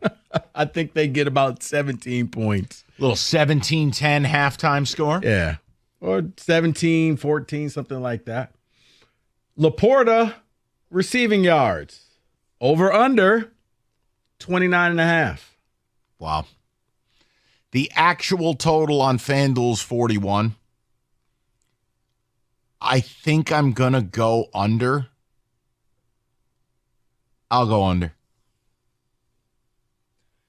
Speaker 1: I think they get about 17 points.
Speaker 8: Little 17-10 halftime score.
Speaker 1: Yeah. Or 17-14, something like that. Laporta receiving yards. Over under 29.5.
Speaker 8: Wow. The actual total on FanDuel's 41. I think I'm going to go under. I'll go under.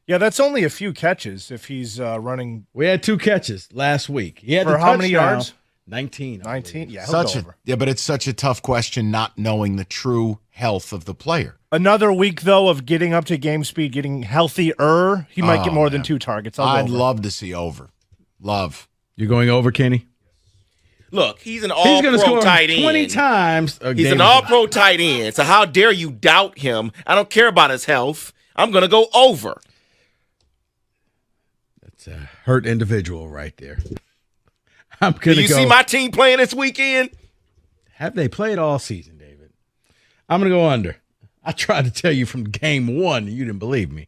Speaker 4: Yeah, that's only a few catches if he's running.
Speaker 1: We had 2 catches last week. He had
Speaker 4: For
Speaker 1: the
Speaker 4: how many
Speaker 1: touchdown.
Speaker 4: yards?
Speaker 1: 19.
Speaker 4: 19? Yeah, he'll go over.
Speaker 8: But it's such a tough question not knowing the true health of the player.
Speaker 4: Another week, though, of getting up to game speed, getting healthier. He might get more than 2 targets.
Speaker 8: I'd love to see over. Love.
Speaker 1: You're going over, Kenny?
Speaker 3: Look, he's an
Speaker 1: He's going to
Speaker 3: all-pro
Speaker 1: score
Speaker 3: tight end.
Speaker 1: 20 times.
Speaker 3: He's an all-pro tight end. So how dare you doubt him? I don't care about his health. I'm going to go over.
Speaker 1: That's a hurt individual right there. I'm going to go.
Speaker 3: Do you see my team playing this weekend?
Speaker 1: Have they played all season, David? I'm going to go under. I tried to tell you from game 1, and you didn't believe me.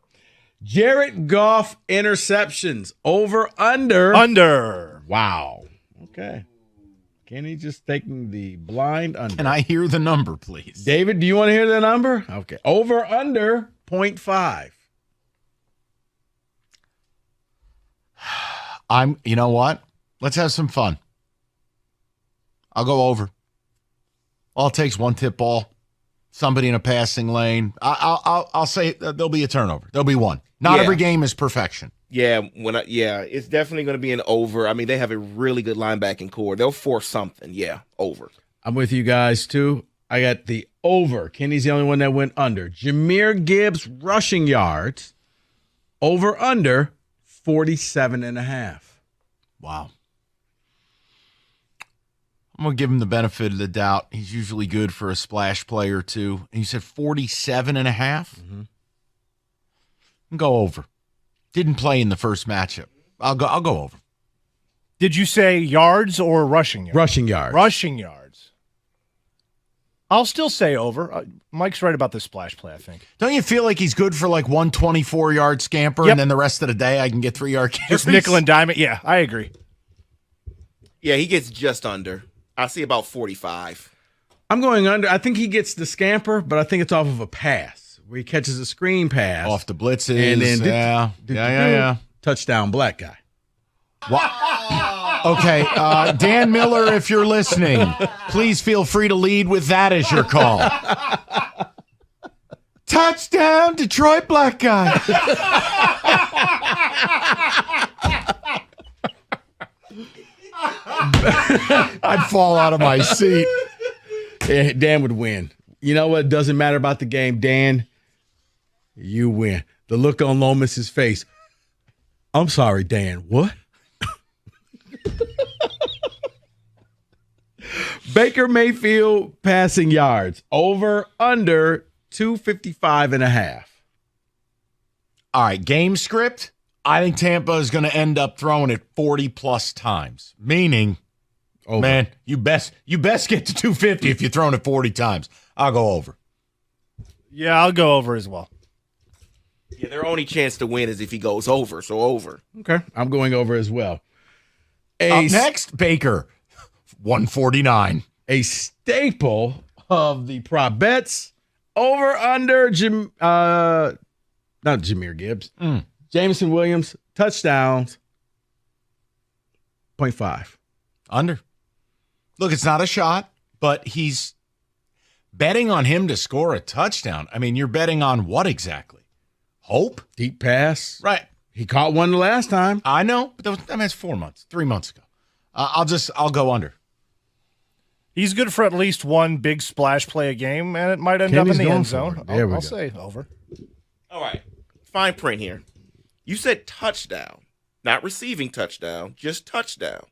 Speaker 1: Jared Goff interceptions. Over, under.
Speaker 4: Under.
Speaker 1: Wow. Okay. Kenny just taking the blind under.
Speaker 8: Can I hear the number, please?
Speaker 1: David, do you want to hear the number? Okay. Over, under 0.5.
Speaker 8: You know what? Let's have some fun. I'll go over. All it takes one tip ball, somebody in a passing lane. I'll say there'll be a turnover. There'll be one. Not every game is perfection.
Speaker 3: Yeah, it's definitely going to be an over. I mean, they have a really good linebacking core. They'll force something. Yeah, over.
Speaker 1: I'm with you guys, too. I got the over. Kenny's the only one that went under. Jahmyr Gibbs rushing yards. Over, under 47.5.
Speaker 8: Wow. I'm going to give him the benefit of the doubt. He's usually good for a splash play or two. And you said 47.5? Mm-hmm. Go over. Didn't play in the first matchup. I'll go over.
Speaker 4: Did you say yards or rushing yards?
Speaker 1: Rushing yards.
Speaker 4: Rushing yards. I'll still say over. Mike's right about this splash play, I think.
Speaker 8: Don't you feel like he's good for like 124-yard scamper, and then the rest of the day I can get 3-yard carries?
Speaker 4: Just nickel and dime it. Yeah, I agree.
Speaker 3: Yeah, he gets just under. I see about 45.
Speaker 1: I'm going under. I think he gets the scamper, but I think it's off of a pass where he catches a screen pass.
Speaker 8: Off the blitzes. And then yeah.
Speaker 1: Touchdown, black guy.
Speaker 8: Okay, Dan Miller, if you're listening, please feel free to lead with that as your call. Touchdown, Detroit black guy. I'd fall out of my seat.
Speaker 1: Yeah, Dan would win. You know what? Doesn't matter about the game, Dan. You win. The look on Lomas's face. I'm sorry, Dan. What? Baker Mayfield passing yards. Over, under 255.5.
Speaker 8: All right, game script. I think Tampa is going to end up throwing it 40-plus times. Meaning, man, you best get to 250 if you're throwing it 40 times. I'll go over.
Speaker 4: Yeah, I'll go over as well.
Speaker 3: Yeah, their only chance to win is if he goes over, so over.
Speaker 1: Okay, I'm going over as well.
Speaker 8: Up next, Baker, 149.
Speaker 1: A staple of the prop bets. Over under not Jahmyr Gibbs. Jameson Williams, touchdowns, 0.5.
Speaker 2: Under. Look, it's not a shot, but he's betting on him to score a touchdown. I mean, you're betting on what exactly? Hope?
Speaker 1: Deep pass.
Speaker 2: Right.
Speaker 1: He caught one the last time.
Speaker 2: I know, but that's 4 months, 3 months ago. I'll go under.
Speaker 4: He's good for at least one big splash play a game, and it might end up in the end zone. I'll say over.
Speaker 3: All right. Fine print here. You said touchdown, not receiving touchdown, just touchdown.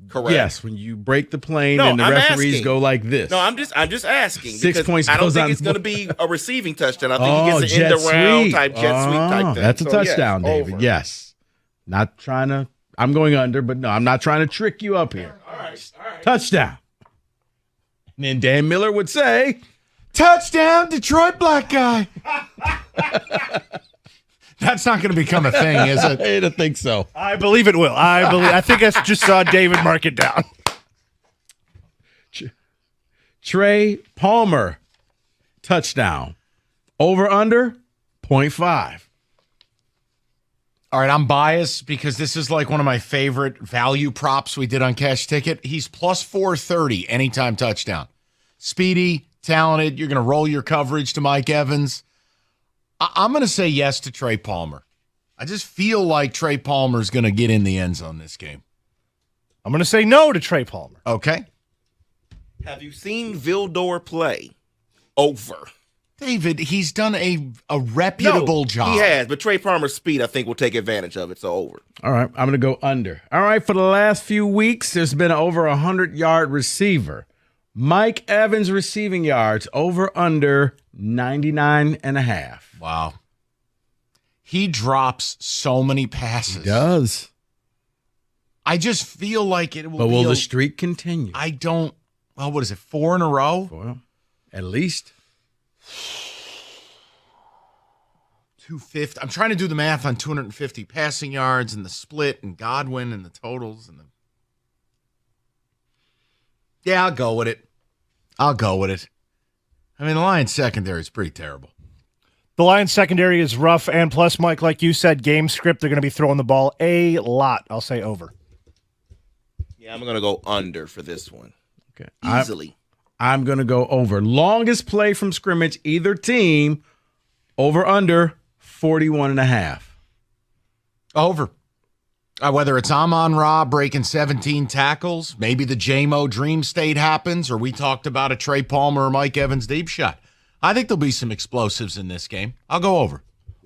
Speaker 3: Correct.
Speaker 1: Yes, when you break the plane and the referees go like this.
Speaker 3: No, I'm just asking.
Speaker 1: 6 points.
Speaker 3: I don't
Speaker 1: goes
Speaker 3: think
Speaker 1: on
Speaker 3: it's going to be a receiving touchdown. I think he gets an end around type jet sweep type thing.
Speaker 1: That's a touchdown,
Speaker 3: yes,
Speaker 1: David.
Speaker 3: over.
Speaker 1: Yes. Not trying to. I'm going under, but no, I'm not trying to trick you up here.
Speaker 3: All right.
Speaker 1: Touchdown. And then Dan Miller would say,
Speaker 2: touchdown, Detroit black guy. That's not going to become a thing, is it?
Speaker 1: I don't think so.
Speaker 4: I believe it will. I think I just saw David mark it down.
Speaker 1: Trey Palmer, touchdown. Over under, 0.5.
Speaker 2: All right, I'm biased because this is like one of my favorite value props we did on Cash Ticket. He's plus 430 anytime touchdown. Speedy, talented. You're going to roll your coverage to Mike Evans. I'm going to say yes to Trey Palmer. I just feel like Trey Palmer's going to get in the end zone this game.
Speaker 4: I'm going to say no to Trey Palmer.
Speaker 2: Okay.
Speaker 3: Have you seen Vildor play? Over.
Speaker 2: David, he's done a reputable job.
Speaker 3: He has, but Trey Palmer's speed, I think, will take advantage of it, so over.
Speaker 1: All right, I'm going to go under. All right, for the last few weeks, there's been over 100-yard receiver. Mike Evans receiving yards, over under 99.5.
Speaker 2: Wow. He drops so many passes.
Speaker 1: He does.
Speaker 2: I just feel like it will
Speaker 1: But will the streak continue?
Speaker 2: I don't. Well, what is it, 4 in a row?
Speaker 1: Well, at least.
Speaker 2: 250. I'm trying to do the math on 250 passing yards and the split and Godwin and the totals and the. Yeah, I'll go with it. I mean, the Lions secondary is pretty terrible.
Speaker 4: The Lions secondary is rough, and plus, Mike, like you said, game script, they're going to be throwing the ball a lot. I'll say over.
Speaker 3: Yeah, I'm going to go under for this one.
Speaker 1: Okay.
Speaker 3: Easily.
Speaker 1: I'm going to go over. Longest play from scrimmage, either team, over under 41.5.
Speaker 2: Over. Whether it's Amon-Ra breaking 17 tackles, maybe the J-Mo dream state happens, or we talked about a Trey Palmer or Mike Evans deep shot. I think there'll be some explosives in this game. I'll go over.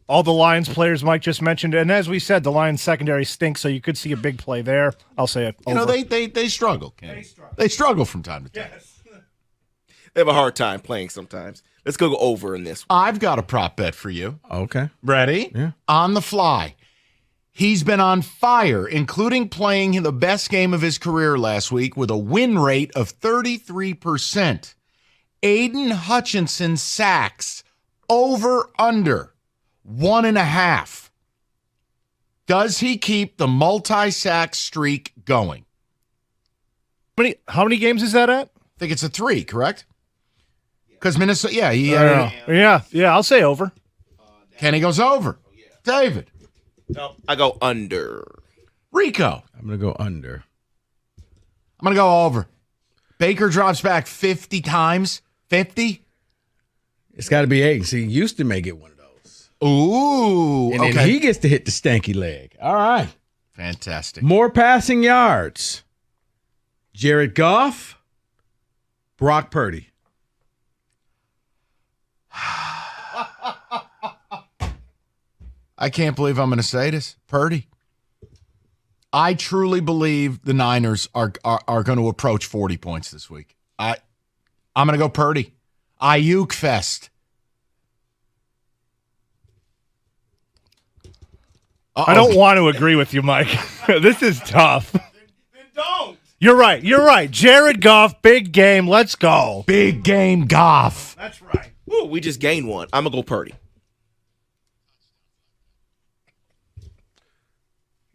Speaker 4: All the Lions players Mike just mentioned, and as we said, the Lions secondary stinks, so you could see a big play there. I'll say it.
Speaker 2: You know, they struggle, Kenny. They struggle from time to time.
Speaker 3: Yes. They have a hard time playing sometimes. Let's go over in this one.
Speaker 2: I've got a prop bet for you.
Speaker 1: Okay.
Speaker 2: Ready?
Speaker 1: Yeah.
Speaker 2: On the fly. He's been on fire, including playing the best game of his career last week with a win rate of 33%. Aiden Hutchinson sacks over under 1.5. Does he keep the multi-sack streak going?
Speaker 4: How many games is that at?
Speaker 2: I think it's a 3, correct? Because Minnesota,
Speaker 4: yeah, I'll say over.
Speaker 2: Kenny goes over. David.
Speaker 3: No, I go under.
Speaker 2: Rico.
Speaker 1: I'm going to go under.
Speaker 2: I'm going to go over. Baker drops back 50 times. 50?
Speaker 1: It's got to be 8. See, Houston may get one of those.
Speaker 2: Ooh.
Speaker 1: And then he gets to hit the stanky leg. All right.
Speaker 2: Fantastic.
Speaker 1: More passing yards. Jared Goff, Brock Purdy.
Speaker 2: I can't believe I'm going to say this. Purdy. I truly believe the Niners are going to approach 40 points this week. I'm going to go Purdy. Ayuk fest.
Speaker 4: I don't want to agree with you, Mike. This is tough.
Speaker 3: Then don't.
Speaker 4: You're right. Jared Goff, big game. Let's go.
Speaker 2: Big game Goff.
Speaker 4: That's right.
Speaker 3: Ooh, we just gained one. I'm going to go Purdy.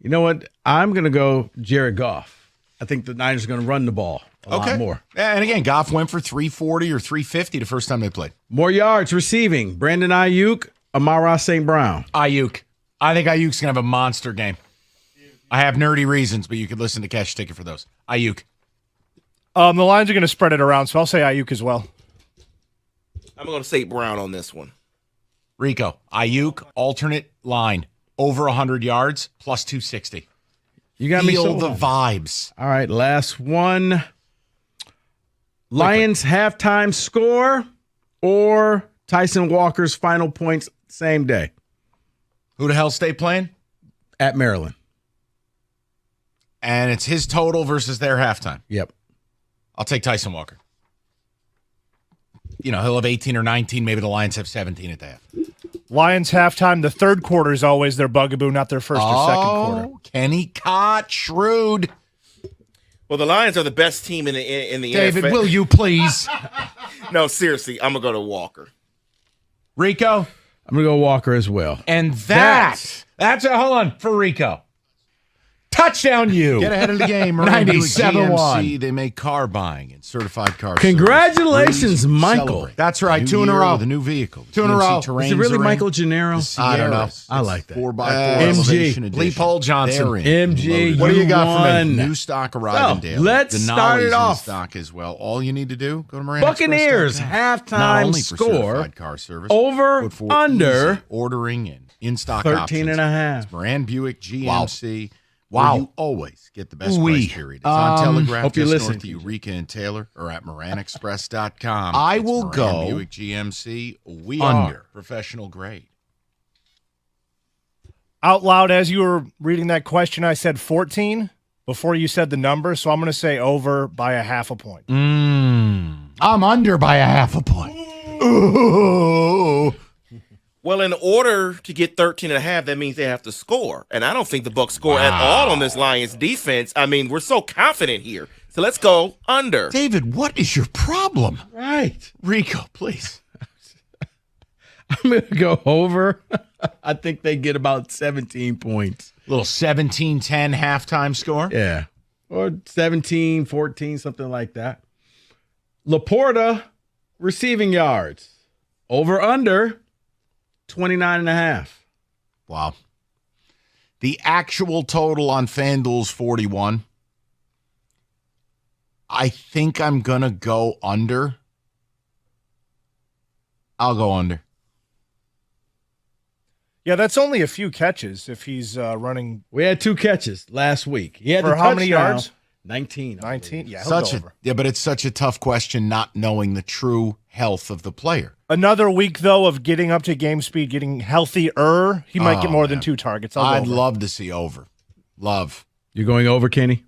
Speaker 1: You know what? I'm going to go Jared Goff. I think the Niners are going to run the ball a lot more.
Speaker 2: And again, Goff went for 340 or 350 the first time they played.
Speaker 1: More yards receiving. Brandon Ayuk, Amara St. Brown.
Speaker 2: Ayuk. I think Ayuk's going to have a monster game. I have nerdy reasons, but you could listen to Cash Ticket for those. Ayuk.
Speaker 4: The Lions are going to spread it around, so I'll say Ayuk as well.
Speaker 3: I'm going to say Brown on this one.
Speaker 2: Rico. Ayuk, alternate line. Over 100 yards, plus 260.
Speaker 1: You got
Speaker 2: Feel
Speaker 1: me so
Speaker 2: the vibes.
Speaker 1: All right, last one. Lions halftime score or Tyson Walker's final points same day?
Speaker 2: Who the hell stay playing?
Speaker 1: At Maryland.
Speaker 2: And it's his total versus their halftime.
Speaker 1: Yep.
Speaker 2: I'll take Tyson Walker. He'll have 18 or 19. Maybe the Lions have 17 at the half.
Speaker 4: Lions halftime. The third quarter is always their bugaboo, not their first or second quarter.
Speaker 2: Kenny Cott, shrewd.
Speaker 3: Well, the Lions are the best team in the
Speaker 2: David,
Speaker 3: NFL.
Speaker 2: will you please?
Speaker 3: No, seriously, I'm going to go to Walker.
Speaker 2: Rico?
Speaker 1: I'm going to go Walker as well.
Speaker 2: And that's hold on, for Rico. Touchdown, you. Get ahead of the game. 97-1. They make car buying and certified car
Speaker 1: Congratulations,
Speaker 2: service.
Speaker 1: Michael.
Speaker 2: Celebrate. That's right. 2 in a row. The new vehicle.
Speaker 1: 2 in a row. Is it really Michael Gennaro?
Speaker 2: I don't know.
Speaker 1: I like that.
Speaker 2: 4x4 elevation edition.
Speaker 7: Lee Paul Johnson.
Speaker 1: MG,
Speaker 2: What do you got
Speaker 1: won.
Speaker 2: for me? New stock arriving daily.
Speaker 1: Let's start it off.
Speaker 2: In stock as well. All you need to do, go to Moran
Speaker 1: Buccaneers halftime score
Speaker 2: car service,
Speaker 1: over under
Speaker 2: ordering and in-stock
Speaker 1: 13 and a half.
Speaker 2: It's Moran Buick GMC.
Speaker 7: Wow.
Speaker 2: You always get the best price period. It's on Telegraph,
Speaker 1: hope you
Speaker 2: just
Speaker 1: listen.
Speaker 2: north of Eureka and Taylor, or at MoranExpress.com.
Speaker 7: I
Speaker 2: It's
Speaker 7: will
Speaker 2: Moran
Speaker 7: go
Speaker 2: Buick GMC. We
Speaker 7: under.
Speaker 2: are professional grade.
Speaker 4: Out loud, as you were reading that question, I said 14 before you said the number, so I'm going to say over by a half a point.
Speaker 7: I'm under by a half a point. Ooh.
Speaker 3: Well, in order to get 13 and a half, that means they have to score. And I don't think the Bucs score at all on this Lions defense. I mean, we're so confident here. So let's go under.
Speaker 2: David, what is your problem?
Speaker 1: Right.
Speaker 2: Rico, please.
Speaker 1: I'm going to go over. I think they get about 17 points.
Speaker 2: Little 17-10 halftime score.
Speaker 1: Yeah. Or 17-14, something like that. Laporta, receiving yards. Over under 29 and a half.
Speaker 2: Wow. The actual total on FanDuel's 41. I think I'm going to go under. I'll go under.
Speaker 4: Yeah, that's only a few catches if he's running.
Speaker 1: We had 2 catches last week. He had
Speaker 4: For
Speaker 1: the
Speaker 4: how many
Speaker 1: touchdown.
Speaker 4: yards?
Speaker 1: 19.
Speaker 4: 19? Yeah, he'll go over.
Speaker 2: But it's such a tough question not knowing the true health of the player.
Speaker 4: Another week, though, of getting up to game speed, getting healthier. He might get more than 2 targets.
Speaker 2: I'd love to see over. Love.
Speaker 1: You're going over, Kenny?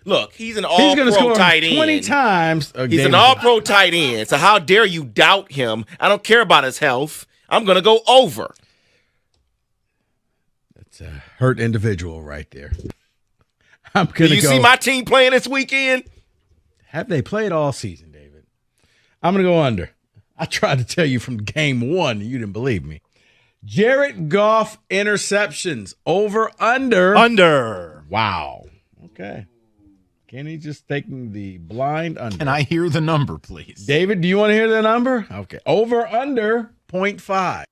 Speaker 3: Look, he's an
Speaker 1: He's going to
Speaker 3: all-pro
Speaker 1: score
Speaker 3: tight end.
Speaker 1: 20 times.
Speaker 3: He's an all-pro tight end. So how dare you doubt him? I don't care about his health. I'm going to go over.
Speaker 1: That's a hurt individual right there. I'm going
Speaker 3: Do
Speaker 1: to
Speaker 3: you
Speaker 1: go.
Speaker 3: see my team playing this weekend?
Speaker 1: Have they played all season, David? I'm going to go under. I tried to tell you from game 1. You didn't believe me. Jared Goff interceptions. Over, under.
Speaker 4: Under.
Speaker 1: Wow. Okay. Kenny just taking the blind under.
Speaker 2: Can I hear the number, please?
Speaker 1: David, do you want to hear the number? Okay. Over, under 0.5.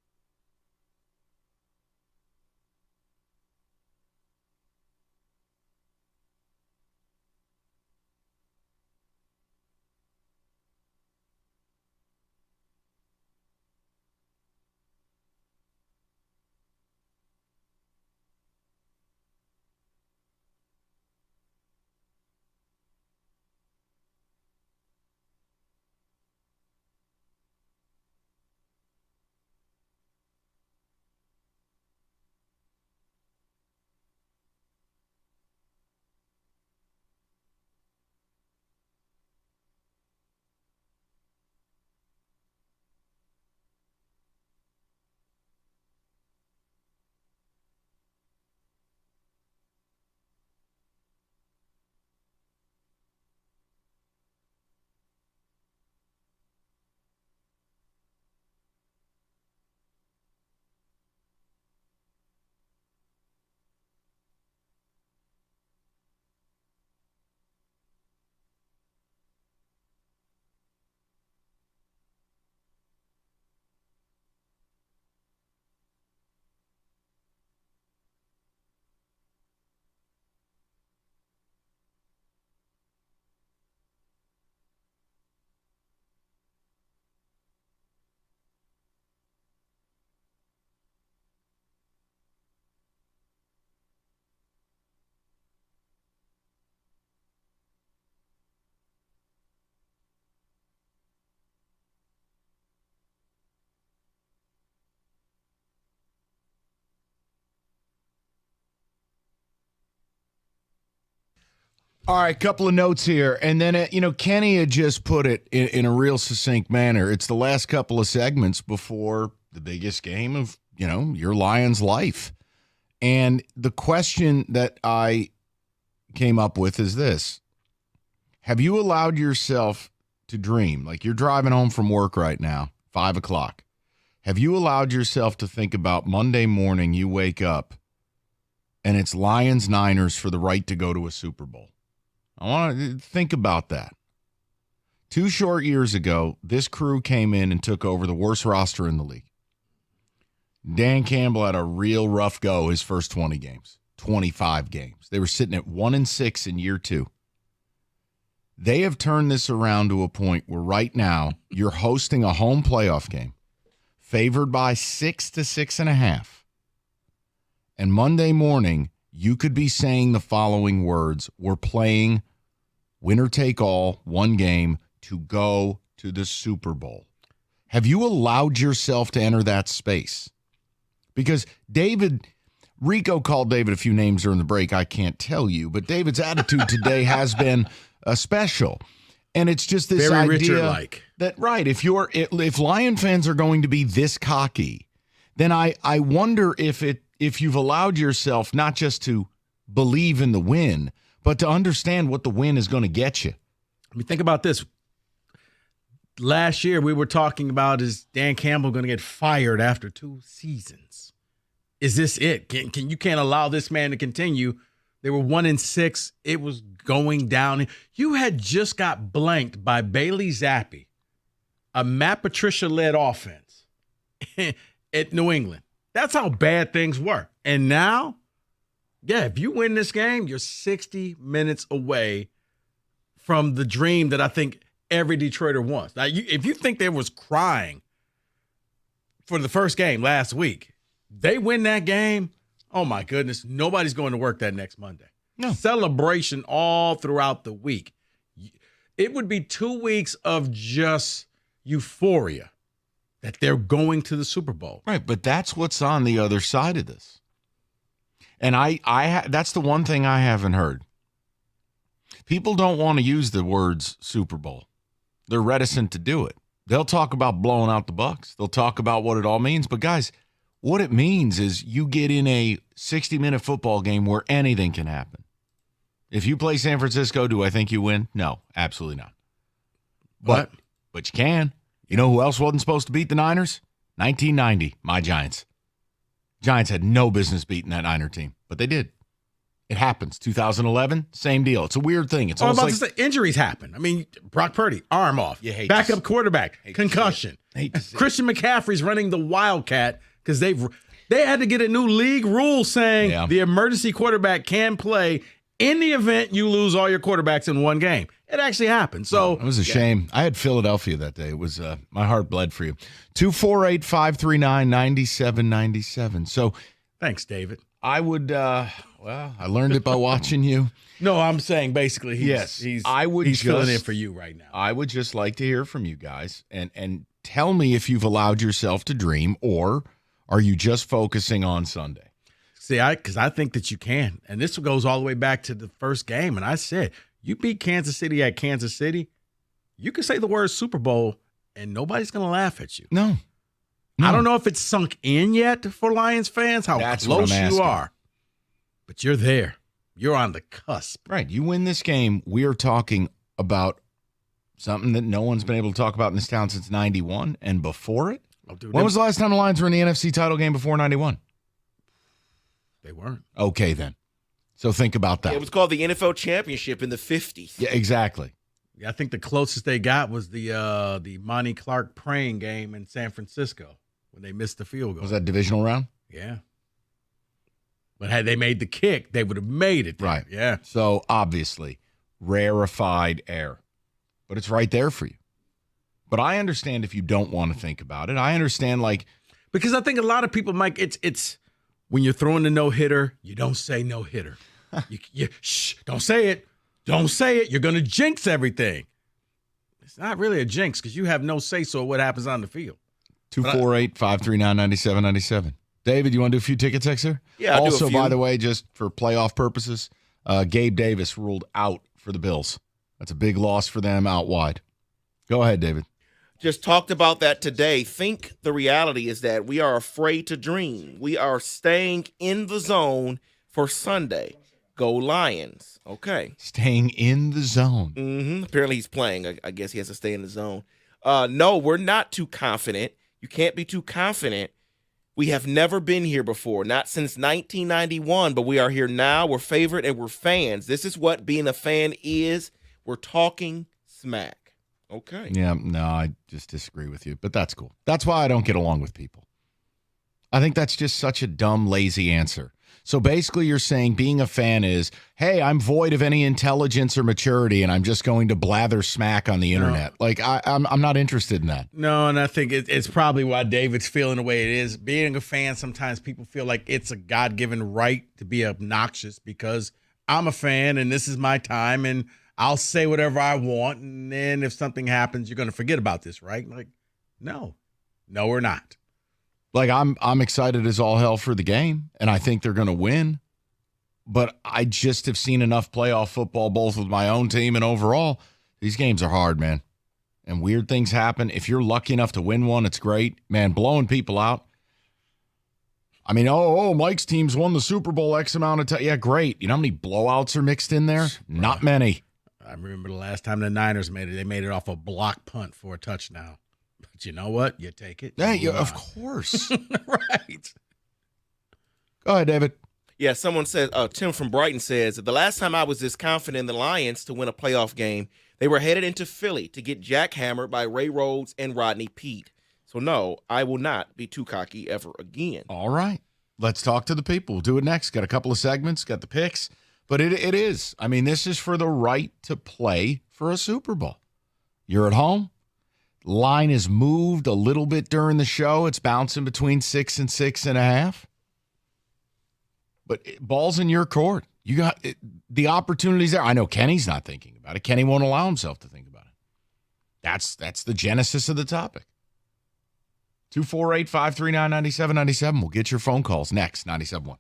Speaker 2: All right, couple of notes here. And then, Kenny had just put it in a real succinct manner. It's the last couple of segments before the biggest game of, your Lions' life. And the question that I came up with is this. Have you allowed yourself to dream? Like you're driving home from work right now, 5 o'clock. Have you allowed yourself to think about Monday morning you wake up and it's Lions-Niners for the right to go to a Super Bowl? I want to think about that. 2 short years ago, this crew came in and took over the worst roster in the league. Dan Campbell had a real rough go his first 20 games, 25 games. They were sitting at 1-6 in year 2. They have turned this around to a point where right now you're hosting a home playoff game, favored by 6 to 6.5. And Monday morning, you could be saying the following words. We're playing winner take all, one game to go to the Super Bowl. Have you allowed yourself to enter that space? Because Rico called David a few names during the break. I can't tell you, but David's attitude today has been special. And it's just this
Speaker 1: very
Speaker 2: idea
Speaker 1: Richard-like.
Speaker 2: That, right, if Lion fans are going to be this cocky, then I wonder if you've allowed yourself not just to believe in the win, but to understand what the win is going to get you.
Speaker 1: I mean, think about this. Last year, we were talking about, is Dan Campbell going to get fired after 2 seasons? Is this it? You can't allow this man to continue. They were 1-6. It was going down. You had just got blanked by Bailey Zappi, a Matt Patricia-led offense at New England. That's how bad things were. And now, if you win this game, you're 60 minutes away from the dream that I think every Detroiter wants. Now, if you think there was crying for the first game last week, they win that game, oh my goodness, nobody's going to work that next Monday. No. Celebration all throughout the week. It would be 2 weeks of just euphoria that they're going to the Super Bowl.
Speaker 2: Right, but that's what's on the other side of this. And that's the one thing I haven't heard. People don't want to use the words Super Bowl. They're reticent to do it. They'll talk about blowing out the Bucs. They'll talk about what it all means. But, guys, what it means is you get in a 60-minute football game where anything can happen. If you play San Francisco, do I think you win? No, absolutely not. But you can. You know who else wasn't supposed to beat the Niners? 1990, my Giants. Giants had no business beating that Niner team, but they did. It happens. 2011, same deal. It's a weird thing. It's almost like
Speaker 1: to say, injuries happen. I mean, Brock Purdy, arm off. Backup quarterback, concussion. Christian McCaffrey's running the Wildcat because they had to get a new league rule saying the emergency quarterback can play in the event you lose all your quarterbacks in one game. It actually happened. So
Speaker 2: it was a shame. I had Philadelphia that day. It was my heart bled for you. 248-539-9797. So
Speaker 1: thanks, David.
Speaker 2: I would I learned it by watching you.
Speaker 1: No, I'm saying basically he's filling in for you right now.
Speaker 2: I would just like to hear from you guys and tell me if you've allowed yourself to dream, or are you just focusing on Sunday?
Speaker 1: See, because I think that you can. And this goes all the way back to the first game. And I said, you beat Kansas City at Kansas City, you can say the word Super Bowl and nobody's going to laugh at you.
Speaker 2: No.
Speaker 1: I don't know if it's sunk in yet for Lions fans, how close you are. But you're there. You're on the cusp.
Speaker 2: Right. You win this game, we are talking about something that no one's been able to talk about in this town since 91 and before it. When was the last time the Lions were in the NFC title game before 91?
Speaker 1: They weren't.
Speaker 2: Okay, then. So think about that.
Speaker 3: It was called the NFL Championship in the 50s.
Speaker 2: Yeah, exactly.
Speaker 1: Yeah, I think the closest they got was the Monty Clark praying game in San Francisco when they missed the field goal.
Speaker 2: Was that divisional round?
Speaker 1: Yeah. But had they made the kick, they would have made it.
Speaker 2: Right.
Speaker 1: Yeah.
Speaker 2: So, obviously, rarefied air. But it's right there for you. But I understand if you don't want to think about it. I understand,
Speaker 1: because I think a lot of people, Mike, it's when you're throwing the no-hitter, you don't say no-hitter. Don't say it. Don't say it. You're going to jinx everything. It's not really a jinx because you have no say-so what happens on the field.
Speaker 2: 248-539-9797. David, you want to do a few ticket texts here?
Speaker 3: Yeah, I'll
Speaker 2: also,
Speaker 3: do a few.
Speaker 2: by the way, just for playoff purposes, Gabe Davis ruled out for the Bills. That's a big loss for them out wide. Go ahead, David.
Speaker 3: Just talked about that today. Think the reality is that we are afraid to dream. We are staying in the zone for Sunday. Go Lions. Okay.
Speaker 2: Staying in the zone.
Speaker 3: Apparently he's playing. I guess he has to stay in the zone. No, we're not too confident. You can't be too confident. We have never been here before, not since 1991, but we are here now. We're favored and we're fans. This is what being a fan is. We're talking smack. Okay.
Speaker 2: Yeah, no, I just disagree with you, but that's cool. That's why I don't get along with people. I think that's just such a dumb, lazy answer. So basically you're saying being a fan is, hey, I'm void of any intelligence or maturity, and I'm just going to blather smack on the internet. Like, I'm not interested in that.
Speaker 1: No, and I think it's probably why David's feeling the way it is. Being a fan, sometimes people feel like it's a God-given right to be obnoxious because I'm a fan and this is my time and I'll say whatever I want, and then if something happens, you're going to forget about this, right? Like, no, we're not.
Speaker 2: Like, I'm excited as all hell for the game, and I think they're going to win. But I just have seen enough playoff football, both with my own team and overall. These games are hard, man. And weird things happen. If you're lucky enough to win one, it's great. Man, blowing people out. I mean, Mike's team's won the Super Bowl X amount of time. Yeah, great. You know how many blowouts are mixed in there? Not many.
Speaker 1: I remember the last time the Niners made it. They made it off a block punt for a touchdown. But you know what? You take it.
Speaker 2: Yeah, of course.
Speaker 1: Right.
Speaker 2: Go ahead, David.
Speaker 3: Yeah, someone said, Tim from Brighton says, the last time I was this confident in the Lions to win a playoff game, they were headed into Philly to get jackhammered by Ray Rhodes and Rodney Peete. So, no, I will not be too cocky ever again.
Speaker 2: All right. Let's talk to the people. We'll do it next. Got a couple of segments, got the picks. But it is. I mean, this is for the right to play for a Super Bowl. You're at home. Line is moved a little bit during the show. It's bouncing between 6 and 6.5. But ball's in your court. You got the opportunities there. I know Kenny's not thinking about it. Kenny won't allow himself to think about it. That's the genesis of the topic. 248-539-9797. We'll get your phone calls next. 97.1.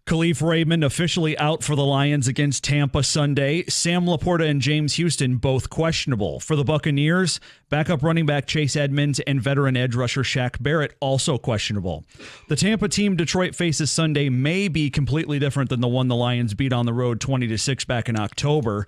Speaker 6: Khalif Raymond officially out for the Lions against Tampa Sunday. Sam Laporta and James Houston both questionable. For the Buccaneers, backup running back Chase Edmonds and veteran edge rusher Shaq Barrett also questionable. The Tampa team Detroit faces Sunday may be completely different than the one the Lions beat on the road 20-6 back in October.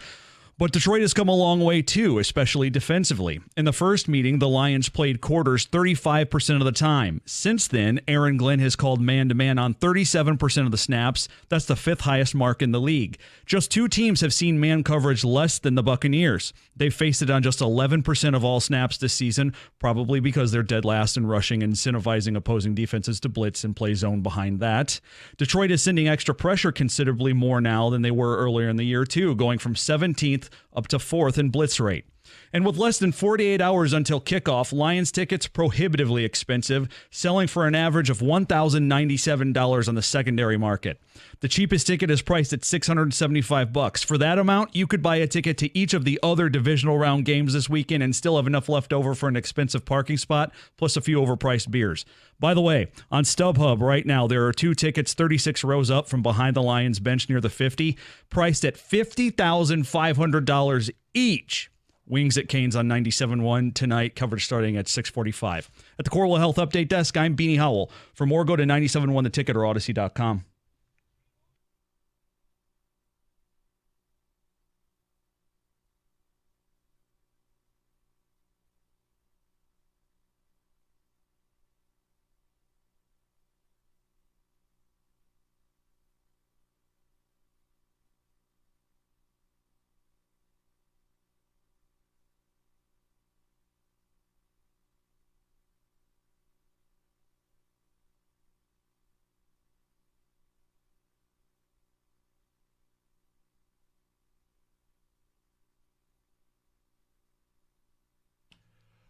Speaker 6: But Detroit has come a long way, too, especially defensively. In the first meeting, the Lions played quarters 35% of the time. Since then, Aaron Glenn has called man-to-man on 37% of the snaps. That's the fifth highest mark in the league. Just two teams have seen man coverage less than the Buccaneers. They've faced it on just 11% of all snaps this season, probably because they're dead last in rushing and incentivizing opposing defenses to blitz and play zone behind that. Detroit is sending extra pressure considerably more now than they were earlier in the year, too, going from 17th up to 4th in blitz rate. And with less than 48 hours until kickoff, Lions tickets prohibitively expensive, selling for an average of $1,097 on the secondary market. The cheapest ticket is priced at $675. For that amount, you could buy a ticket to each of the other divisional round games this weekend and still have enough left over for an expensive parking spot, plus a few overpriced beers. By the way, on StubHub right now, there are two tickets 36 rows up from behind the Lions bench near the 50, priced at $50,500 each. Wings at Canes on 97.1 tonight, coverage starting at 6:45. At the Corwell Health Update Desk, I'm Beanie Howell. For more, go to 97.1 The Ticket or Odyssey.com.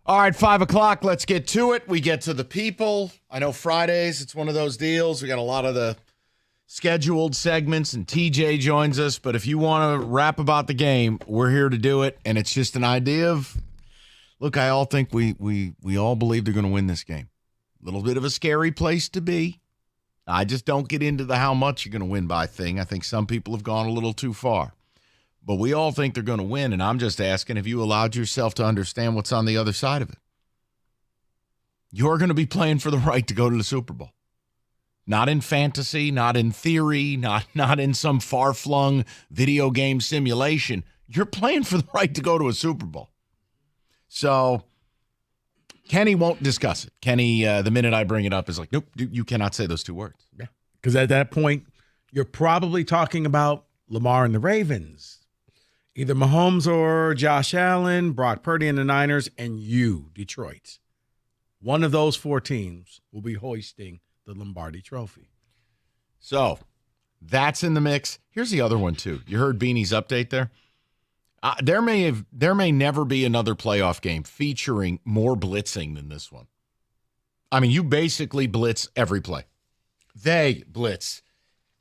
Speaker 2: All right, 5 o'clock. Let's get to it. We get to the people. I know Fridays, it's one of those deals. We got a lot of the scheduled segments, and TJ joins us. But if you want to rap about the game, we're here to do it. And it's just an idea of, look, I all think we all believe they're going to win this game. A little bit of a scary place to be. I just don't get into the how much you're going to win by thing. I think some people have gone a little too far. But we all think they're going to win, and I'm just asking, have you allowed yourself to understand what's on the other side of it? You're going to be playing for the right to go to the Super Bowl. Not in fantasy, not in theory, not in some far-flung video game simulation. You're playing for the right to go to a Super Bowl. So Kenny won't discuss it. Kenny, the minute I bring it up, is like, nope, you cannot say those two words.
Speaker 1: Yeah, because at that point, you're probably talking about Lamar and the Ravens. Either Mahomes or Josh Allen, Brock Purdy and the Niners, and you, Detroit. One of those four teams will be hoisting the Lombardi Trophy.
Speaker 2: So that's in the mix. Here's the other one, too. You heard Beanie's update there? There may never be another playoff game featuring more blitzing than this one. I mean, you basically blitz every play. They blitz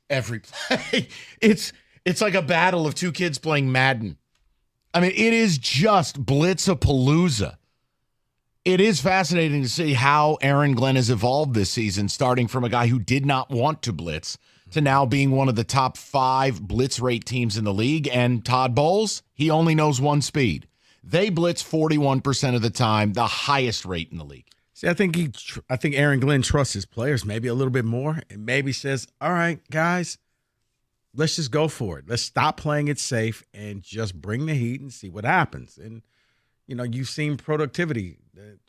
Speaker 2: every play. It's like a battle of two kids playing Madden. I mean, it is just blitz-a-palooza. It is fascinating to see how Aaron Glenn has evolved this season, starting from a guy who did not want to blitz to now being one of the top 5 blitz rate teams in the league. And Todd Bowles, he only knows one speed. They blitz 41% of the time, the highest rate in the league.
Speaker 1: See, I think Aaron Glenn trusts his players maybe a little bit more and maybe says, all right, guys, let's just go for it. Let's stop playing it safe and just bring the heat and see what happens. And, you know, you've seen productivity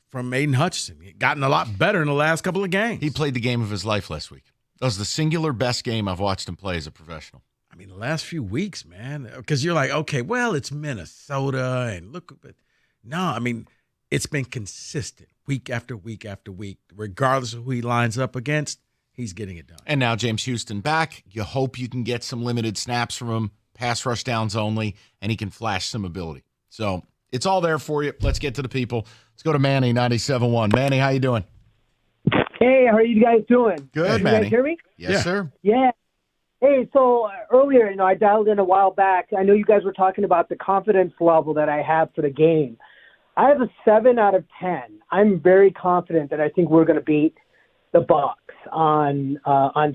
Speaker 1: from Aiden Hutchinson. He's gotten a lot better in the last couple of games.
Speaker 2: He played the game of his life last week. That was the singular best game I've watched him play as a professional.
Speaker 1: I mean, the last few weeks, man, because you're like, okay, well, it's Minnesota and look, but no, I mean, it's been consistent week after week after week, regardless of who he lines up against. He's getting it done.
Speaker 2: And now James Houston back. You hope you can get some limited snaps from him, pass rush downs only, and he can flash some ability. So it's all there for you. Let's get to the people. Let's go to Manny, 97.1. Manny, how you doing?
Speaker 14: Hey, how are you guys doing?
Speaker 2: Good,
Speaker 14: Can
Speaker 2: Manny.
Speaker 14: You guys hear me?
Speaker 2: Yes, sir.
Speaker 14: Yeah. Hey, so earlier, I dialed in a while back. I know you guys were talking about the confidence level that I have for the game. I have a 7 out of 10. I'm very confident that I think we're going to beat the Bucs on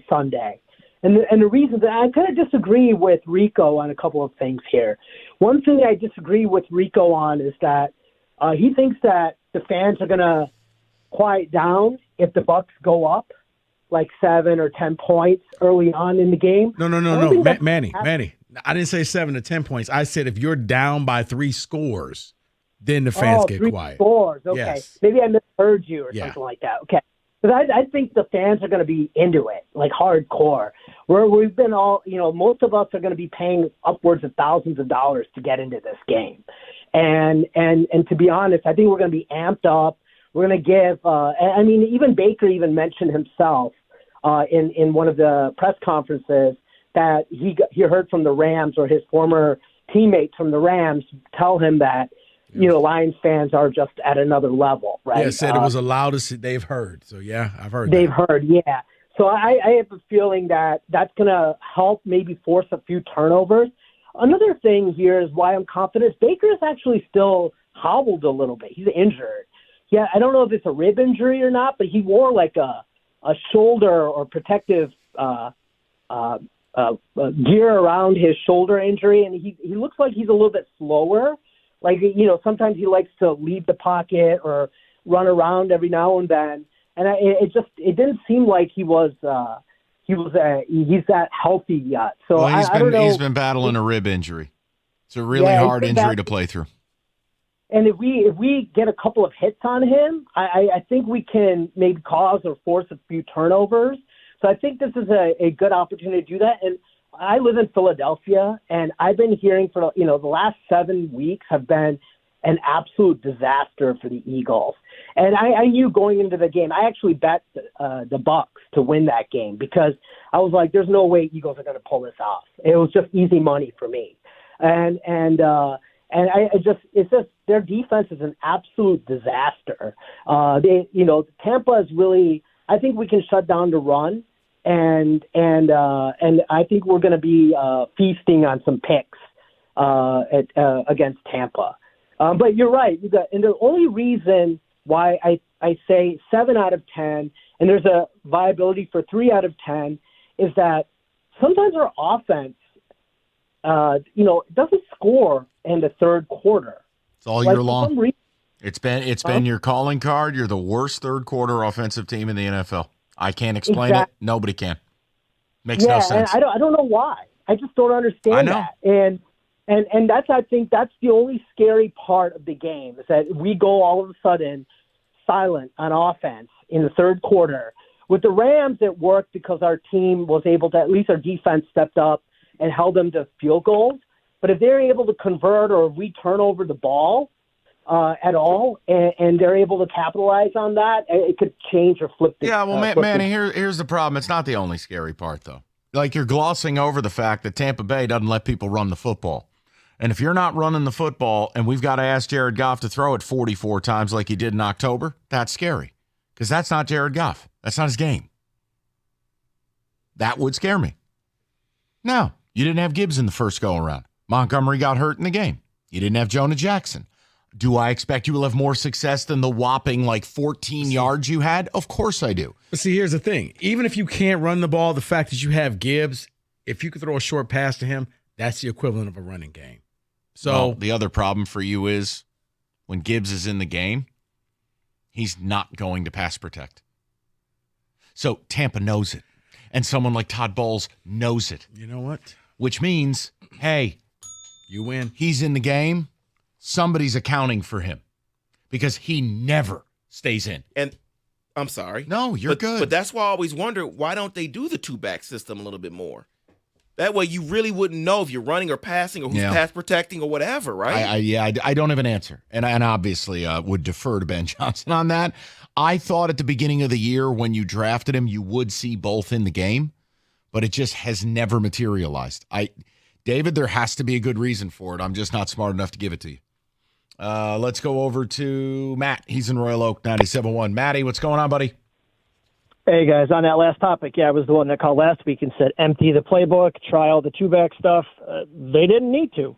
Speaker 14: Sunday. And the reason that I kind of disagree with Rico on a couple of things here. One thing I disagree with Rico on is that he thinks that the fans are going to quiet down if the Bucs go up like 7 or 10 points early on in the game.
Speaker 1: No. Manny. I didn't say 7 to 10 points. I said if you're down by 3 scores, then the fans get
Speaker 14: 3
Speaker 1: quiet.
Speaker 14: Scores. Okay.
Speaker 1: Yes.
Speaker 14: Maybe I misheard you or something like that. Okay. Because I think the fans are going to be into it, like hardcore. We've been all, most of us are going to be paying upwards of thousands of dollars to get into this game. And to be honest, I think we're going to be amped up. We're going to give, even Baker even mentioned himself in one of the press conferences that he heard from the Rams, or his former teammates from the Rams tell him that, Lions fans are just at another level, right?
Speaker 1: Yeah, said it was the loudest they've heard. So, yeah, I've heard
Speaker 14: They've heard, yeah. So I have a feeling that that's going to help maybe force a few turnovers. Another thing here is why I'm confident. Baker is actually still hobbled a little bit. He's injured. Yeah, I don't know if it's a rib injury or not, but he wore like a shoulder or protective gear around his shoulder injury, and he looks like he's a little bit slower. Like, sometimes he likes to leave the pocket or run around every now and then. And it didn't seem like he's that healthy yet. So I don't know.
Speaker 2: He's been battling a rib injury. It's a really hard injury to play through.
Speaker 14: And if we get a couple of hits on him, I think we can maybe cause or force a few turnovers. So I think this is a good opportunity to do that. And I live in Philadelphia, and I've been hearing for the last 7 weeks have been an absolute disaster for the Eagles. And I knew going into the game, I actually bet the Bucs to win that game because I was like, there's no way Eagles are going to pull this off. It was just easy money for me. And it's just their defense is an absolute disaster. Tampa is really, I think we can shut down the run. And I think we're going to be feasting on some picks against Tampa. But you're right. And the only reason why I say 7 out of 10, and there's a viability for 3 out of 10, is that sometimes our offense, doesn't score in the third quarter.
Speaker 2: It's all year long. It's been your calling card. You're the worst third quarter offensive team in the NFL. I can't explain it. Nobody can. Makes no sense.
Speaker 14: And I don't know why. I just don't understand that. And I think that's the only scary part of the game is that we go all of a sudden silent on offense in the third quarter. With the Rams, it worked because our team was able to, at least our defense stepped up and held them to field goals. But if they're able to convert or if we turn over the ball at all and they're able to capitalize on that, it could change or flip the
Speaker 2: Yeah, well, Manny, here's the problem. It's not the only scary part, though. Like, you're glossing over the fact that Tampa Bay doesn't let people run the football. And if you're not running the football and we've got to ask Jared Goff to throw it 44 times like he did in October, that's scary. Because that's not Jared Goff. That's not his game. That would scare me. No, you didn't have Gibbs in the first go-around. Montgomery got hurt in the game. You didn't have Jonah Jackson. Do I expect you will have more success than the whopping 14 yards you had? Of course I do.
Speaker 1: But see, here's the thing. Even if you can't run the ball, the fact that you have Gibbs, if you could throw a short pass to him, that's the equivalent of a running game. So
Speaker 2: the other problem for you is when Gibbs is in the game, he's not going to pass protect. So Tampa knows it. And someone like Todd Bowles knows it.
Speaker 1: You know what?
Speaker 2: Which means, hey,
Speaker 1: you win.
Speaker 2: He's in the game. Somebody's accounting for him because he never stays in.
Speaker 3: And I'm sorry.
Speaker 2: No, you're good.
Speaker 3: But that's why I always wonder, why don't they do the 2-back system a little bit more? That way you really wouldn't know if you're running or passing or who's pass protecting or whatever, right?
Speaker 2: I don't have an answer. And obviously would defer to Ben Johnson on that. I thought at the beginning of the year when you drafted him, you would see both in the game, but it just has never materialized. David, there has to be a good reason for it. I'm just not smart enough to give it to you. Let's go over to Matt. He's in Royal Oak, 97.1. Matty, what's going on, buddy?
Speaker 15: Hey, guys, on that last topic, I was the one that called last week and said empty the playbook, try all the 2-back stuff. They didn't need to,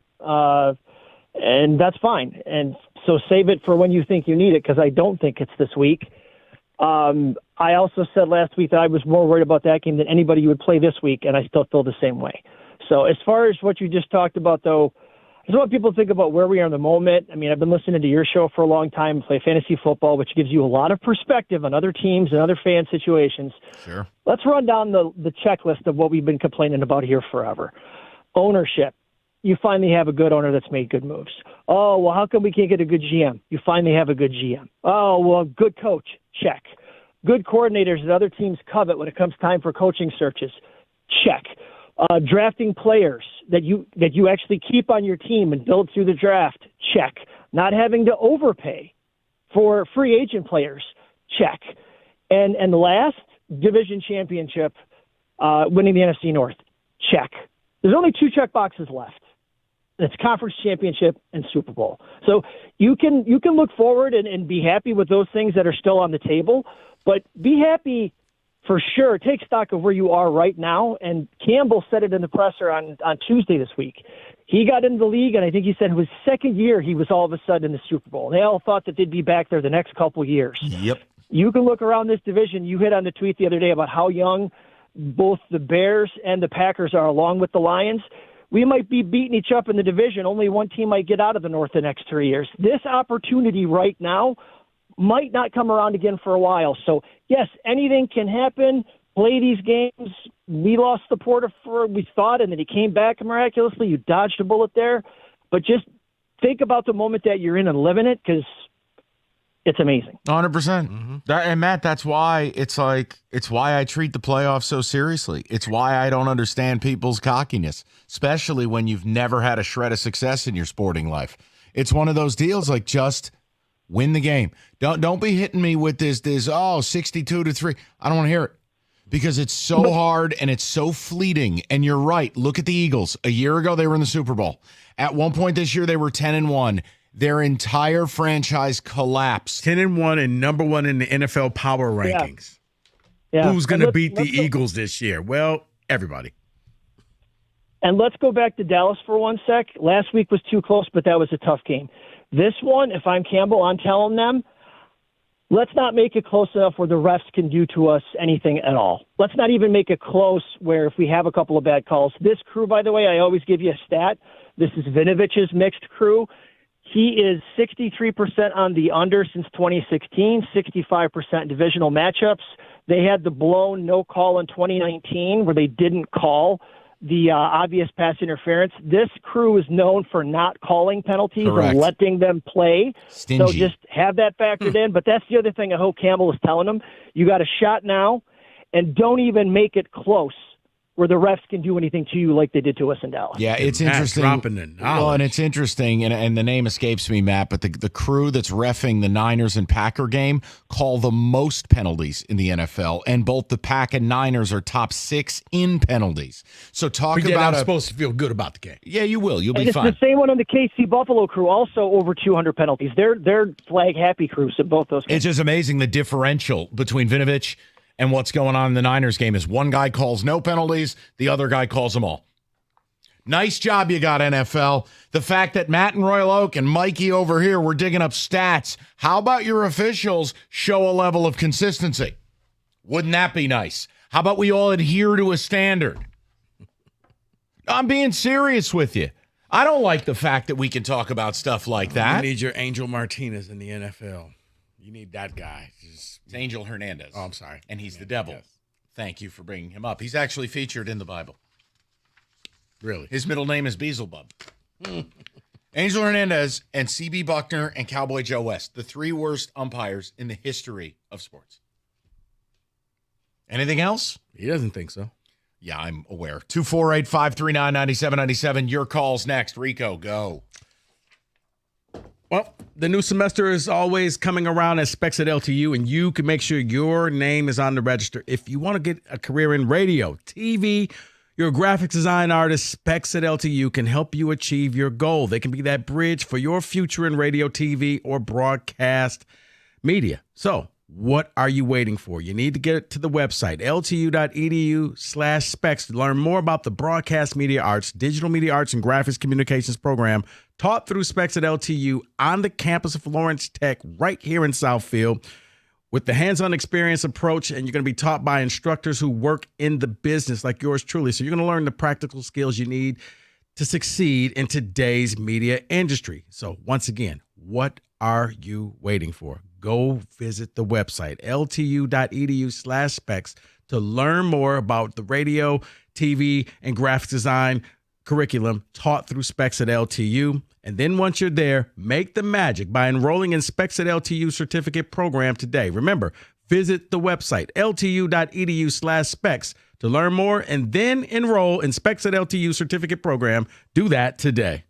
Speaker 15: and that's fine. And so save it for when you think you need it, because I don't think it's this week. I also said last week that I was more worried about that game than anybody you would play this week, and I still feel the same way. So as far as what you just talked about, though, I just want people to think about where we are in the moment. I mean, I've been listening to your show for a long time, play fantasy football, which gives you a lot of perspective on other teams and other fan situations.
Speaker 2: Sure.
Speaker 15: Let's run down the checklist of what we've been complaining about here forever. Ownership. You finally have a good owner that's made good moves. Oh, well, how come we can't get a good GM? You finally have a good GM. Oh, well, good coach. Check. Good coordinators that other teams covet when it comes time for coaching searches. Check. Drafting players that you actually keep on your team and build through the draft. Check. Not having to overpay for free agent players. Check. And the last, division championship, winning the NFC North. Check. There's only 2 check boxes left. It's conference championship and Super Bowl. So you can look forward and be happy with those things that are still on the table, but be happy for sure. Take stock of where you are right now. And Campbell said it in the presser on Tuesday this week. He got into the league, and I think he said it was second year he was all of a sudden in the Super Bowl. They all thought that they'd be back there the next couple years.
Speaker 2: Yep.
Speaker 15: You can look around this division. You hit on the tweet the other day about how young both the Bears and the Packers are, along with the Lions. We might be beating each up in the division. Only one team might get out of the North the next 3 years. This opportunity right now might not come around again for a while. So, yes, anything can happen. Play these games. We lost the Porter we thought, and then he came back miraculously. You dodged a bullet there. But just think about the moment that you're in and live in it, because it's amazing.
Speaker 2: 100%. Mm-hmm. And Matt, that's why it's why I treat the playoffs so seriously. It's why I don't understand people's cockiness, especially when you've never had a shred of success in your sporting life. It's one of those deals, like, just win the game. Don't be hitting me with this 62-3. I don't want to hear it, because it's so hard and it's so fleeting. And you're right. Look at the Eagles. A year ago, they were in the Super Bowl. At one point this year, they were 10-1. Their entire franchise collapsed.
Speaker 1: 10-1 and number 1 in the NFL power rankings.
Speaker 15: Yeah.
Speaker 1: Who's going to beat the Eagles this year? Well, everybody.
Speaker 15: And let's go back to Dallas for 1 sec. Last week was too close, but that was a tough game. This one, if I'm Campbell, I'm telling them, let's not make it close enough where the refs can do to us anything at all. Let's not even make it close where if we have a couple of bad calls. This crew, by the way, I always give you a stat. This is Vinovic's mixed crew. He is 63% on the under since 2016, 65% divisional matchups. They had the blown no call in 2019 where they didn't call the obvious pass interference. This crew is known for not calling penalties and letting them play.
Speaker 2: Stingy.
Speaker 15: So just have that factored in. But that's the other thing I hope Campbell is telling them. You got a shot now, and don't even make it close where the refs can do anything to you like they did to us in Dallas.
Speaker 2: Yeah, it's interesting.
Speaker 1: Dropping the knowledge.
Speaker 2: Well, and it's interesting, and the name escapes me, Matt, but the crew that's reffing the Niners and Packer game call the most penalties in the NFL, and both the Pack and Niners are top 6 in penalties. So
Speaker 1: I'm supposed to feel good about the game.
Speaker 2: Yeah, you will. You'll be
Speaker 15: it's
Speaker 2: fine.
Speaker 15: The same one on the KC Buffalo crew, also over 200 penalties. They're flag happy crews in both those games.
Speaker 2: It's just amazing the differential between Vinovich and what's going on in the Niners game is one guy calls no penalties, the other guy calls them all. Nice job you got, NFL. The fact that Matt and Royal Oak and Mikey over here were digging up stats. How about your officials show a level of consistency? Wouldn't that be nice? How about we all adhere to a standard? I'm being serious with you. I don't like the fact that we can talk about stuff like that.
Speaker 1: You need your Angel Martinez in the NFL. You need that guy.
Speaker 2: It's Angel Hernandez.
Speaker 1: Oh, I'm sorry.
Speaker 2: And he's the devil.
Speaker 1: Yes.
Speaker 2: Thank you for bringing him up. He's actually featured in the Bible.
Speaker 1: Really?
Speaker 2: His middle name is Beelzebub. Angel Hernandez and C.B. Buckner and Cowboy Joe West, the 3 worst umpires in the history of sports. Anything else?
Speaker 1: He doesn't think so.
Speaker 2: Yeah, I'm aware. 248-539-9797. Your call's next. Rico, go.
Speaker 1: Well, the new semester is always coming around as Specs at LTU, and you can make sure your name is on the register. If you want to get a career in radio, TV, you're a graphics design artist, Specs at LTU can help you achieve your goal. They can be that bridge for your future in radio, TV, or broadcast media. So what are you waiting for? You need to get to the website, ltu.edu/specs, to learn more about the broadcast media arts, digital media arts, and graphics communications program taught through Specs at LTU on the campus of Lawrence Tech right here in Southfield. with the hands-on experience approach, and you're going to be taught by instructors who work in the business like yours truly. So you're going to learn the practical skills you need to succeed in today's media industry. So once again, what are you waiting for? Go visit the website, ltu.edu/specs, to learn more about the radio, TV, and graphics design curriculum taught through Specs at LTU. And then once you're there, make the magic by enrolling in Specs at LTU certificate program today. Remember, visit the website, ltu.edu/specs, to learn more and then enroll in Specs at LTU certificate program. Do that today.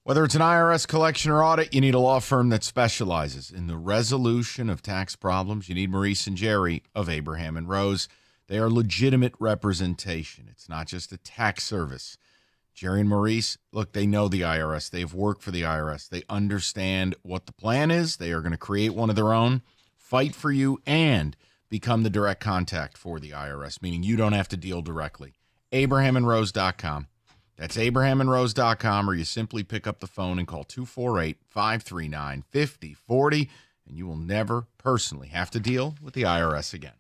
Speaker 2: Whether it's an IRS collection or audit, you need a law firm that specializes in the resolution of tax problems. You need Maurice and Jerry of Abraham and Rose. They are legitimate representation. It's not just a tax service. Jerry and Maurice, look, they know the IRS. They've worked for the IRS. They understand what the plan is. They are going to create one of their own, fight for you, and become the direct contact for the IRS, meaning you don't have to deal directly. AbrahamandRose.com. That's AbrahamandRose.com, or you simply pick up the phone and call 248-539-5040, and you will never personally have to deal with the IRS again.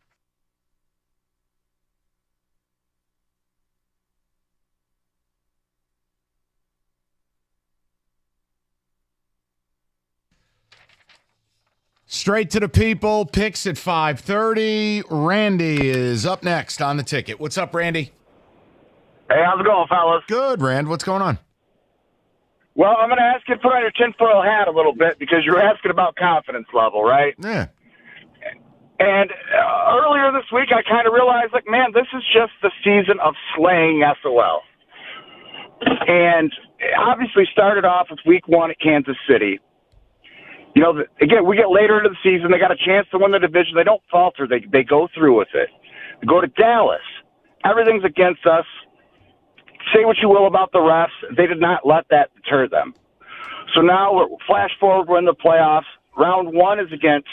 Speaker 2: Straight to the people, picks at 5:30. Randy is up next on the ticket. What's up, Randy?
Speaker 16: Hey, how's it going, fellas?
Speaker 2: Good, Rand. What's going on?
Speaker 16: Well, I'm going to ask you to put on your tinfoil hat a little bit because you're asking about confidence level, right?
Speaker 2: Yeah.
Speaker 16: And earlier this week, I kind of realized, like, man, this is just the season of slaying SOL. And obviously started off with week 1 at Kansas City. You know, again, we get later into the season. They got a chance to win the division. They don't falter. They go through with it. They go to Dallas. Everything's against us. Say what you will about the refs. They did not let that deter them. So now, flash forward, we're in the playoffs. Round 1 is against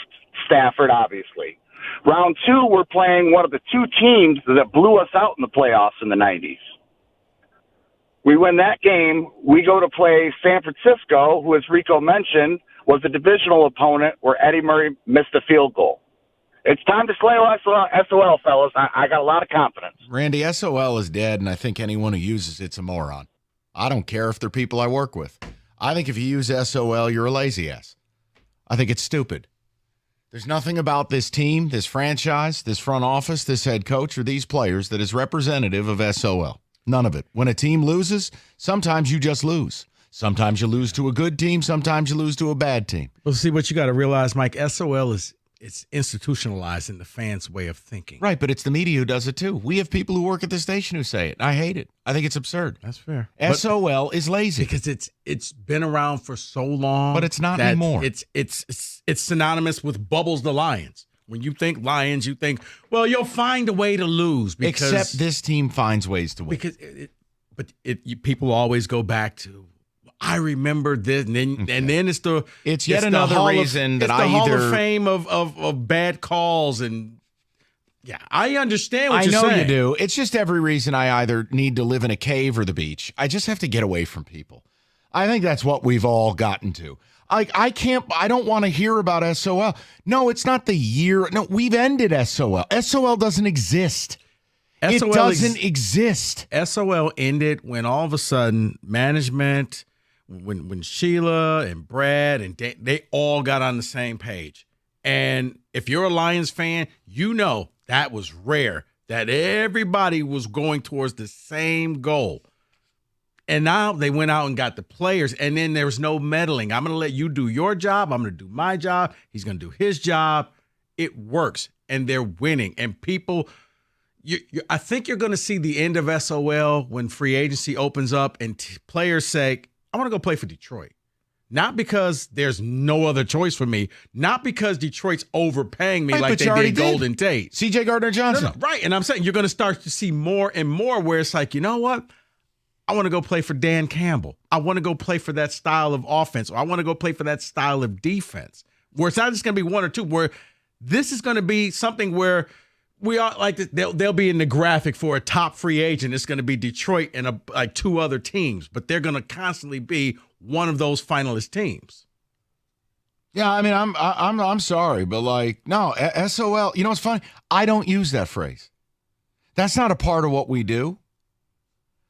Speaker 16: Stafford, obviously. Round 2, we're playing one of the 2 teams that blew us out in the playoffs in the 90s. We win that game. We go to play San Francisco, who, as Rico mentioned, was the divisional opponent where Eddie Murray missed a field goal. It's time to slay SOL, fellas. I got a lot of confidence.
Speaker 2: Randy, SOL is dead, and I think anyone who uses it's a moron. I don't care if they're people I work with. I think if you use SOL, you're a lazy ass. I think it's stupid. There's nothing about this team, this franchise, this front office, this head coach, or these players that is representative of SOL. None of it. When a team loses, sometimes you just lose. Sometimes you lose to a good team. Sometimes you lose to a bad team.
Speaker 1: Well, see, what you got to realize, Mike, SOL it's institutionalized in the fans' way of thinking.
Speaker 2: Right, but it's the media who does it too. We have people who work at the station who say it. I hate it. I think it's absurd.
Speaker 1: That's fair.
Speaker 2: SOL is lazy
Speaker 1: because it's been around for so long,
Speaker 2: but it's not anymore.
Speaker 1: It's synonymous with Bubbles the Lions. When you think Lions, you think, well, you'll find a way to lose. Because,
Speaker 2: except this team finds ways to win.
Speaker 1: Because people always go back to, I remember this, and then it's
Speaker 2: yet another reason that I
Speaker 1: Hall
Speaker 2: either
Speaker 1: of Fame of bad calls, and yeah, I understand what you're saying.
Speaker 2: I know you do. It's just every reason I either need to live in a cave or the beach. I just have to get away from people. I think that's what we've all gotten to. I don't want to hear about SOL. No, it's not the year. No, we've ended SOL. SOL doesn't exist. It doesn't exist.
Speaker 1: SOL ended when all of a sudden management, when Sheila and Brad and they all got on the same page. And if you're a Lions fan, you know that was rare, that everybody was going towards the same goal. And now they went out and got the players, and then there was no meddling. I'm going to let you do your job. I'm going to do my job. He's going to do his job. It works, and they're winning. And people, I think you're going to see the end of SOL when free agency opens up and players say, I want to go play for Detroit. Not because there's no other choice for me. Not because Detroit's overpaying me like they did Golden Tate.
Speaker 2: C.J. Gardner-Johnson.
Speaker 1: No, right, and I'm saying you're going to start to see more and more where it's like, you know what? I want to go play for Dan Campbell. I want to go play for that style of offense, or I want to go play for that style of defense, where it's not just going to be one or two, where this is going to be something where we are like they'll be in the graphic for a top free agent. It's going to be Detroit and like 2 other teams, but they're going to constantly be one of those finalist teams.
Speaker 2: Yeah, I mean, I'm sorry, but like, no, SOL. You know what's funny? I don't use that phrase. That's not a part of what we do.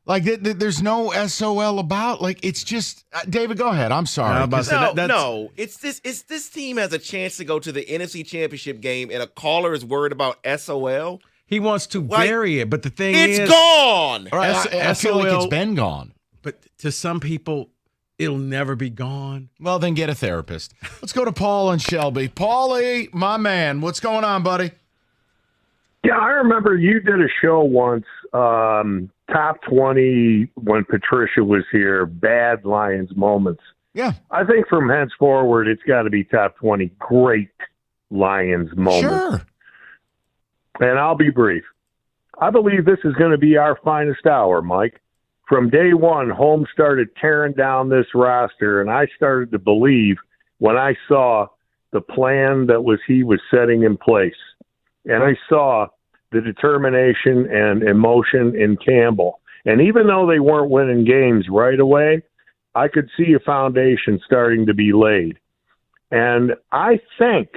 Speaker 2: Like, there's no SOL about. Like, it's just David. Go ahead. I'm sorry.
Speaker 3: No. It's this team has a chance to go to the NFC Championship game, and a caller is worried about SOL.
Speaker 1: He wants to bury it, but the thing is,
Speaker 3: it's gone.
Speaker 2: I feel like it's been gone.
Speaker 1: But to some people, it'll never be gone.
Speaker 2: Well, then get a therapist. Let's go to Paul and Shelby. Paulie, my man, what's going on, buddy?
Speaker 17: Yeah, I remember you did a show once. Top 20 when Patricia was here, bad Lions moments.
Speaker 2: Yeah.
Speaker 17: I think from henceforward, it's got to be top 20 great Lions moments.
Speaker 2: Sure.
Speaker 17: And I'll be brief. I believe this is going to be our finest hour, Mike. From day one, Holmes started tearing down this roster, and I started to believe when I saw the plan that he was setting in place. And I saw the determination and emotion in Campbell. And even though they weren't winning games right away, I could see a foundation starting to be laid. And I thank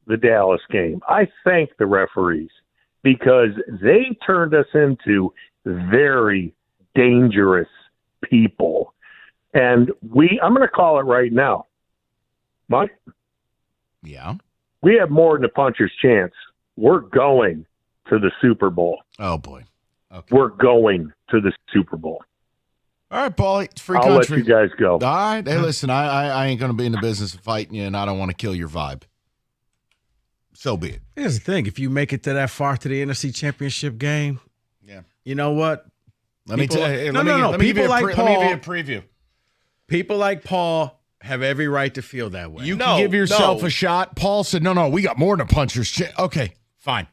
Speaker 17: the Dallas game. I thank the referees because they turned us into very dangerous people. And I'm going to call it right now. Mike?
Speaker 2: Yeah?
Speaker 17: We have more than a puncher's chance. We're going to the Super Bowl.
Speaker 2: Oh, boy. Okay.
Speaker 17: We're going to the Super Bowl.
Speaker 2: All right, Paulie. It's free
Speaker 17: I'll
Speaker 2: country.
Speaker 17: let you guys go.
Speaker 2: All right. Hey, listen, I ain't going to be in the business of fighting you, and I don't want to kill your vibe. So be it.
Speaker 1: Here's the thing. If you make it to that far to the NFC Championship game, you know what?
Speaker 2: Let me tell you.
Speaker 1: People like Paul.
Speaker 2: Let me give you a preview.
Speaker 1: People like Paul have every right to feel that way.
Speaker 2: You can give yourself a shot. Paul said, no, we got more than a puncher's chance. Okay, fine.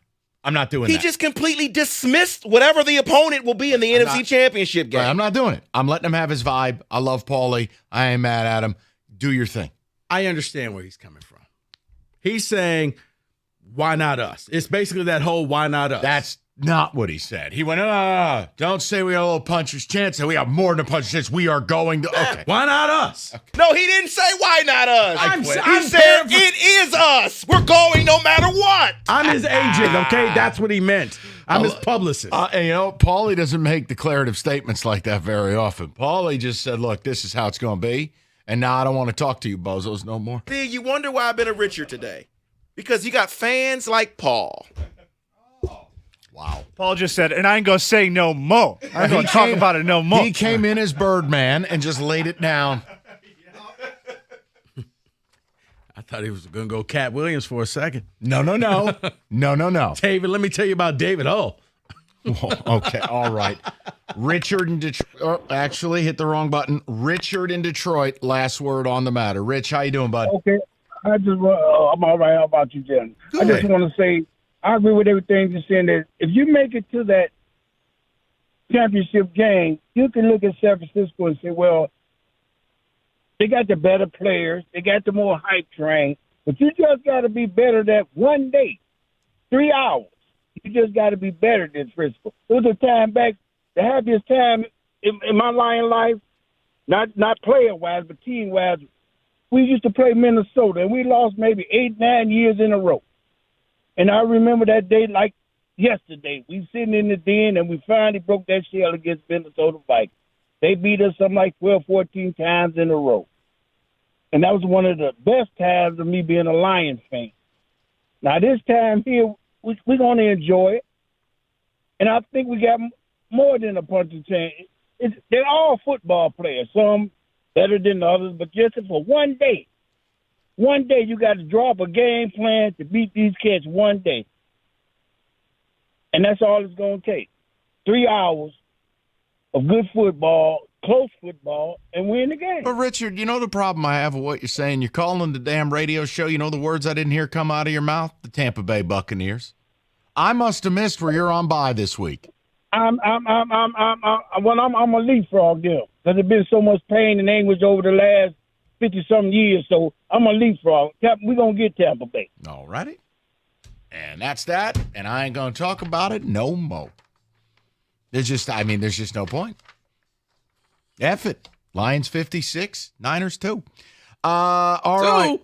Speaker 2: I'm not doing
Speaker 3: He
Speaker 2: that.
Speaker 3: just completely dismissed whatever the opponent will be in the NFC Championship game.
Speaker 2: Right, I'm not doing it. I'm letting him have his vibe. I love Paulie. I ain't mad at him. Do your thing.
Speaker 1: I understand where he's coming from. He's saying, why not us? It's basically that whole why not us.
Speaker 2: That's not what he said. He went, don't say we got a little puncher's chance. We have more than a puncher's chance. We are going to. Okay.
Speaker 1: Why not us?
Speaker 2: Okay.
Speaker 3: No, he didn't say why not us.
Speaker 1: He
Speaker 3: said it is us. We're going no matter what.
Speaker 1: I'm his agent, okay? That's what he meant. I'm his publicist.
Speaker 2: And Paulie doesn't make declarative statements like that very often. Paulie just said, look, this is how it's going to be. And now I don't want to talk to you bozos no more.
Speaker 3: See, you wonder why I've been a Richard today. Because you got fans like Paul.
Speaker 2: Wow.
Speaker 4: Paul just said, and I ain't going to say no more. I ain't going to talk about it no more.
Speaker 2: He came in as Birdman and just laid it down.
Speaker 1: I thought he was going to go Cat Williams for a second.
Speaker 2: No. No.
Speaker 1: David, let me tell you about David Hull.
Speaker 2: Okay, all right. Richard in Detroit. Actually, hit the wrong button. Richard in Detroit, last word on the matter. Rich, how you doing, bud?
Speaker 18: Okay. I'm all right. How about you, Jen? I just want to say, I agree with everything you're saying, that if you make it to that championship game, you can look at San Francisco and say, well, they got the better players. They got the more hype train. But you just got to be better that one day, 3 hours. You just got to be better than Frisco. It was a time back, the happiest time in my Lion life, not player-wise, but team-wise. We used to play Minnesota, and we lost maybe 8-9 years in a row. And I remember that day like yesterday. We sitting in the den, and we finally broke that shell against Minnesota Vikings. They beat us something like 12, 14 times in a row. And that was one of the best times of me being a Lions fan. Now, this time here, we're going to enjoy it. And I think we got more than a puncher's chance. They're all football players, some better than others, but just for one day. One day you got to draw up a game plan to beat these kids one day. And that's all it's going to take. 3 hours of good football, close football, and win the game.
Speaker 2: But, Richard, you know the problem I have with what you're saying? You're calling the damn radio show. You know the words I didn't hear come out of your mouth? The Tampa Bay Buccaneers. I must have missed where you're on bye this week.
Speaker 18: I'm a leapfrog them because there's been so much pain and anguish over the last 50-something years, so I'm a leapfrog. We're going to get Tampa Bay.
Speaker 2: All righty. And that's that, and I ain't going to talk about it no more. There's just no point. F it. Lions 56, Niners 2. All right.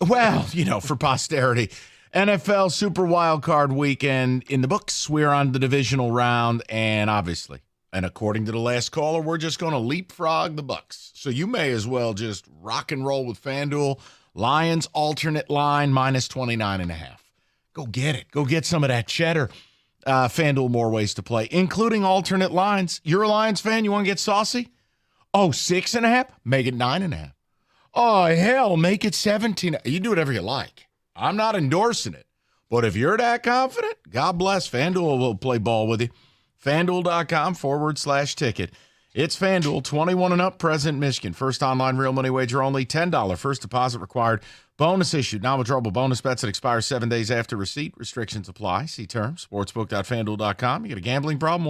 Speaker 2: Well, for posterity. NFL Super Wildcard Weekend in the books. We're on the divisional round, and obviously, and according to the last caller, we're just going to leapfrog the Bucks. So you may as well just rock and roll with FanDuel. Lions alternate line minus 29.5. Go get it. Go get some of that cheddar. FanDuel, more ways to play, including alternate lines. You're a Lions fan? You want to get saucy? Oh, 6.5? Make it 9.5. Oh, hell, make it 17. You do whatever you like. I'm not endorsing it. But if you're that confident, God bless. FanDuel will play ball with you. FanDuel.com/ticket. It's FanDuel, 21 and up, present in Michigan. First online real money wager only, $10. First deposit required. Bonus issued. Non-withdrawable bonus bets that expire 7 days after receipt. Restrictions apply. See terms. Sportsbook.fanduel.com. You got a gambling problem?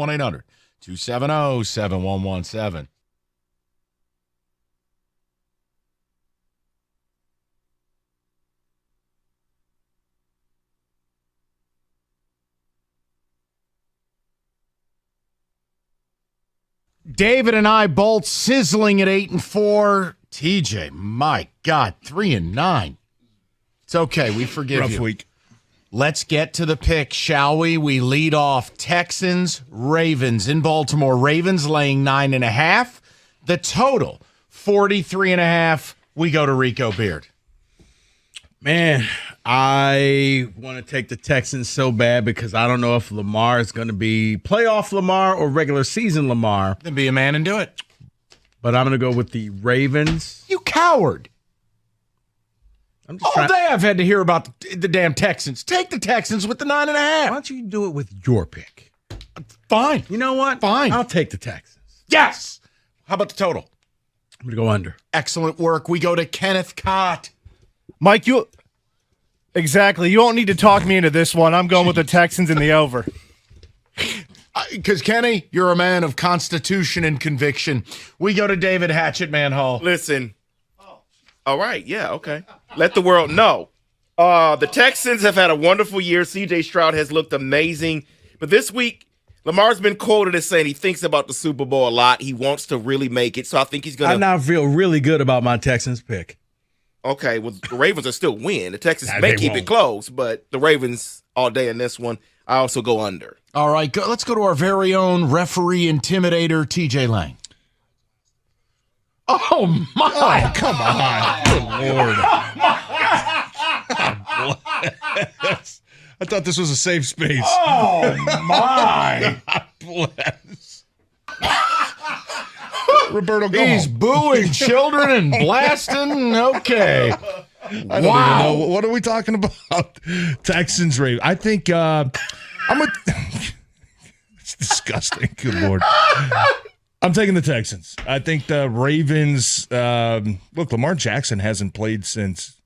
Speaker 2: 1-800-270-7117. David and I both sizzling at 8-4. TJ, my God, 3-9. It's okay. We forgive you.
Speaker 7: Rough week.
Speaker 2: Let's get to the pick, shall we? We lead off Texans, Ravens in Baltimore. Ravens laying 9.5. The total, 43.5. We go to Rico Beard.
Speaker 1: Man, I want to take the Texans so bad because I don't know if Lamar is going to be playoff Lamar or regular season Lamar.
Speaker 2: Then be a man and do it.
Speaker 1: But I'm going to go with the Ravens.
Speaker 2: You coward.
Speaker 1: I'm just
Speaker 2: All day I've had to hear about the damn Texans. Take the Texans with the 9.5.
Speaker 1: Why don't you do it with your pick?
Speaker 2: Fine.
Speaker 1: You know what?
Speaker 2: Fine.
Speaker 1: I'll take the Texans.
Speaker 2: Yes. How about the total?
Speaker 1: I'm going to go under.
Speaker 2: Excellent work. We go to Kenneth Cott.
Speaker 4: Mike, exactly. You won't need to talk me into this one. I'm going with the Texans in the over.
Speaker 2: Because, Kenny, you're a man of constitution and conviction. We go to David Hatchet Man Hall.
Speaker 3: Listen. All right. Yeah, okay. Let the world know. The Texans have had a wonderful year. C.J. Stroud has looked amazing. But this week, Lamar's been quoted as saying he thinks about the Super Bowl a lot. He wants to really make it. So I think he's going to.
Speaker 1: I now feel really good about my Texans pick.
Speaker 3: Okay, well, the Ravens will still win. The Texans may keep it close, but the Ravens all day in this one. I also go under.
Speaker 2: All right, let's go to our very own referee intimidator, TJ Lang. Oh, my.
Speaker 7: Oh, come on. Good Lord. I thought this was a safe space.
Speaker 2: Oh, my.
Speaker 7: God bless. Roberto, go
Speaker 2: He's
Speaker 7: home.
Speaker 2: booing children and blasting. Okay.
Speaker 7: I don't even know. What are we talking about? Texans, Ravens. I think I'm a. It's disgusting. Good Lord. I'm taking the Texans. I think the Ravens. Look, Lamar Jackson hasn't played since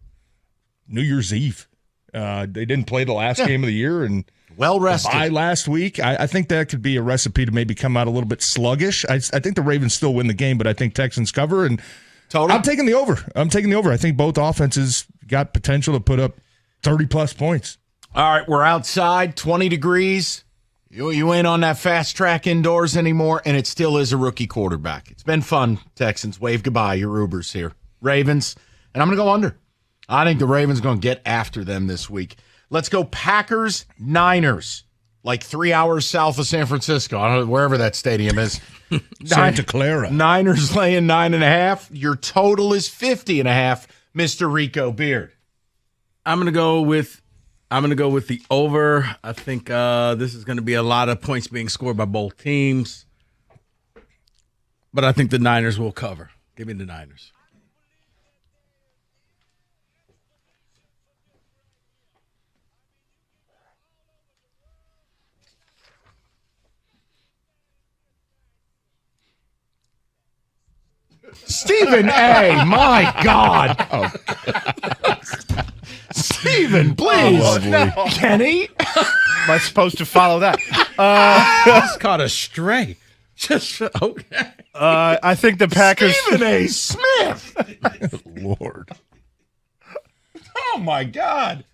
Speaker 7: New Year's Eve. They didn't play the last game of the year and
Speaker 2: well rested
Speaker 7: by last week. I think that could be a recipe to maybe come out a little bit sluggish. I think the Ravens still win the game, but I think Texans cover. And
Speaker 2: totally.
Speaker 7: I'm taking the over. I think both offenses got potential to put up 30-plus points.
Speaker 2: All right, we're outside, 20 degrees. You ain't on that fast track indoors anymore, and it still is a rookie quarterback. It's been fun, Texans. Wave goodbye, your Ubers here. Ravens, and I'm going to go under. I think the Ravens are going to get after them this week. Let's go Packers, Niners, like 3 hours south of San Francisco, I don't know, wherever that stadium is.
Speaker 7: Santa Clara.
Speaker 2: Niners laying 9.5. Your total is 50.5, Mr. Rico Beard.
Speaker 1: I'm going to go with the over. I think this is going to be a lot of points being scored by both teams. But I think the Niners will cover. Give me the Niners.
Speaker 2: Stephen A., my God. Oh, Stephen, please.
Speaker 7: Oh, no.
Speaker 2: Kenny?
Speaker 4: Am I supposed to follow that?
Speaker 1: Just caught a stray. Just okay.
Speaker 4: I think the Packers.
Speaker 2: Stephen A. Smith.
Speaker 7: Lord.
Speaker 2: Oh, my God.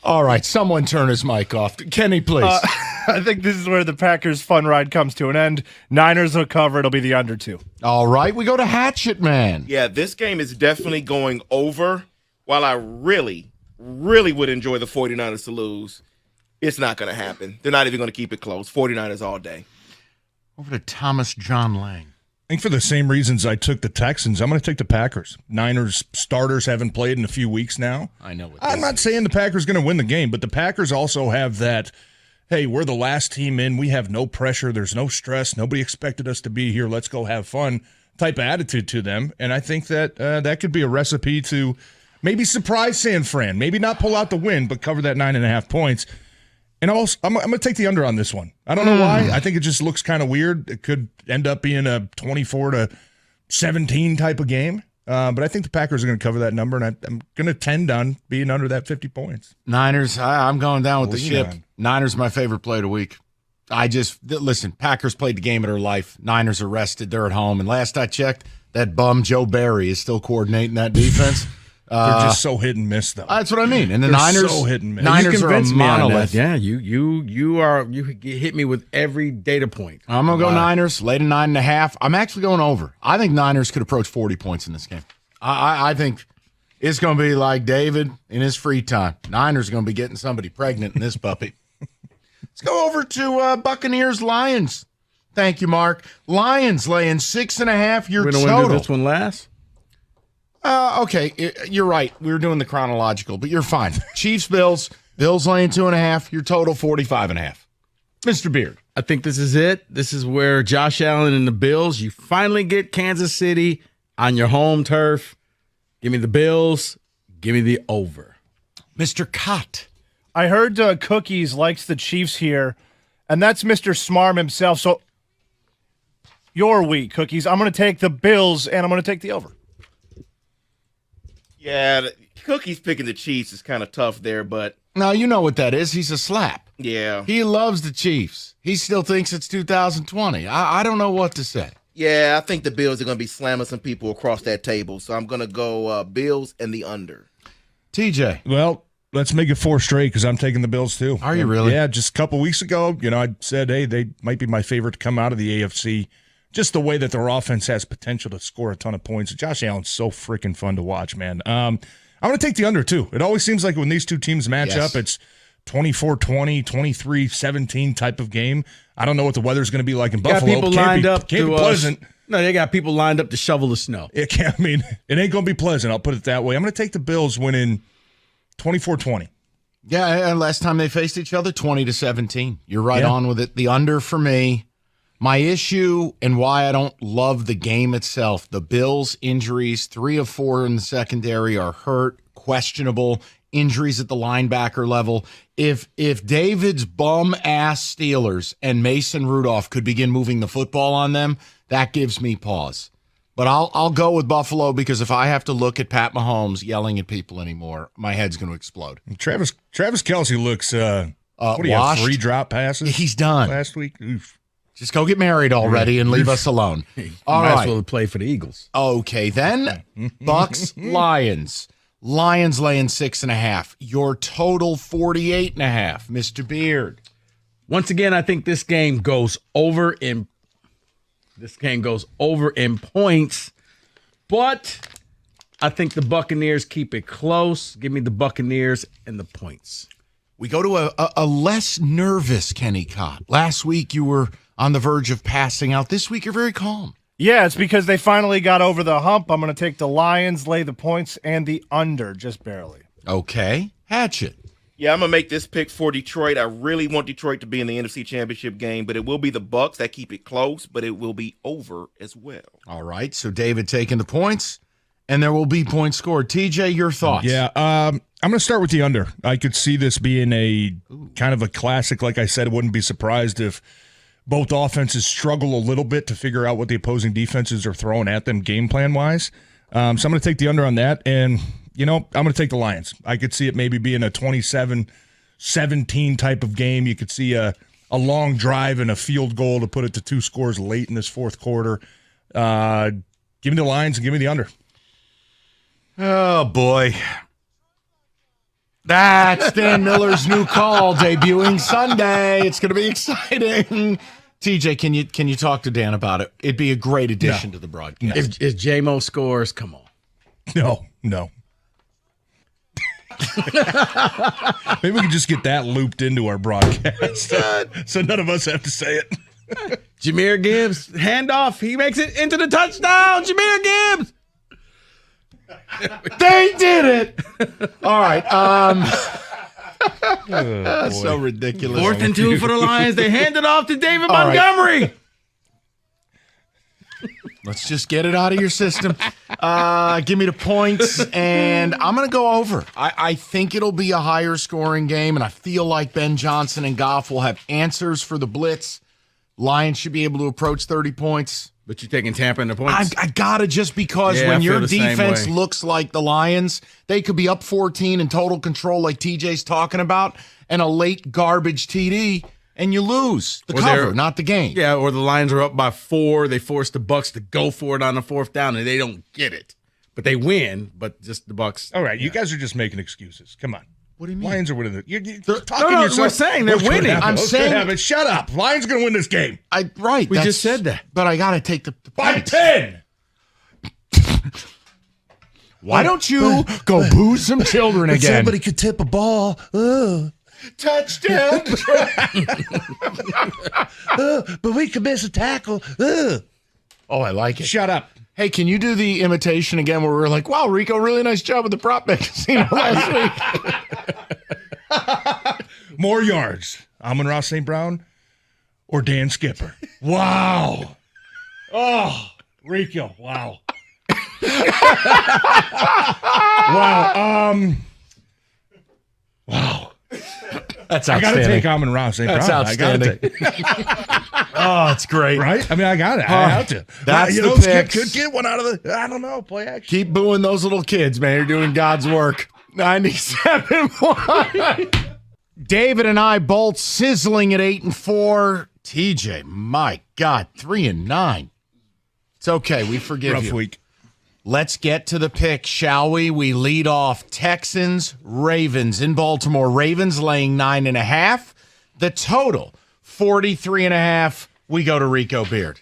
Speaker 2: All right, someone turn his mic off. Kenny, please.
Speaker 4: I think this is where the Packers' fun ride comes to an end. Niners will cover. It'll be the under 2.
Speaker 2: All right, we go to Hatchet Man.
Speaker 3: Yeah, this game is definitely going over. While I really, really would enjoy the 49ers to lose, it's not going to happen. They're not even going to keep it close. 49ers all day.
Speaker 2: Over to Thomas John Lang.
Speaker 7: I think for the same reasons I took the Texans, I'm going to take the Packers. Niners starters haven't played in a few weeks now.
Speaker 2: I know.
Speaker 7: I'm not saying the Packers are going to win the game, but the Packers also have that, hey, we're the last team in. We have no pressure. There's no stress. Nobody expected us to be here. Let's go have fun type of attitude to them. And I think that that could be a recipe to maybe surprise San Fran. Maybe not pull out the win, but cover that 9.5 points. And also, I'm going to take the under on this one. I don't know why. I think it just looks kind of weird. It could end up being a 24-17 type of game. But I think the Packers are going to cover that number, and I'm going to tend on being under that 50 points.
Speaker 2: Niners, I'm going down with the ship. Niners, my favorite play of the week. Listen, Packers played the game of their life. Niners are rested. They're at home. And last I checked, that bum Joe Barry is still coordinating that defense.
Speaker 7: They're just so hit and miss, though.
Speaker 2: That's what I mean. And the
Speaker 7: They're
Speaker 2: Niners,
Speaker 7: so hit and miss.
Speaker 2: Niners are a monolith.
Speaker 1: Yeah, you hit me with every data point.
Speaker 2: I'm gonna go Niners, late 9.5. I'm actually going over. I think Niners could approach 40 points in this game. I think it's gonna be like David in his free time. Niners are gonna be getting somebody pregnant in this puppy. Let's go over to Buccaneers Lions. Thank you, Mark. Lions laying 6.5. Your total.
Speaker 1: We're gonna do this one last.
Speaker 2: Okay, you're right. We were doing the chronological, but you're fine. Chiefs, Bills laying 2.5. Your total 45.5. Mr. Beard.
Speaker 1: I think this is it. This is where Josh Allen and the Bills, you finally get Kansas City on your home turf. Give me the Bills. Give me the over.
Speaker 2: Mr. Cott.
Speaker 4: I heard Cookies likes the Chiefs here, and that's Mr. Smarm himself. So your week, Cookies. I'm going to take the Bills, and I'm going to take the over.
Speaker 3: Yeah, Cookies picking the Chiefs is kind of tough there, but
Speaker 2: Now, you know what that is. He's a slap.
Speaker 3: yeah.
Speaker 2: He loves the Chiefs. He still thinks it's 2020. I don't know what to say.
Speaker 3: Yeah, I think the Bills are going to be slamming some people across that table, so I'm going to go Bills and the under.
Speaker 2: TJ.
Speaker 7: Well, let's make it 4 straight because I'm taking the Bills too.
Speaker 2: Are you really?
Speaker 7: Yeah, just a couple weeks ago, I said, hey, they might be my favorite to come out of the AFC. Just the way that their offense has potential to score a ton of points. Josh Allen's so freaking fun to watch, man. I'm going to take the under too. It always seems like when these two teams match up, it's 24-20, 23-17 type of game. I don't know what the weather's going to be like in Buffalo.
Speaker 1: Got people lined up
Speaker 7: can't
Speaker 1: to
Speaker 7: be pleasant.
Speaker 1: No, they got people lined up to shovel the snow.
Speaker 7: It can't. I mean, it ain't going to be pleasant. I'll put it that way. I'm going to take the Bills winning 24-20.
Speaker 2: Yeah, and last time they faced each other, 20-17. You're right on with it. The under for me. My issue and why I don't love the game itself, the Bills' injuries, 3 of 4 in the secondary are hurt, questionable, injuries at the linebacker level. If David's bum-ass Steelers and Mason Rudolph could begin moving the football on them, that gives me pause. But I'll go with Buffalo because if I have to look at Pat Mahomes yelling at people anymore, my head's going to explode.
Speaker 7: Travis Kelce looks, what do you have, 3 drop passes?
Speaker 2: He's done.
Speaker 7: Last week? Oof.
Speaker 2: Just go get married already and leave us alone. All
Speaker 1: Might
Speaker 2: right.
Speaker 1: as well play for the Eagles.
Speaker 2: Okay, then Bucks, Lions. Lions laying 6.5. Your total 48.5. Mr. Beard.
Speaker 1: Once again, I think this game goes over in points, but I think the Buccaneers keep it close. Give me the Buccaneers and the points.
Speaker 2: We go to a less nervous Kenny Cott. Last week you were on the verge of passing out. This week you're very calm.
Speaker 4: Yeah, it's because they finally got over the hump. I'm going to take the Lions, lay the points, and the under, just barely.
Speaker 2: Okay. Hatchet.
Speaker 3: Yeah, I'm going to make this pick for Detroit. I really want Detroit to be in the NFC Championship game, but it will be the Bucks that keep it close, but it will be over as well.
Speaker 2: All right, so David taking the points, and there will be points scored. TJ, your thoughts?
Speaker 7: Yeah, I'm going to start with the under. I could see this being a kind of a classic. Like I said, I wouldn't be surprised if both offenses struggle a little bit to figure out what the opposing defenses are throwing at them game plan-wise. So I'm going to take the under on that, and, I'm going to take the Lions. I could see it maybe being a 27-17 type of game. You could see a long drive and a field goal to put it to 2 scores late in this fourth quarter. Give me the Lions and give me the under.
Speaker 2: Oh, boy. That's Dan Miller's new call debuting Sunday. It's going to be exciting. TJ, can you talk to Dan about it? It'd be a great addition to the broadcast.
Speaker 1: If J-Mo scores, come on.
Speaker 7: No. Maybe we can just get that looped into our broadcast so none of us have to say it.
Speaker 1: Jahmyr Gibbs, handoff. He makes it into the touchdown. Jahmyr Gibbs.
Speaker 2: They did it. All right.
Speaker 7: So
Speaker 2: ridiculous.
Speaker 1: 4th and 2 for the Lions. They hand it off to David
Speaker 2: All
Speaker 1: Montgomery.
Speaker 2: Right. Let's just get it out of your system. Give me the points, and I'm going to go over. I think it'll be a higher scoring game, and I feel like Ben Johnson and Goff will have answers for the blitz. Lions should be able to approach 30 points.
Speaker 1: But you're taking Tampa in the points?
Speaker 2: I got to just because when your defense looks like the Lions, they could be up 14 in total control like TJ's talking about, and a late garbage TD, and you lose the cover, not the game.
Speaker 1: Yeah, or the Lions are up by 4. They force the Bucks to go for it on the 4th down, and they don't get it. But they win, but just the Bucks.
Speaker 7: All right, you guys are just making excuses. Come on.
Speaker 2: What do you mean?
Speaker 7: Lions are winning. You're talking
Speaker 1: no,
Speaker 7: yourself.
Speaker 1: we're saying they're winning.
Speaker 2: I'm saying.
Speaker 7: Shut up. Lions are going to win this game.
Speaker 2: Right.
Speaker 1: We just said that.
Speaker 2: But I got to take the
Speaker 7: by 10.
Speaker 2: Why don't you go boo some children again?
Speaker 7: Somebody could tip a ball.
Speaker 2: Touchdown.
Speaker 7: But we could miss a tackle.
Speaker 2: Oh, I like it.
Speaker 7: Shut up.
Speaker 2: Hey, can you do the imitation again where we're like, wow, Rico, really nice job with the prop bet casino last
Speaker 7: week? More yards. Amon-Ra St. Brown or Dan Skipper? Wow. Oh, Rico. Wow. Wow. Wow.
Speaker 2: That's
Speaker 7: outstanding.
Speaker 2: I got to take
Speaker 7: Amon-Ra St. Brown.
Speaker 2: That's outstanding. Oh, it's great.
Speaker 7: Right? I mean, I got it. I have to.
Speaker 2: That's
Speaker 7: you
Speaker 2: the
Speaker 7: know,
Speaker 2: picks.
Speaker 7: could get one out of the, I don't know, play action.
Speaker 2: Keep booing those little kids, man. You're doing God's work. 97.1. David and I both sizzling at 8-4. TJ, my God, 3-9. It's okay. We forgive
Speaker 7: Rough
Speaker 2: you.
Speaker 7: week.
Speaker 2: Let's get to the pick, shall we? We lead off Texans, Ravens in Baltimore. Ravens laying 9.5. The total, 43.5. We go to Rico Beard.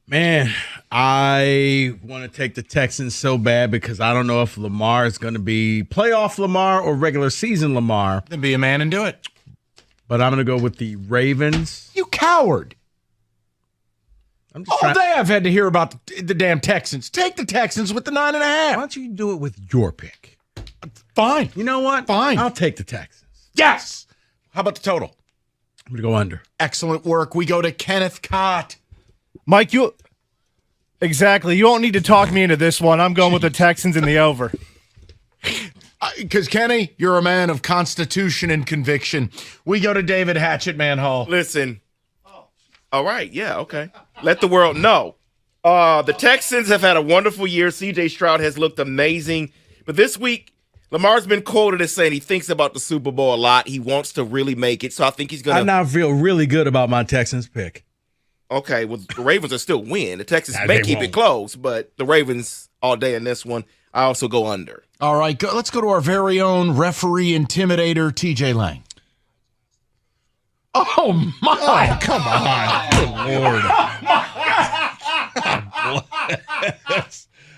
Speaker 1: Man, I want to take the Texans so bad because I don't know if Lamar is going to be playoff Lamar or regular season Lamar.
Speaker 2: Then be a man and do it.
Speaker 1: But I'm going to go with the Ravens.
Speaker 2: You coward.
Speaker 1: I'm just
Speaker 2: All day I've had to hear about the damn Texans. Take the Texans with the 9.5.
Speaker 1: Why don't you do it with your pick?
Speaker 2: Fine.
Speaker 1: You know what?
Speaker 2: Fine.
Speaker 1: I'll take the Texans.
Speaker 2: Yes. How about the total?
Speaker 1: I'm going to go under.
Speaker 2: Excellent work. We go to Kenneth Cott.
Speaker 4: Mike, exactly. You won't need to talk me into this one. I'm going with the Texans in the over.
Speaker 2: Because, Kenny, you're a man of constitution and conviction. We go to David Hatchet Man Hall.
Speaker 3: Listen. All right. Yeah. Okay. Let the world know. The Texans have had a wonderful year. C.J. Stroud has looked amazing. But this week, Lamar's been quoted as saying he thinks about the Super Bowl a lot. He wants to really make it. So I think he's going to.
Speaker 1: I now feel really good about my Texans pick.
Speaker 3: Okay. Well, the Ravens are still win. The Texans may keep it close, but the Ravens all day in this one. I also go under.
Speaker 2: All right. Let's go to our very own referee intimidator, TJ Lang. Oh, my.
Speaker 7: Oh, come on. Good Lord.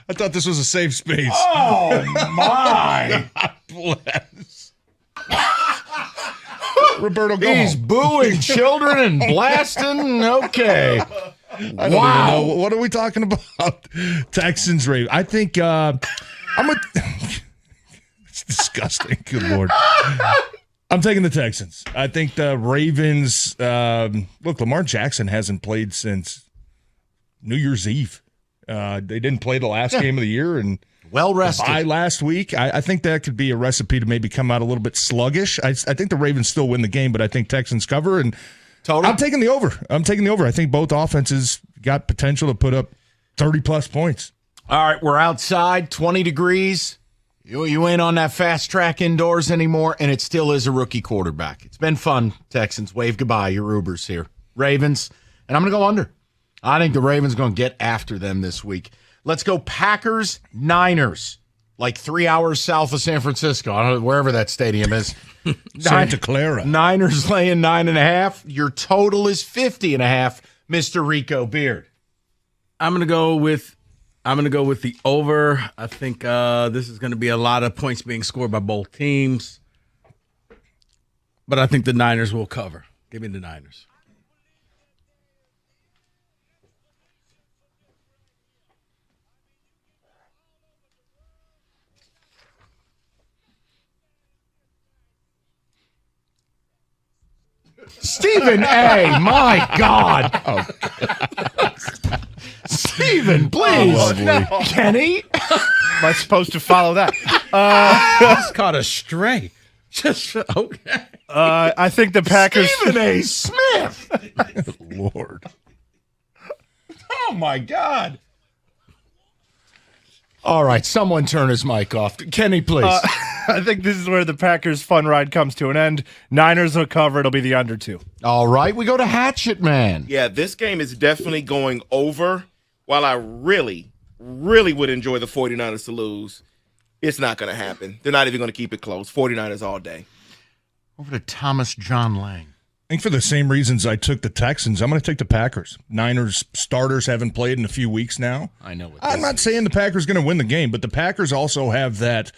Speaker 7: I thought this was a safe space.
Speaker 2: Oh, my.
Speaker 7: Bless. Roberto, go
Speaker 2: He's
Speaker 7: home.
Speaker 2: booing children and blasting. Okay.
Speaker 7: I don't even know. What are we talking about? Texans, Ravens. I think I'm a. It's disgusting. Good Lord. I'm taking the Texans. I think the Ravens. Look, Lamar Jackson hasn't played since New Year's Eve. They didn't play the last game of the year and
Speaker 2: well rested
Speaker 7: by last week. I think that could be a recipe to maybe come out a little bit sluggish. I think the Ravens still win the game, but I think Texans cover. And
Speaker 2: total?
Speaker 7: I'm taking the over. I think both offenses got potential to put up 30-plus points.
Speaker 2: All right, we're outside, 20 degrees. You ain't on that fast track indoors anymore, and it still is a rookie quarterback. It's been fun, Texans. Wave goodbye. Your Ubers here. Ravens, and I'm going to go under. I think the Ravens going to get after them this week. Let's go Packers, Niners, like 3 hours south of San Francisco. I don't know, wherever that stadium is.
Speaker 7: Santa Clara.
Speaker 2: Niners laying 9.5. Your total is 50.5, Mr. Rico Beard.
Speaker 1: I'm going to go with the over. I think this is going to be a lot of points being scored by both teams. But I think the Niners will cover. Give me the Niners.
Speaker 2: Stephen A., my God. Oh, Stephen, please.
Speaker 7: Oh, no.
Speaker 2: Kenny?
Speaker 4: Am I supposed to follow that?
Speaker 1: Just caught a stray. Just okay.
Speaker 4: I think the Packers.
Speaker 2: Stephen A. Smith.
Speaker 7: Lord.
Speaker 2: Oh, my God. All right, someone turn his mic off. Kenny, please.
Speaker 4: I think this is where the Packers' fun ride comes to an end. Niners will cover. It'll be the under 2.
Speaker 2: All right, we go to Hatchet Man.
Speaker 3: Yeah, this game is definitely going over. While I really, really would enjoy the 49ers to lose, it's not going to happen. They're not even going to keep it close. 49ers all day.
Speaker 2: Over to Thomas John Lang.
Speaker 7: I think for the same reasons I took the Texans, I'm going to take the Packers. Niners starters haven't played in a few weeks now.
Speaker 2: I know.
Speaker 7: I'm not saying the Packers going to win the game, but the Packers also have that,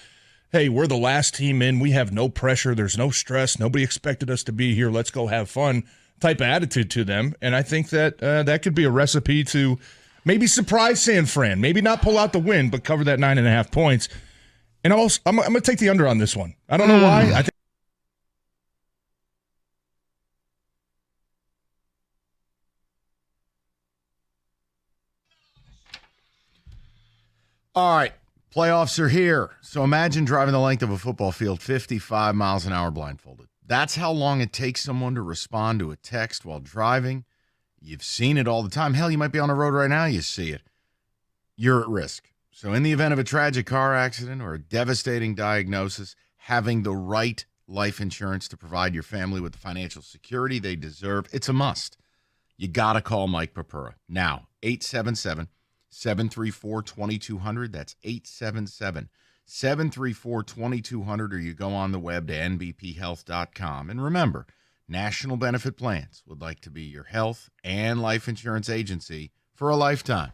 Speaker 7: hey, we're the last team in. We have no pressure. There's no stress. Nobody expected us to be here. Let's go have fun type of attitude to them. And I think that that could be a recipe to maybe surprise San Fran. Maybe not pull out the win, but cover that 9.5 points. And also, I'm going to take the under on this one. I don't know why. I think
Speaker 2: All right, playoffs are here. So imagine driving the length of a football field 55 miles an hour blindfolded. That's how long it takes someone to respond to a text while driving. You've seen it all the time. Hell, you might be on the road right now. You see it. You're at risk. So in the event of a tragic car accident or a devastating diagnosis, having the right life insurance to provide your family with the financial security they deserve, it's a must. You got to call Mike Papura. Now, 877-734-2200. That's 877-734-2200, or you go on the web to nbphealth.com. And remember, National Benefit Plans would like to be your health and life insurance agency for a lifetime.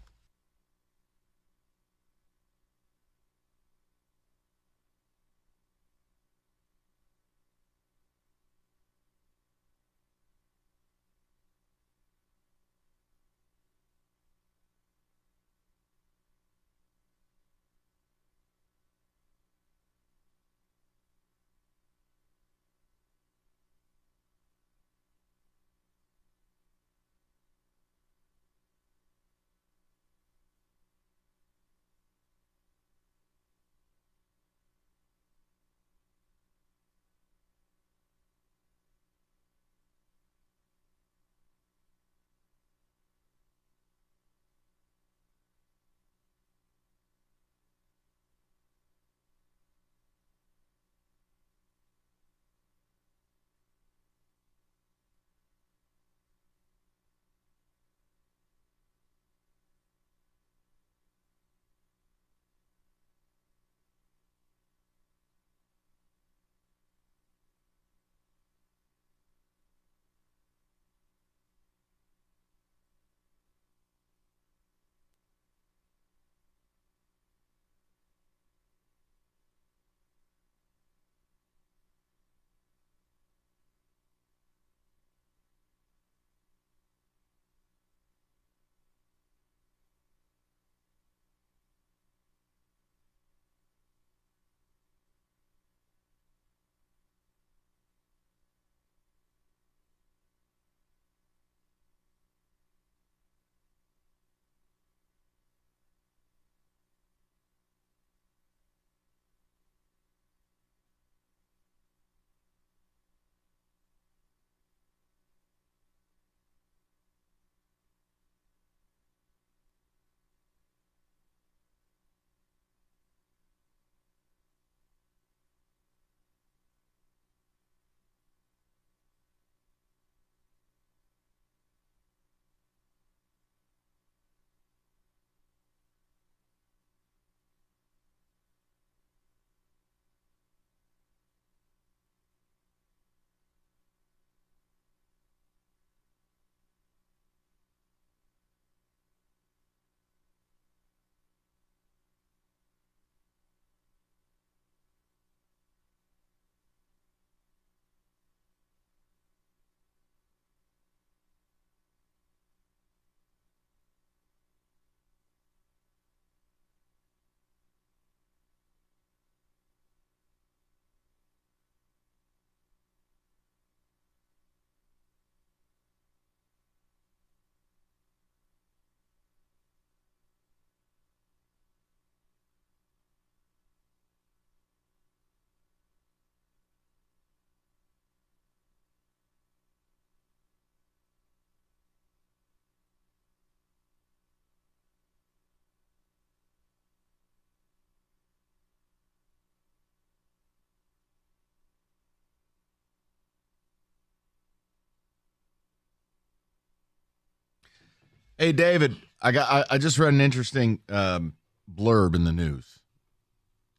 Speaker 2: Hey, David, I just read an interesting blurb in the news,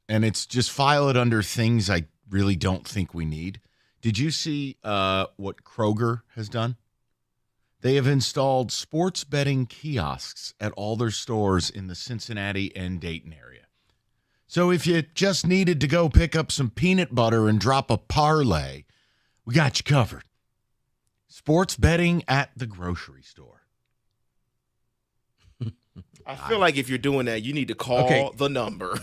Speaker 2: and it's just file it under things I really don't think we need. Did you see what Kroger has done? They have installed sports betting kiosks at all their stores in the Cincinnati and Dayton area. So if you just needed to go pick up some peanut butter and drop a parlay, we got you covered. Sports betting at the grocery store.
Speaker 3: I feel like if you're doing that, you need to call the number.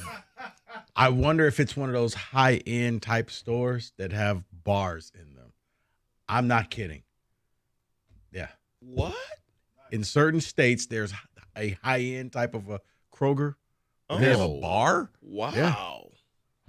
Speaker 1: I wonder if it's one of those high-end type stores that have bars in them. I'm not kidding. Yeah.
Speaker 3: What?
Speaker 1: In certain states, there's a high-end type of a Kroger.
Speaker 2: Oh. They have a bar?
Speaker 3: Wow.
Speaker 1: Yeah.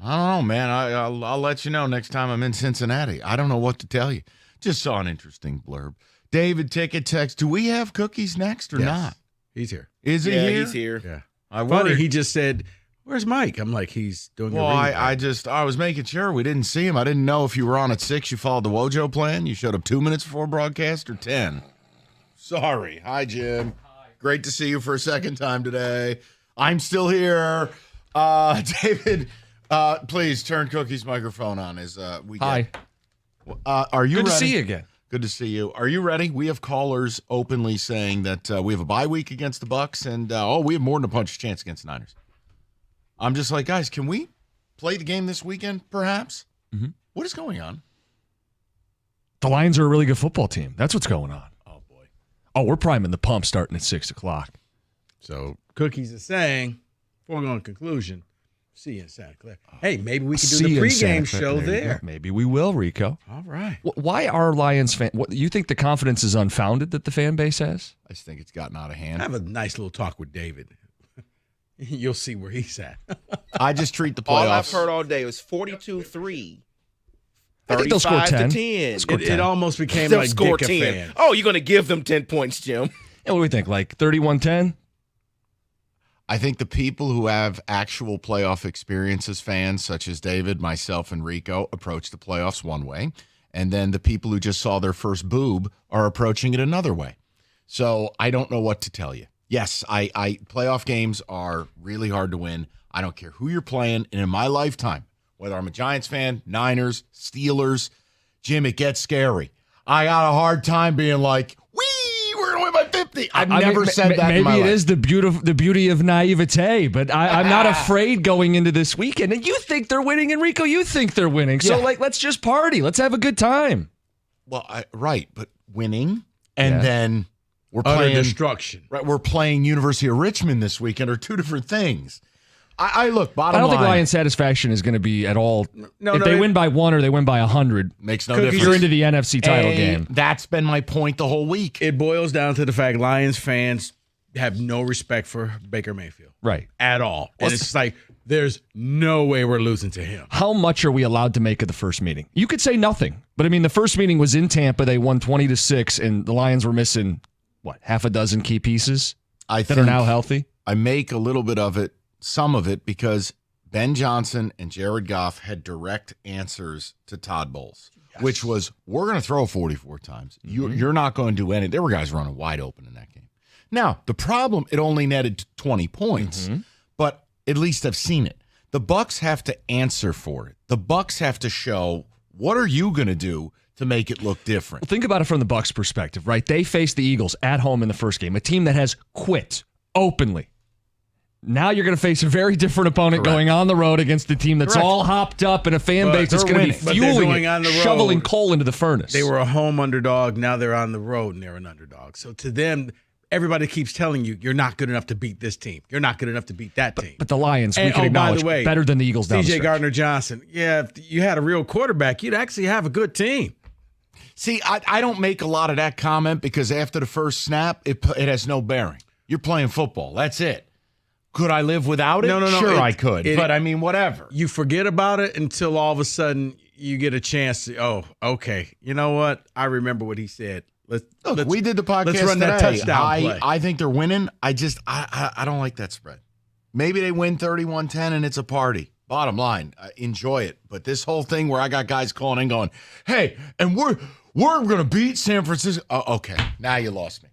Speaker 2: I don't know, man. I'll let you know next time I'm in Cincinnati. I don't know what to tell you. Just saw an interesting blurb. David Ticket text, do we have cookies next or not?
Speaker 1: He's here.
Speaker 2: Is he
Speaker 3: Yeah,
Speaker 2: here?
Speaker 3: he's here.
Speaker 1: Yeah.
Speaker 2: I
Speaker 1: Funny,
Speaker 2: worried.
Speaker 1: he just said, "Where's Mike?" I'm like, he's doing
Speaker 2: Well,
Speaker 1: a read.
Speaker 2: I was making sure we didn't see him. I didn't know if you were on at 6, you followed the Wojo plan. You showed up 2 minutes before broadcast or 10. Sorry. Hi, Jim. Great to see you for a second time today. I'm still here. David, please turn Cookie's microphone on as we get.
Speaker 19: Hi.
Speaker 2: Are you
Speaker 19: Good to
Speaker 2: ready?
Speaker 19: see you again.
Speaker 2: Good to see you. Are you ready? We have callers openly saying that we have a bye week against the Bucs, and we have more than a punch chance against the Niners. I'm just like, guys, can we play the game this weekend, perhaps?
Speaker 19: Mm-hmm.
Speaker 2: What is going on?
Speaker 19: The Lions are a really good football team. That's what's going on.
Speaker 2: Oh, boy.
Speaker 19: Oh, we're priming the pump starting at 6 o'clock.
Speaker 1: So Cookies is saying, foregone conclusion, see you in Santa Clara. Hey, maybe we could do
Speaker 19: See
Speaker 1: the
Speaker 19: you in Santa
Speaker 1: pregame
Speaker 19: Clara.
Speaker 1: show
Speaker 19: There you
Speaker 1: there.
Speaker 19: go. Maybe we will, Rico.
Speaker 1: All right.
Speaker 19: Why are Lions fans? You think the confidence is unfounded that the fan base has?
Speaker 2: I just think it's gotten out of hand.
Speaker 1: Have a nice little talk with David. You'll see where he's at.
Speaker 2: I just treat the playoffs.
Speaker 3: All I've heard all day was 42-3.
Speaker 19: I think they'll score 10.
Speaker 3: 10.
Speaker 1: It almost became
Speaker 3: They'll
Speaker 1: like
Speaker 3: score
Speaker 1: Dick
Speaker 3: 10.
Speaker 1: fan.
Speaker 3: Oh, you're going to give them 10 points, Jim.
Speaker 19: Yeah, what do we think? Like 31-10?
Speaker 2: I think the people who have actual playoff experiences, fans such as David, myself, and Rico, approach the playoffs one way. And then the people who just saw their first boob are approaching it another way. So I don't know what to tell you. Yes, I playoff games are really hard to win. I don't care who you're playing. And in my lifetime, whether I'm a Giants fan, Niners, Steelers, Jim, it gets scary. I got a hard time being like, we're going to win by 50. I've never said that in my life.
Speaker 19: Maybe it is the beauty of naivete, but I'm not afraid going into this weekend. And you think they're winning, Enrico. You think they're winning. So, let's just party. Let's have a good time.
Speaker 2: Well, right, but winning and then we're
Speaker 1: Utter
Speaker 2: playing
Speaker 1: destruction.
Speaker 2: Right, we're playing University of Richmond this weekend are two different things. I look, bottom
Speaker 19: I don't
Speaker 2: line.
Speaker 19: think Lions satisfaction is going to be at all.
Speaker 1: No,
Speaker 19: if they win by 1 or they win by 100,
Speaker 2: makes no
Speaker 19: difference.
Speaker 2: difference.
Speaker 19: You're into the NFC title game.
Speaker 2: That's been my point the whole week.
Speaker 1: It boils down to the fact Lions fans have no respect for Baker Mayfield.
Speaker 19: Right.
Speaker 1: At all. And it's like, there's no way we're losing to him.
Speaker 19: How much are we allowed to make of the first meeting? You could say nothing, but I mean, the first meeting was in Tampa. They won 20-6, and the Lions were missing half a dozen key pieces that are now healthy.
Speaker 2: I make a little bit of it, some of it, because Ben Johnson and Jared Goff had direct answers to Todd Bowles, which was, we're going to throw 44 times. You're not going to do anything. There were guys running wide open in that game. Now, the problem, it only netted 20 points, but at least I've seen it. The Bucs have to answer for it. The Bucs have to show, what are you going to do to make it look different?
Speaker 19: Well, think about it from the Bucs' perspective, right? They faced the Eagles at home in the first game, a team that has quit openly. Now you're going to face a very different opponent going on the road against a team that's all hopped up and a fan base that's going to be fueling it, shoveling coal into the furnace.
Speaker 1: They were a home underdog. Now they're on the road and they're an underdog. So to them, everybody keeps telling you, you're not good enough to beat this team. You're not good enough to beat that team.
Speaker 19: But the Lions, we
Speaker 1: And,
Speaker 19: can acknowledge,
Speaker 1: by the way,
Speaker 19: better than the Eagles down the
Speaker 1: CJ
Speaker 19: stretch.
Speaker 1: Gardner-Johnson, if you had a real quarterback, you'd actually have a good team.
Speaker 2: See, I don't make a lot of that comment because after the first snap, it has no bearing. You're playing football. That's it. Could I live without it?
Speaker 1: No.
Speaker 2: Sure, I could. But I mean, whatever.
Speaker 1: You forget about it until all of a sudden you get a chance to, okay, you know what? I remember what he said. Let's
Speaker 2: we did the podcast
Speaker 1: Let's run that
Speaker 2: today.
Speaker 1: touchdown play.
Speaker 2: I think they're winning. I don't like that spread. Maybe they win 31-10 and it's a party. Bottom line, enjoy it. But this whole thing where I got guys calling in going, hey, and we're going to beat San Francisco. Okay, now you lost me.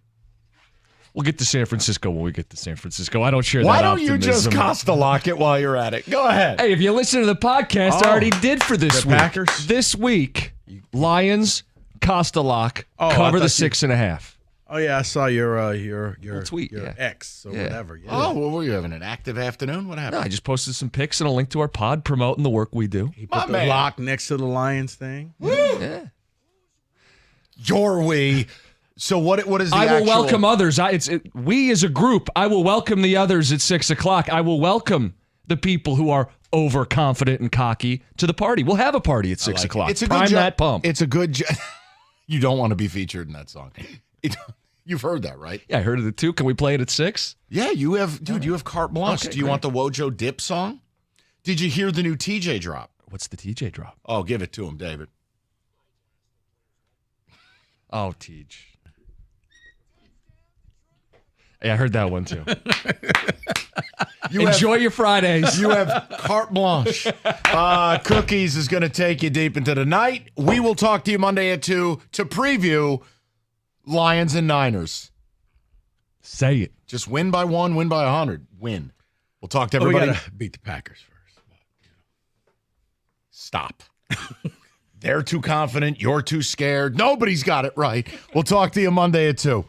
Speaker 19: We'll get to San Francisco when we get to San Francisco. I don't share
Speaker 2: Why
Speaker 19: that
Speaker 2: don't you just
Speaker 19: optimism.
Speaker 2: Costa lock it while you're at it? Go ahead.
Speaker 19: Hey, if you listen to the podcast, I already did for this
Speaker 1: the
Speaker 19: week.
Speaker 1: Packers?
Speaker 19: This week, Lions, Costa lock,
Speaker 1: I
Speaker 19: cover the
Speaker 1: thought you-
Speaker 19: 6.5.
Speaker 1: Oh yeah, I saw your
Speaker 19: tweet,
Speaker 1: your
Speaker 19: yeah.
Speaker 1: ex or
Speaker 19: Yeah.
Speaker 1: whatever. Yeah.
Speaker 2: Oh, well, were you having an active afternoon? What happened?
Speaker 19: No, I just posted some pics and a link to our pod promoting the work we do.
Speaker 1: He put the lock next to the Lions thing.
Speaker 19: Yeah.
Speaker 2: Your we. So what is the
Speaker 19: I will
Speaker 2: actual...
Speaker 19: welcome others. We as a group, I will welcome the others at 6 o'clock. I will welcome the people who are overconfident and cocky to the party. We'll have a party at 6 o'clock.
Speaker 2: It's a
Speaker 19: Prime
Speaker 2: good
Speaker 19: that pump.
Speaker 2: It's a good You don't want to be featured in that song. You've heard that, right?
Speaker 19: Yeah, I heard of it too. Can we play it at 6?
Speaker 2: Yeah, you have carte blanche.
Speaker 19: Okay,
Speaker 2: Do you
Speaker 19: great.
Speaker 2: want the Wojo Dip song? Did you hear the new TJ drop?
Speaker 19: What's the TJ drop?
Speaker 2: Oh, give it to him, David.
Speaker 19: Oh, Tej. Yeah, I heard that one too. Enjoy your Fridays.
Speaker 2: You have carte blanche. Cookies is going to take you deep into the night. We will talk to you Monday at 2 to preview Lions and Niners.
Speaker 19: Say it.
Speaker 2: Just win by 1, win by 100. Win. We'll talk to everybody.
Speaker 1: We got to beat the Packers first.
Speaker 2: Stop. They're too confident. You're too scared. Nobody's got it right. We'll talk to you Monday at 2.